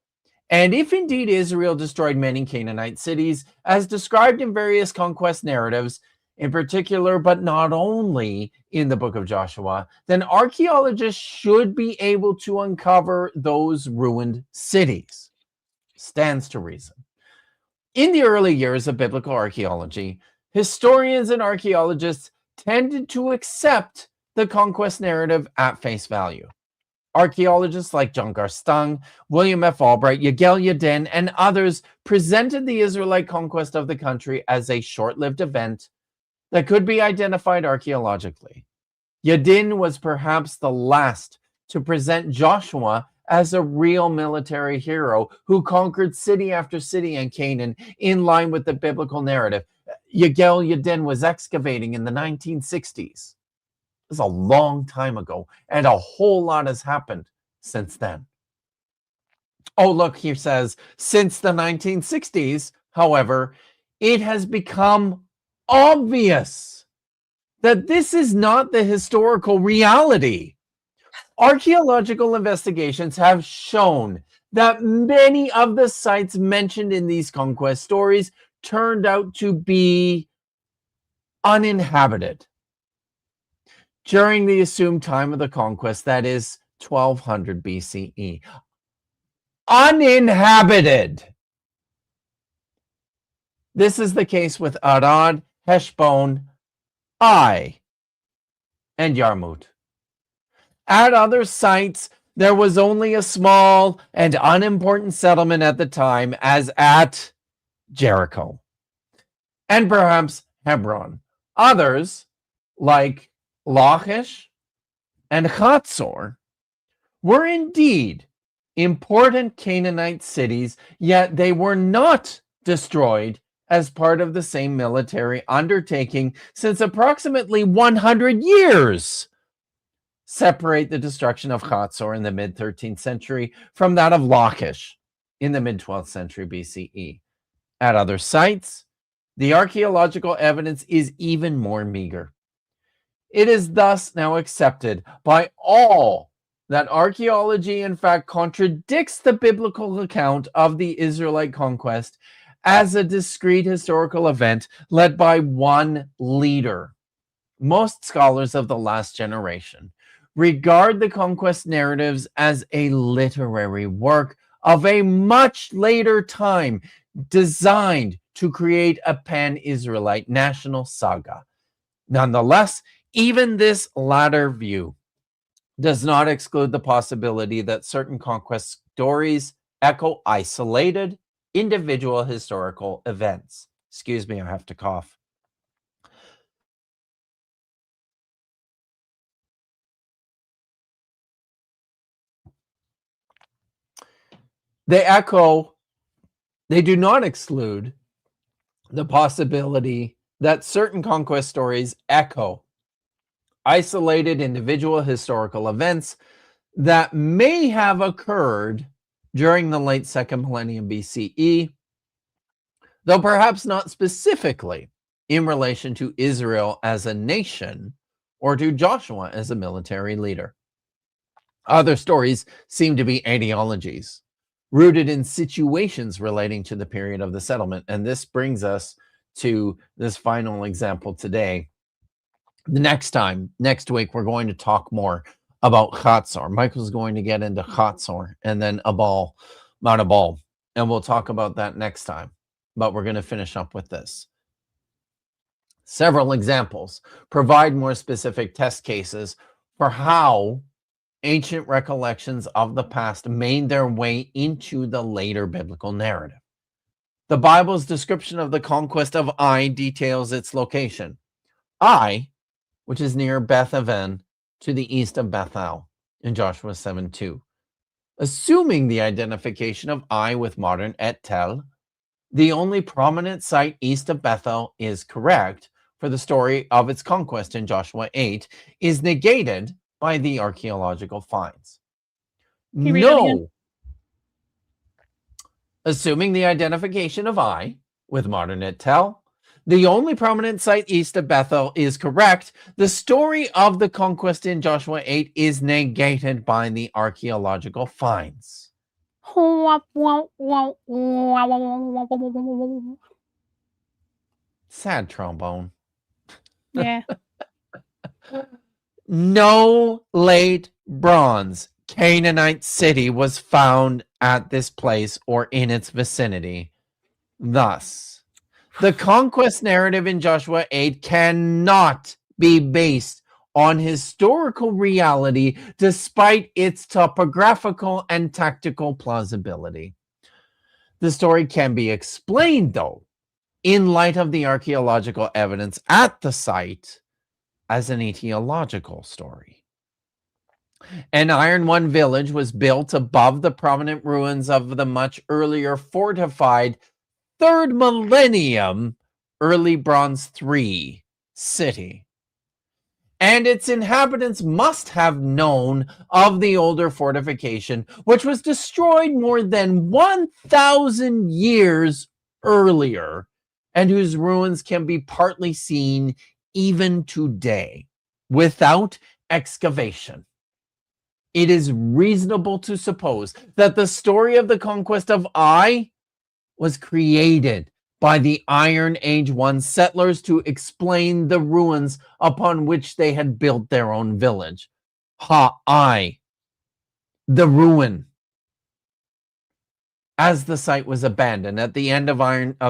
And if indeed Israel destroyed many Canaanite cities, as described in various conquest narratives, in particular, but not only in the book of Joshua, then archaeologists should be able to uncover those ruined cities. Stands to reason. In the early years of biblical archaeology, historians and archaeologists tended to accept the conquest narrative at face value. Archaeologists like John Garstang, William F. Albright, Yigal Yadin, and others presented the Israelite conquest of the country as a short-lived event that could be identified archaeologically. Yadin was perhaps the last to present Joshua as a real military hero who conquered city after city in Canaan in line with the biblical narrative. Yigal Yadin was excavating in the 1960s. It was a long time ago, and a whole lot has happened since then. Oh, look, he says, since the 1960s, however, it has become obvious that this is not the historical reality. Archaeological investigations have shown that many of the sites mentioned in these conquest stories turned out to be uninhabited during the assumed time of the conquest, that is 1200 BCE. Uninhabited. This is the case with Arad, Heshbon, Ai, and Yarmut. At other sites, there was only a small and unimportant settlement at the time, as at Jericho, and perhaps Hebron. Others, like Lachish and Chatzor, were indeed important Canaanite cities, yet they were not destroyed as part of the same military undertaking, since approximately 100 years separate the destruction of Chatzor in the mid-13th century from that of Lachish in the mid-12th century BCE. At other sites, the archaeological evidence is even more meager. It is thus now accepted by all that archaeology, in fact, contradicts the biblical account of the Israelite conquest as a discrete historical event led by one leader. Most scholars of the last generation regard the conquest narratives as a literary work of a much later time, designed to create a pan-Israelite national saga. Nonetheless, even this latter view does not exclude the possibility that certain conquest stories echo isolated, individual historical events. Excuse me, I have to cough. They do not exclude the possibility that certain conquest stories echo isolated individual historical events that may have occurred during the late second millennium BCE, though perhaps not specifically in relation to Israel as a nation or to Joshua as a military leader. Other stories seem to be ideologies rooted in situations relating to the period of the settlement. And this brings us to this final example today. The next week, we're going to talk more about Chatzor. Michael's going to get into Chatzor and then Mount Abal, and we'll talk about that next time. But we're going to finish up with this. Several examples provide more specific test cases for how ancient recollections of the past made their way into the later biblical narrative. The Bible's description of the conquest of Ai details its location. Ai, which is near Beth Aven to the east of Bethel in Joshua 7:2. Assuming the identification of Ai with modern Et Tel, the only prominent site east of Bethel is correct for the story of its conquest in Joshua 8 is negated by the archaeological finds. No. Assuming the identification of Ai with modern Et Tel, the only prominent site east of Bethel is correct. The story of the conquest in Joshua 8 is negated by the archaeological finds. Sad trombone. Yeah. No late bronze Canaanite city was found at this place or in its vicinity. Thus, the conquest narrative in Joshua 8 cannot be based on historical reality despite its topographical and tactical plausibility. The story can be explained, though, in light of the archaeological evidence at the site as an etiological story. An Iron One village was built above the prominent ruins of the much earlier fortified 3rd millennium early Bronze III city. And its inhabitants must have known of the older fortification, which was destroyed more than 1,000 years earlier, and whose ruins can be partly seen even today without excavation. It is reasonable to suppose that the story of the conquest of Ai was created by the Iron Age 1 settlers to explain the ruins upon which they had built their own village. Ai, the ruin. As the site was abandoned at the end of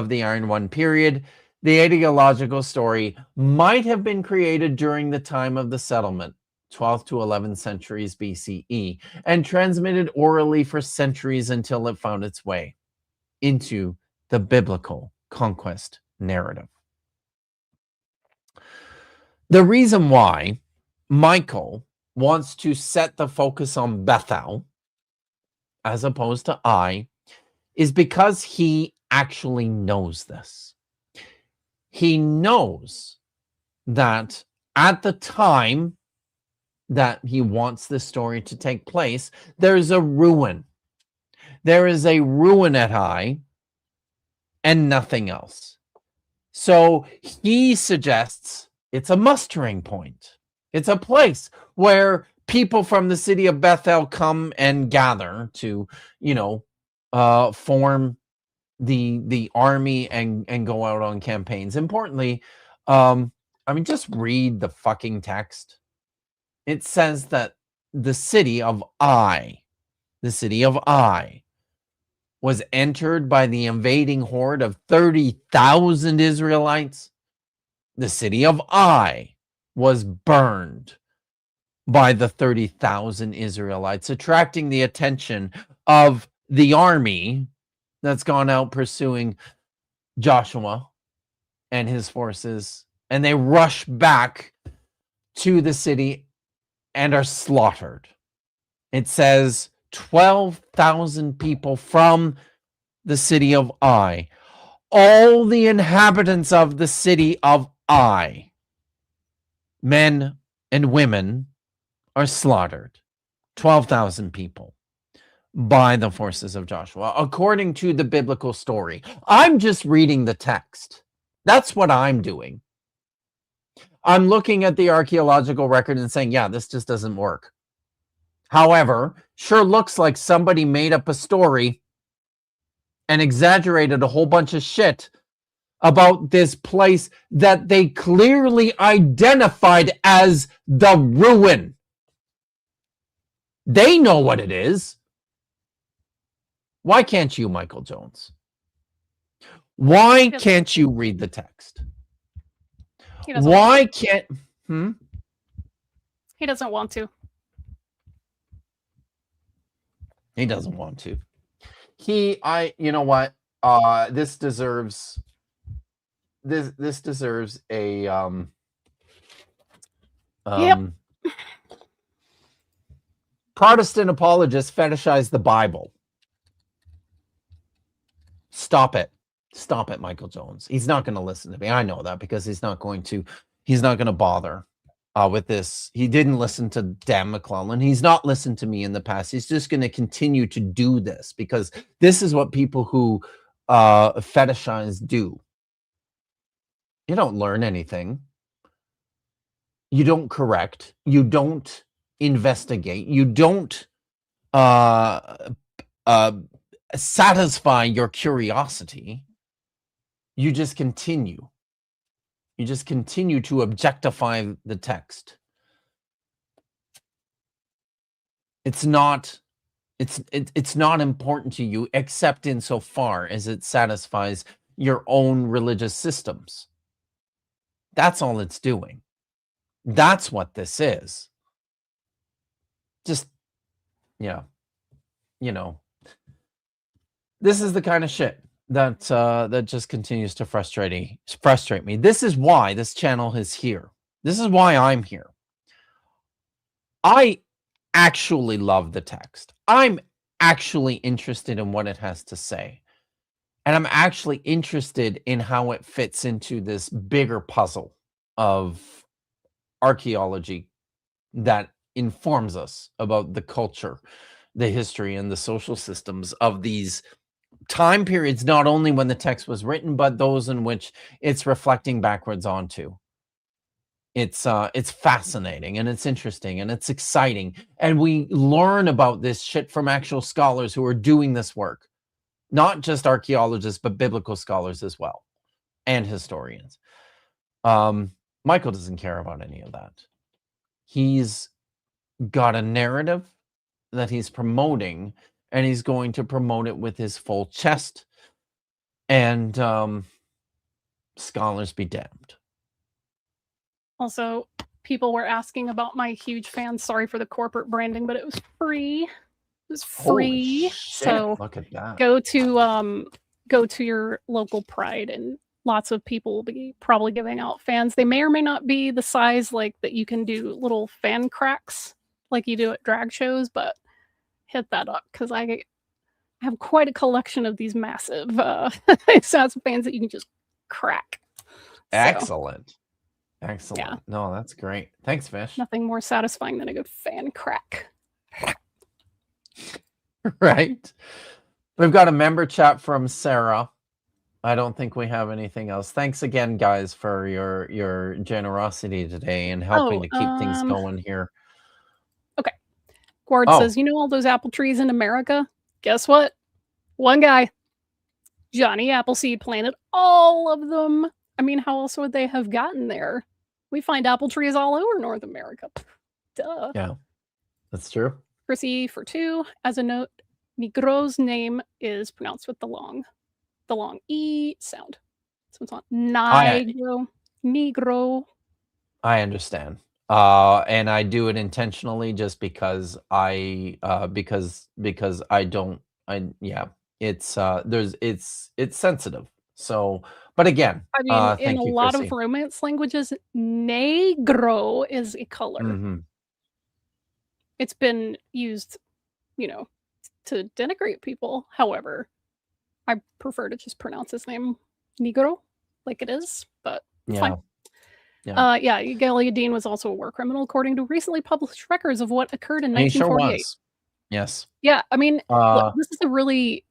the Iron 1 period, the etiological story might have been created during the time of the settlement, 12th to 11th centuries BCE, and transmitted orally for centuries until it found its way into the biblical conquest narrative. The reason why Michael wants to set the focus on Bethel as opposed to Ai is because he actually knows this. He knows that at the time that he wants this story to take place, there's a ruin. There is a ruin at Ai and nothing else. So he suggests it's a mustering point. It's a place where people from the city of Bethel come and gather to, form the army and go out on campaigns. Importantly, just read the fucking text. It says that the city of Ai was entered by the invading horde of 30,000 Israelites. The city of Ai was burned by the 30,000 Israelites, attracting the attention of the army that's gone out pursuing Joshua and his forces. And they rush back to the city and are slaughtered. It says 12,000 people from the city of Ai. All the inhabitants of the city of Ai, men and women, are slaughtered. 12,000 people by the forces of Joshua, according to the biblical story. I'm just reading the text. That's what I'm doing. I'm looking at the archaeological record and saying, yeah, this just doesn't work. However, sure looks like somebody made up a story and exaggerated a whole bunch of shit about this place that they clearly identified as the ruin. They know what it is. Why can't you, Michael Jones? Why can't you read the text? Why can't... He doesn't want to. He doesn't want to. You know what? This deserves a Protestant apologists fetishize the Bible. Stop it, Michael Jones. He's not going to listen to me. I know that because he's not going to bother with this. He didn't listen to Dan McClellan. He's not listened to me in the past. He's just going to continue to do this because this is what people who fetishize do. You don't learn anything. You don't correct. You don't investigate. You don't satisfy your curiosity, you just continue. You just continue to objectify the text. It's not important to you except insofar as it satisfies your own religious systems. That's all it's doing. That's what this is. Just, yeah, you know, this is the kind of shit that that just continues to frustrate me. This is why this channel is here. This is why I'm here. I actually love the text. I'm actually interested in what it has to say. And I'm actually interested in how it fits into this bigger puzzle of archaeology that informs us about the culture, the history, and the social systems of these time periods, not only when the text was written, but those in which it's reflecting backwards onto. It's fascinating, and it's interesting, and it's exciting. And we learn about this shit from actual scholars who are doing this work. Not just archaeologists, but biblical scholars as well, and historians. Michael doesn't care about any of that. He's got a narrative that he's promoting, and he's going to promote it with his full chest. And scholars be damned. Also, people were asking about my huge fan. Sorry for the corporate branding, but it was free. It was free. Holy shit, so look at that. go to your local Pride, and lots of people will be probably giving out fans. They may or may not be the size like that you can do little fan cracks like you do at drag shows, but hit that up because I have quite a collection of these massive sets of fans that you can just crack. Excellent. Excellent. Yeah. No, that's great. Thanks, Vish. Nothing more satisfying than a good fan crack. Right. We've got a member chat from Sarah. I don't think we have anything else. Thanks again, guys, for your generosity today and helping to keep things going here. Okay. Guard says, you know all those apple trees in America? Guess what? One guy, Johnny Appleseed, planted all of them. I mean, how else would they have gotten there? We find apple trees all over North America. Duh. Yeah, that's true. Chrissy for 2. As a note, Negro's name is pronounced with the long E sound. So it's not Negro. Negro. I understand. And I do it intentionally just because because I don't, it's sensitive. So, but again, I mean, in a lot Chrissy. of Romance languages, negro is a color. Mm-hmm. It's been used, to denigrate people. However, I prefer to just pronounce his name Negro, like it is, but it's fine. Yeah. Galiadine was also a war criminal, according to recently published records of what occurred in 1948. Sure was. Yes. Yeah, I mean, look, this is a really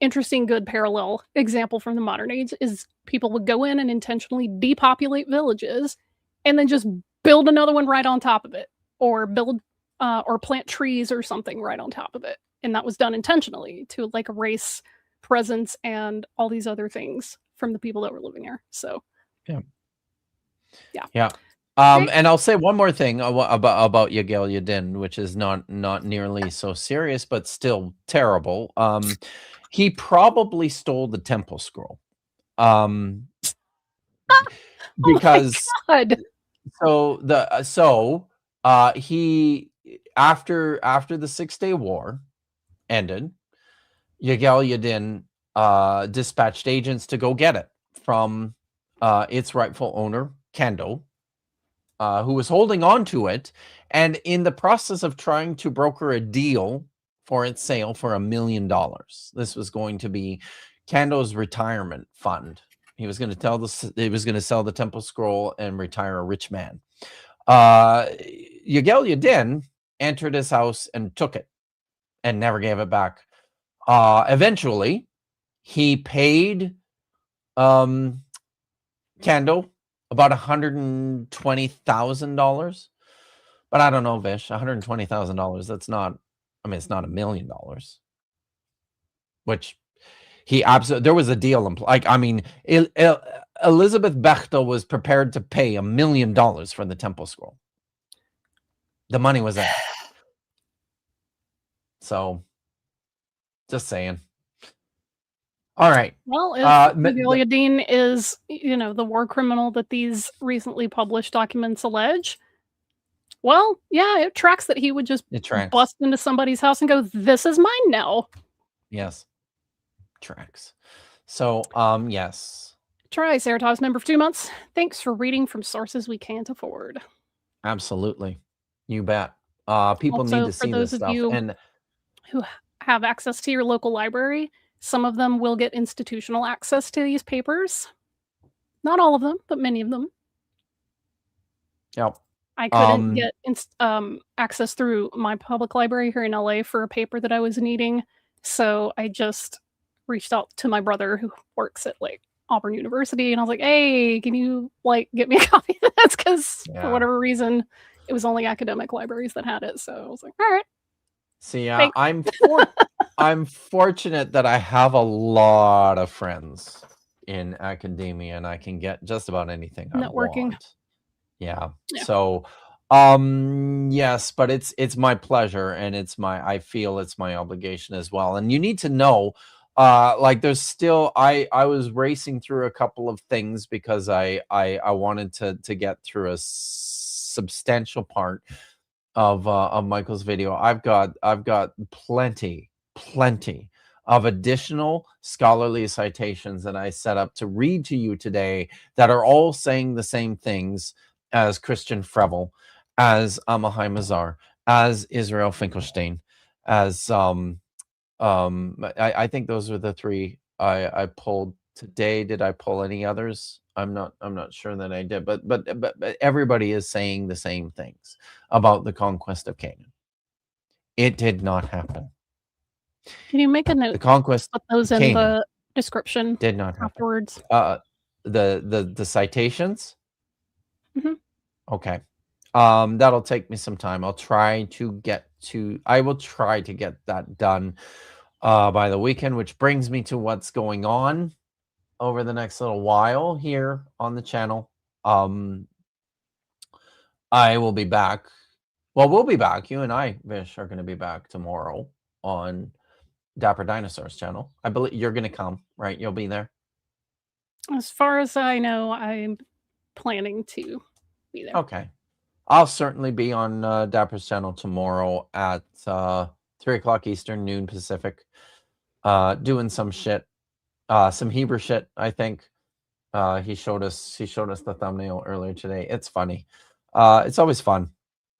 interesting, good parallel example from the modern age. Is people would go in and intentionally depopulate villages, and then just build another one right on top of it, or build or plant trees or something right on top of it, and that was done intentionally to like erase presence and all these other things from the people that were living there. So yeah. And I'll say one more thing about Yagel Yadin, which is not nearly so serious, but still terrible. He probably stole the temple scroll. Because he after the 6-day war ended, Yagel Yadin dispatched agents to go get it from its rightful owner, Kando, who was holding on to it, and in the process of trying to broker a deal for its sale for $1 million. This was going to be Kando's retirement fund. He was going to sell the temple scroll and retire a rich man. Yagel Yadin entered his house and took it and never gave it back. Eventually, he paid Kando about $120,000. But I don't know, Vish, $120,000. That's not, I mean, it's not $1 million. which he absolutely, there was a deal. Like, I mean, Elizabeth Bechtel was prepared to pay $1 million for the Temple Scroll. The money was there. So, just saying. All right. Well, if Mujahideen is, the war criminal that these recently published documents allege, well, yeah, it tracks that he would just bust into somebody's house and go, "This is mine now." Yes. Tracks. So, yes. Triceratops member for 2 months. Thanks for reading from sources we can't afford. Absolutely. You bet. People Also, need to see this stuff. And who have access to your local library, some of them will get institutional access to these papers. Not all of them, but many of them. Yep. I couldn't get access through my public library here in LA for a paper that I was needing, so I just reached out to my brother who works at Auburn University, and I was like, "Hey, can you get me a copy of this?" Because for whatever reason, it was only academic libraries that had it. So I was like, "All right." See, I'm fortunate that I have a lot of friends in academia, and I can get just about anything I want. Yeah. So, yes, but it's my pleasure, and I feel it's my obligation as well. And you need to know, there's still, I was racing through a couple of things because I wanted to get through a substantial part of Michael's video. I've got plenty of additional scholarly citations that I set up to read to you today that are all saying the same things as Christian Frevel, as Amahai Mazar, as Israel Finkelstein, as I think those are the three I pulled today. Did I pull any others? I'm not sure that I did, but everybody is saying the same things about the conquest of Canaan. It did not happen. Can you make a note? The conquest put those in the description did not happen afterwards. The citations. Mm-hmm. Okay. That'll take me some time. I will try to get that done by the weekend, which brings me to what's going on over the next little while here on the channel. I will be back. Well, we'll be back. You and I, Vish, are going to be back tomorrow on Dapper Dinosaurs channel. I believe you're going to come, right? You'll be there. As far as I know, I'm planning to be there. Okay. I'll certainly be on Dapper's channel tomorrow at 3 o'clock Eastern, noon Pacific, doing some shit, some Hebrew shit, I think. He showed us the thumbnail earlier today. It's funny. It's always fun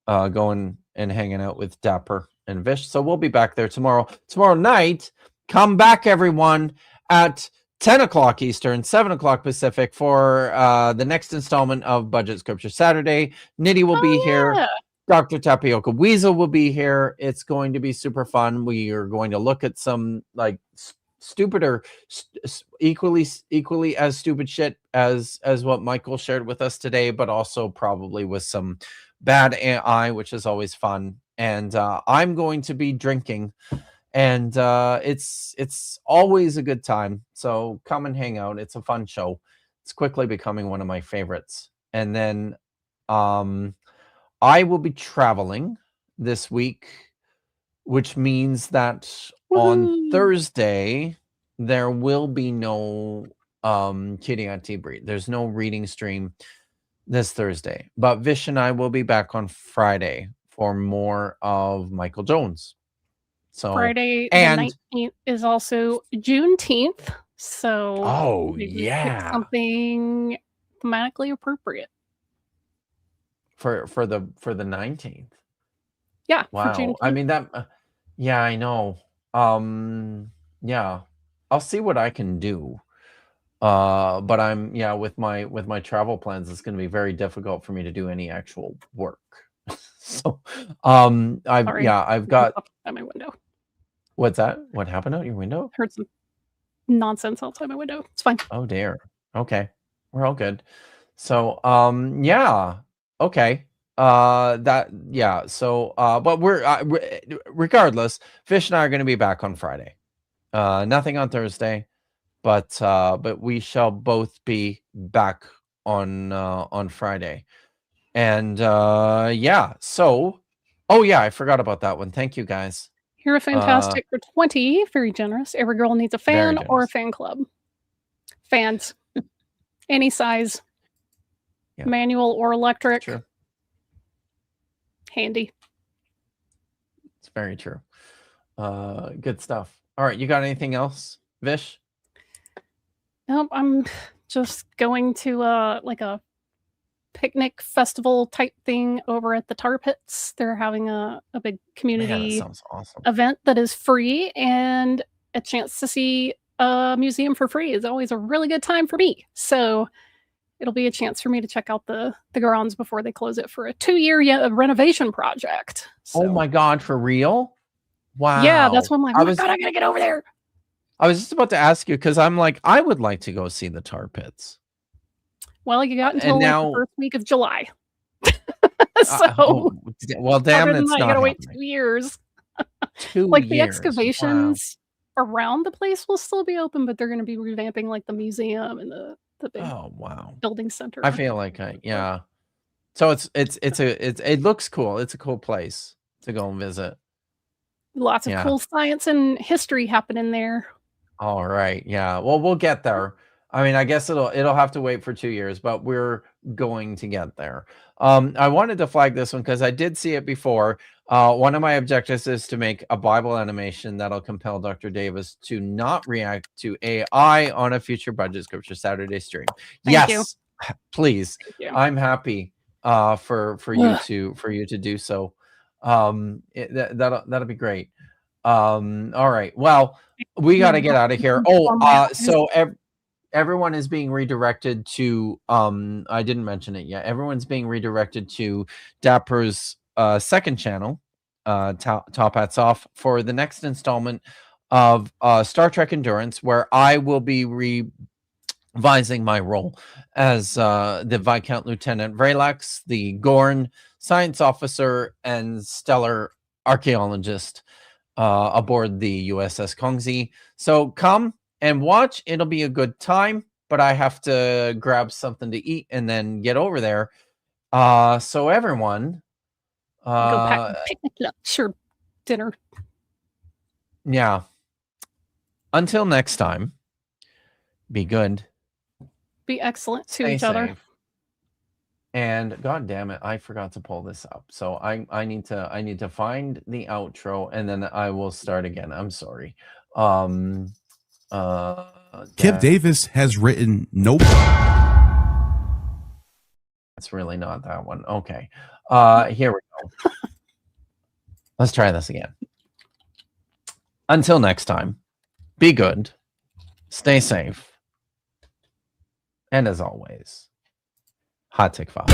going and hanging out with Dapper and Vish. So we'll be back there tomorrow. Tomorrow night, come back, everyone, at 10 o'clock Eastern, 7 o'clock Pacific for the next installment of Budget Scripture Saturday. Nitty will be here. Dr. Tapioca Weasel will be here. It's going to be super fun. We are going to look at some stupider, equally as stupid shit as what Michael shared with us today, but also probably with some bad AI, which is always fun. And I'm going to be drinking, and it's always a good time. So come and hang out. It's a fun show. It's quickly becoming one of my favorites. And then I will be traveling this week, which means that on Thursday there will be no Kiryat Tibri. There's no reading stream this Thursday, but Vish and I will be back on Friday for more of Michael Jones. So Friday the 19th is also Juneteenth. So pick something thematically appropriate for the 19th. Yeah. Wow. I mean that. Yeah, I know. Yeah, I'll see what I can do. But I'm with my travel plans, it's going to be very difficult for me to do any actual work. So I've got outside my window. What's that? What happened out your window? Heard some nonsense outside my window. It's fine. Oh dear. Okay, we're all good. So okay. So but we're regardless, Vish and I are going to be back on Friday. Nothing on Thursday, but we shall both be back on Friday. And yeah, so oh yeah, I forgot about that one. Thank you guys. You're a fantastic for 20. Very generous. Every girl needs a fan or a fan club. Fans, any size, manual or electric. True. Handy. It's very true. Good stuff. All right, you got anything else, Vish? Nope, I'm just going to like a picnic festival type thing over at the Tar Pits. They're having a big community that sounds awesome. event that is free, and a chance to see a museum for free is always a really good time for me. So it'll be a chance for me to check out the grounds before they close it for a 2-year renovation project. So, oh my God, for real? Wow. Yeah, that's what I'm like, oh my God, I gotta get over there. I was just about to ask you, because I'm like, I would like to go see the Tar Pits. Well, you got until like the first week of July. So, well, damn, it's not. You gotta wait 2 years. 2 like years. The excavations around the place will still be open, but they're going to be revamping like the museum and the big building center. I feel like yeah. So it looks cool. It's a cool place to go and visit. Lots of cool science and history happening there. All right. Yeah. Well, we'll get there. I mean, I guess it'll have to wait for 2 years, but we're going to get there. I wanted to flag this one because I did see it before. One of my objectives is to make a Bible animation that'll compel Dr. Davis to not react to AI on a future Budget Scripture Saturday stream. Thank you. Please. I'm happy for you to do so. That'll be great. All right. Well, we got to get out of here. So everyone is being redirected to I didn't mention it yet. Everyone's being redirected to Dapper's second channel, Top Hats Off, for the next installment of Star Trek Endurance, where I will be revising my role as the Viscount Lieutenant Vrelax, the Gorn science officer and stellar archaeologist aboard the USS Kongzi. So come and watch. It'll be a good time, but I have to grab something to eat and then get over there. So everyone, go pack picnic lunch or dinner. Yeah. Until next time, be good. Be excellent to each other. And God damn it, I forgot to pull this up. So I need to find the outro and then I will start again. I'm sorry. Kev Davis has written nope. It's really not that one. Okay. Here we go. Let's try this again. Until next time, be good, stay safe, and as always, hot take 5.